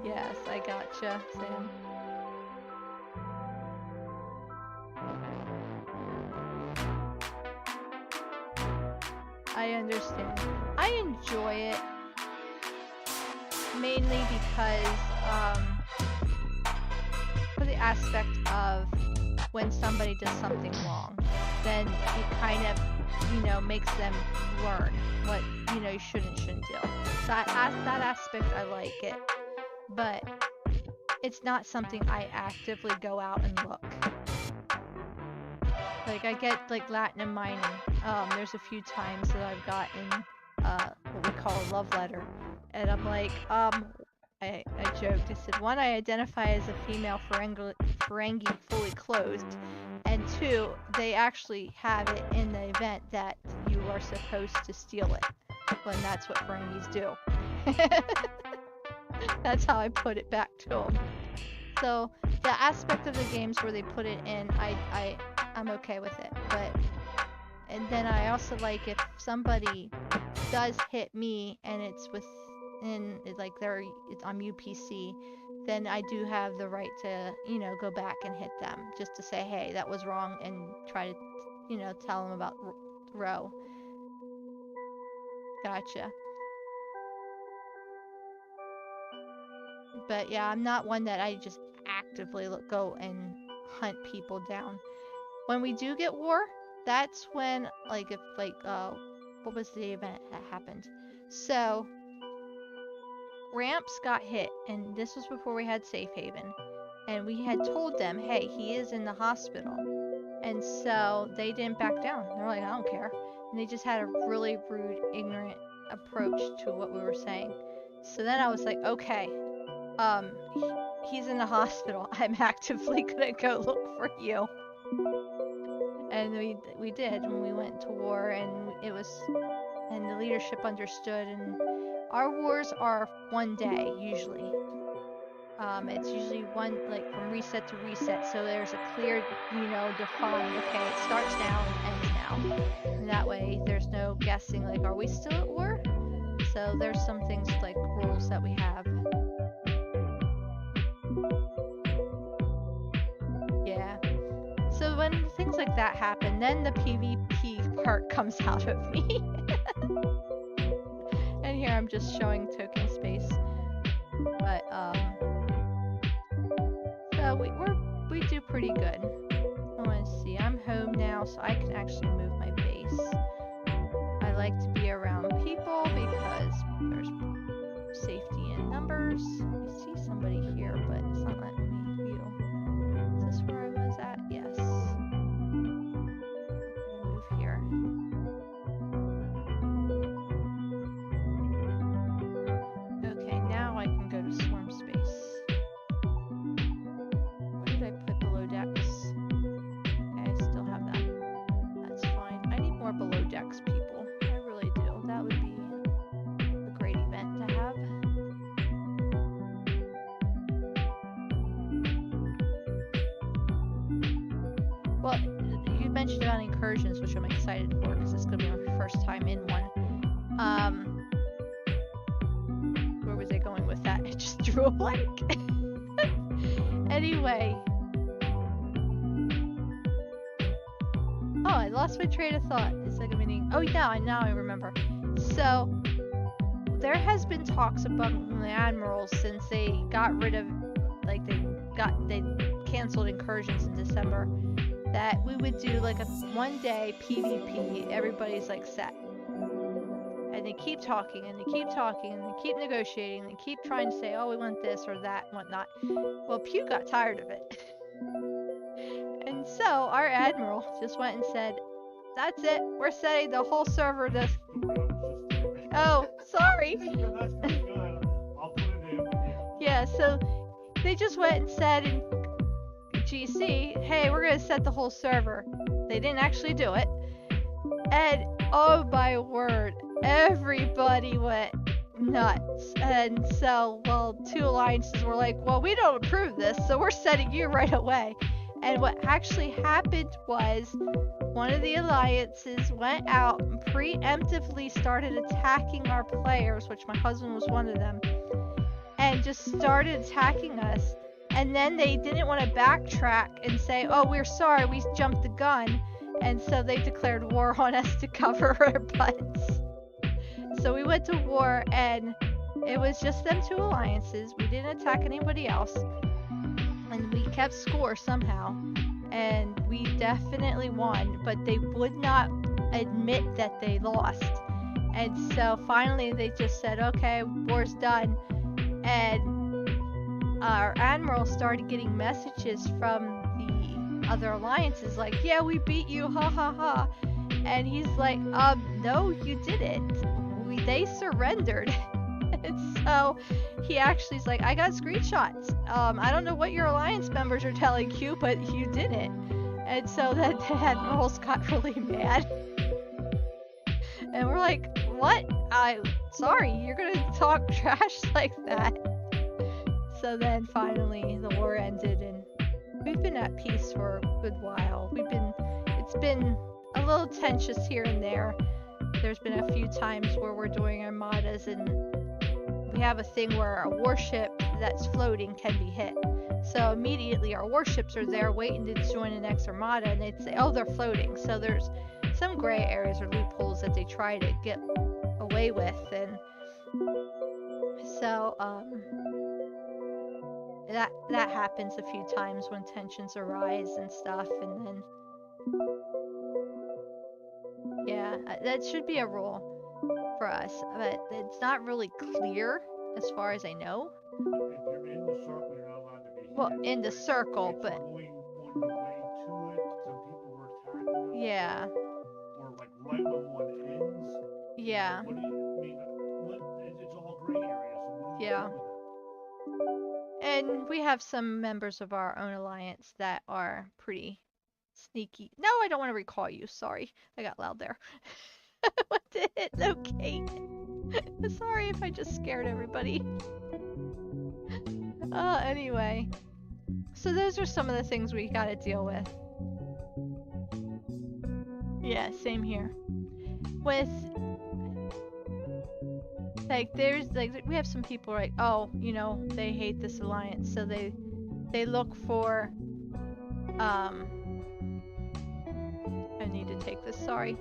Yes, I gotcha, Sam. I understand. I enjoy it mainly because for the aspect of when somebody does something wrong, then it kind of, you know, makes them learn what, you know, you shouldn't do. So that aspect, I like it, but it's not something I actively go out and look. Like, I get, like, Latinum mining. There's a few times that I've gotten, what we call a love letter. And I'm like, I joked. I said, 1, I identify as a female Ferengi fully clothed. And 2, they actually have it in the event that you are supposed to steal it. When that's what Ferengis do. That's how I put it back to them. So, the aspect of the games where they put it in, I'm okay with it. And then I also like if somebody does hit me and it's like it's on UPC, then I do have the right to, you know, go back and hit them just to say, hey, that was wrong, and try to, you know, tell them about row. Gotcha. But yeah, I'm not one that I just actively go and hunt people down. When we do get war, that's when, like, if, like, what was the event that happened? So, Ramps got hit, and this was before we had Safe Haven. And we had told them, hey, he is in the hospital. And so they didn't back down. They're like, I don't care. And they just had a really rude, ignorant approach to what we were saying. So then I was like, okay, he's in the hospital. I'm actively gonna go look for you. And we did when we went to war, and and the leadership understood. And our wars are one day usually. It's usually one, like, from reset to reset, so there's a clear, defined, okay, it starts now and ends now. And that way there's no guessing, like, are we still at war? So there's some things, like, rules that we have. Yeah. So when things like that happen, then the PvP part comes out of me. And here I'm just showing token space. But, so we do pretty good. I want to see. I'm home now, so I can actually move my base. I like to be around people because there's safety in numbers. I see somebody here, but it's not letting me view. Is this where I was at? Yes. I'm gonna move here. Okay, now I can go to swarm space. Below decks people. I really do. That would be a great event to have. Well, you mentioned about incursions, which I'm excited for because it's going to be my first time in one. Where was I going with that? I just drew a blank. Anyway. Oh, I lost my train of thought. It's like a meaning. Oh, yeah, now I remember. So, there has been talks among the admirals since they got rid of, like, they canceled incursions in December, that we would do like a one-day PvP. Everybody's like set, and they keep talking and they keep talking and they keep negotiating and they keep trying to say, oh, we want this or that and whatnot. Well, Pew got tired of it. And so our admiral just went and said, that's it, we're setting the whole server to... Oh, sorry. Yeah, so they just went and said in GC, hey, we're going to set the whole server. They didn't actually do it. And, oh my word, everybody went nuts. And so, well, two alliances were like, well, we don't approve this, so we're setting you right away. And what actually happened was one of the alliances went out and preemptively started attacking our players, which my husband was one of them, and just started attacking us. And then they didn't want to backtrack and say, oh, we're sorry, we jumped the gun. And so they declared war on us to cover our butts. So we went to war, and it was just them two alliances. We didn't attack anybody else. And we kept score somehow, and we definitely won, but they would not admit that they lost. And so finally they just said, okay, war's done. And our admiral started getting messages from the other alliances like, yeah, we beat you, ha ha ha. And he's like, no, you didn't. They surrendered. And so he actually is like, I got screenshots. I don't know what your alliance members are telling you, but you didn't. And so then the admirals got really mad. And we're like, what? Sorry, you're gonna talk trash like that. So then finally the war ended, and we've been at peace for a good while. It's been a little tensious here and there. There's been a few times where we're doing armadas, and we have a thing where a warship that's floating can be hit. So immediately our warships are there waiting to join the next armada, and they'd say, oh, they're floating. So there's some gray areas or loopholes that they try to get away with, and so that happens a few times when tensions arise and stuff, and then yeah, that should be a rule for us, but it's not really clear as far as I know. If you're in the circle, you're not allowed to be Well, hit, in the or circle, it's but going on the way to it. Some people were attacking us. yeah, Or like right when one ends. yeah, What do you I mean? It's all gray area. So what do you yeah. do with that? And we have some members of our own alliance that are pretty sneaky. No, I don't want to recall you. Sorry, I got loud there. What did it? Okay. Sorry if I just scared everybody. Anyway. So those are some of the things we gotta deal with. Yeah, same here. With like there's like we have some people like, oh, you know, they hate this alliance, so they look for I need to take this, sorry.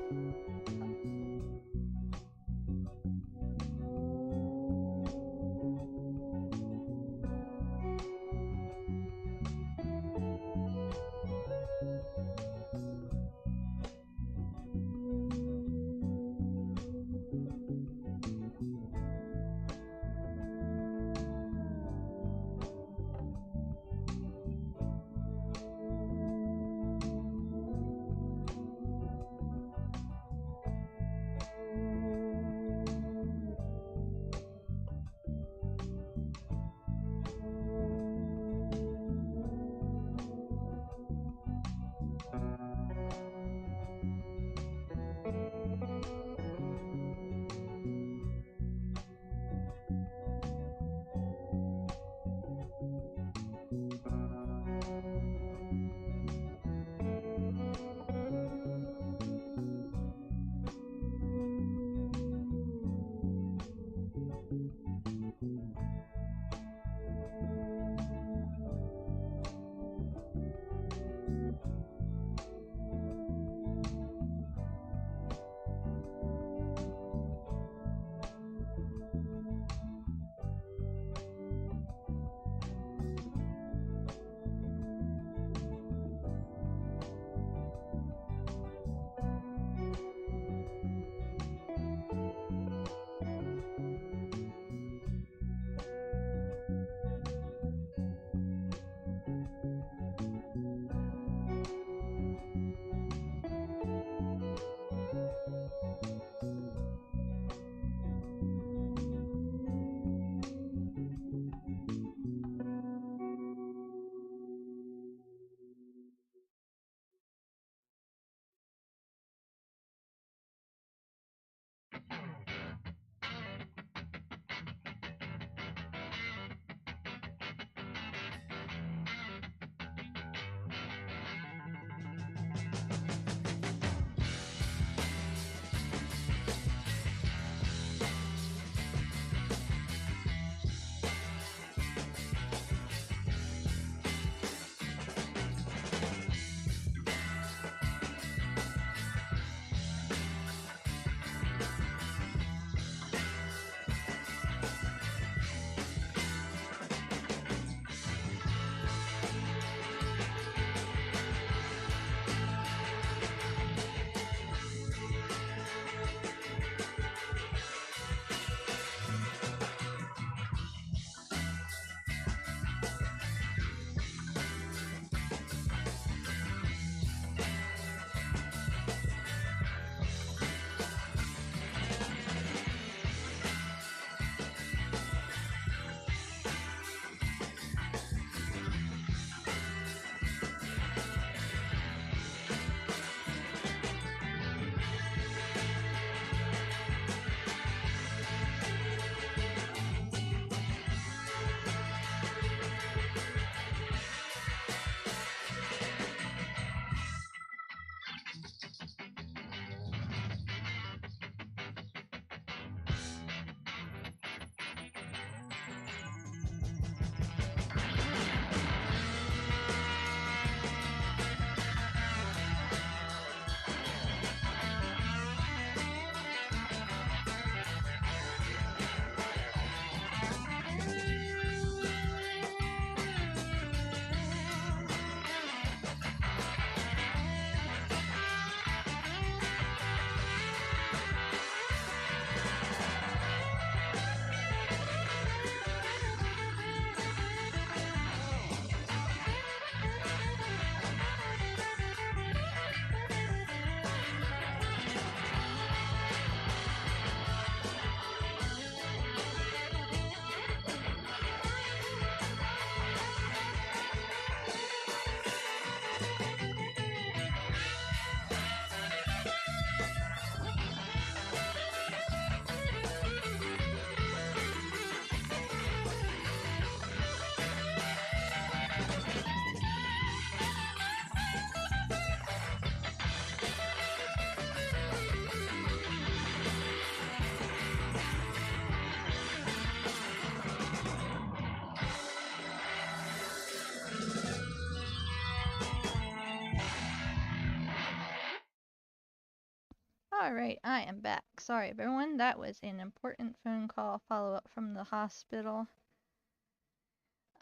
Alright, I am back. Sorry everyone, that was an important phone call follow-up from the hospital.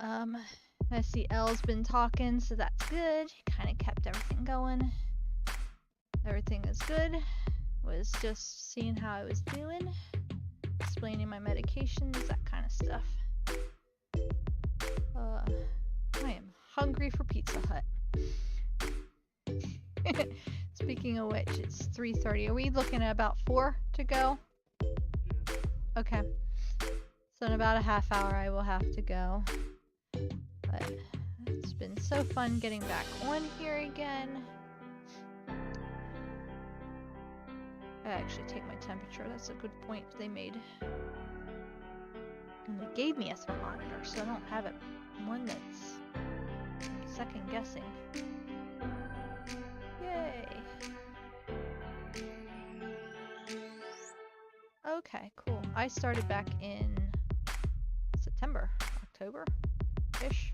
I see Elle's been talking, so that's good. Kind of kept everything going. Everything is good. Was just seeing how I was doing. Explaining my medications, that kind of stuff. I am hungry for Pizza Hut. Speaking of which, it's 3:30. Are we looking at about 4 to go? Yeah. Okay. So in about a half hour I will have to go. But it's been so fun getting back on here again. I actually take my temperature. That's a good point they made. And they gave me a thermometer, so I don't have it one that's second guessing. Yay! Okay, cool. I started back in September, October-ish.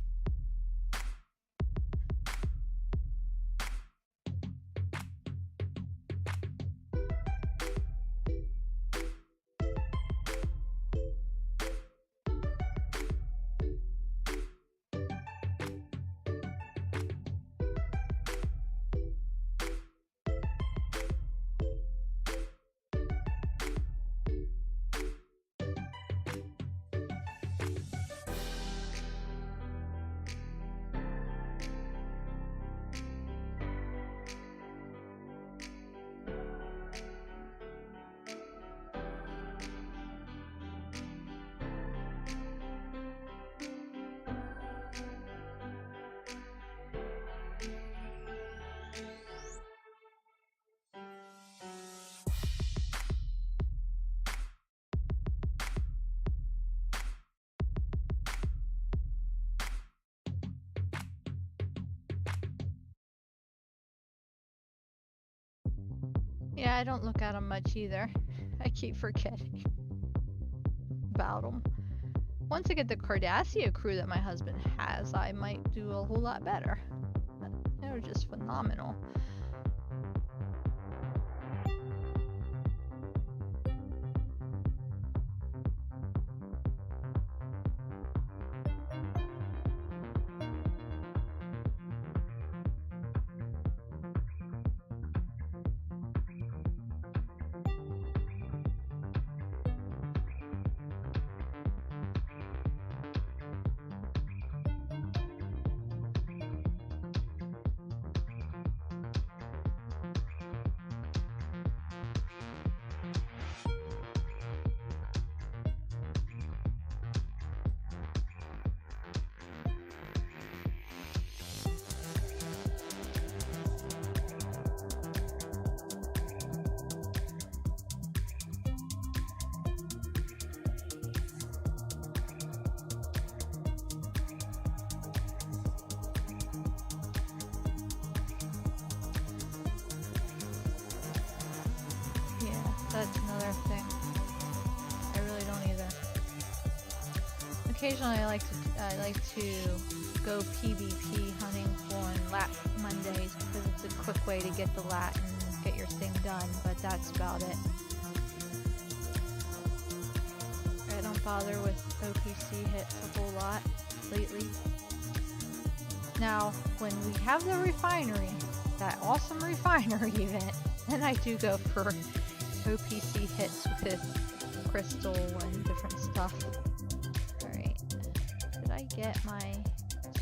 Yeah, I don't look at them much either. I keep forgetting about them. Once I get the Cardassia crew that my husband has, I might do a whole lot better. They're just phenomenal. That's another thing. I really don't either. Occasionally I like to go PvP hunting on Lat Mondays because it's a quick way to get the lat and get your thing done, but that's about it. I don't bother with OPC hits a whole lot lately. Now, when we have the refinery, that awesome refinery event, then I do go for OPC hits with crystal and different stuff. Alright. Did I get my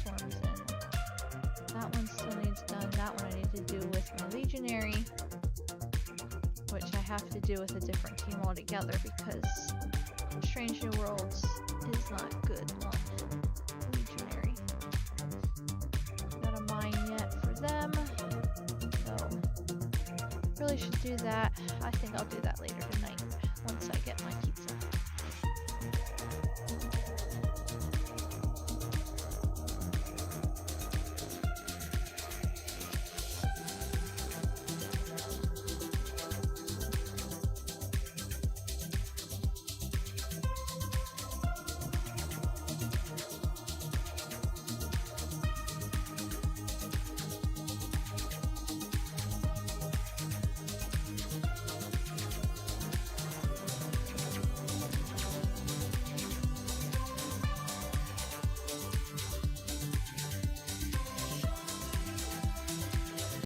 swarms in? That one still needs done. That one I need to do with my legionary, which I have to do with a different team altogether because Strange New Worlds is not good on legionary. Not a mine yet for them. So really should do that. I think I'll do that later tonight once I get my pizza.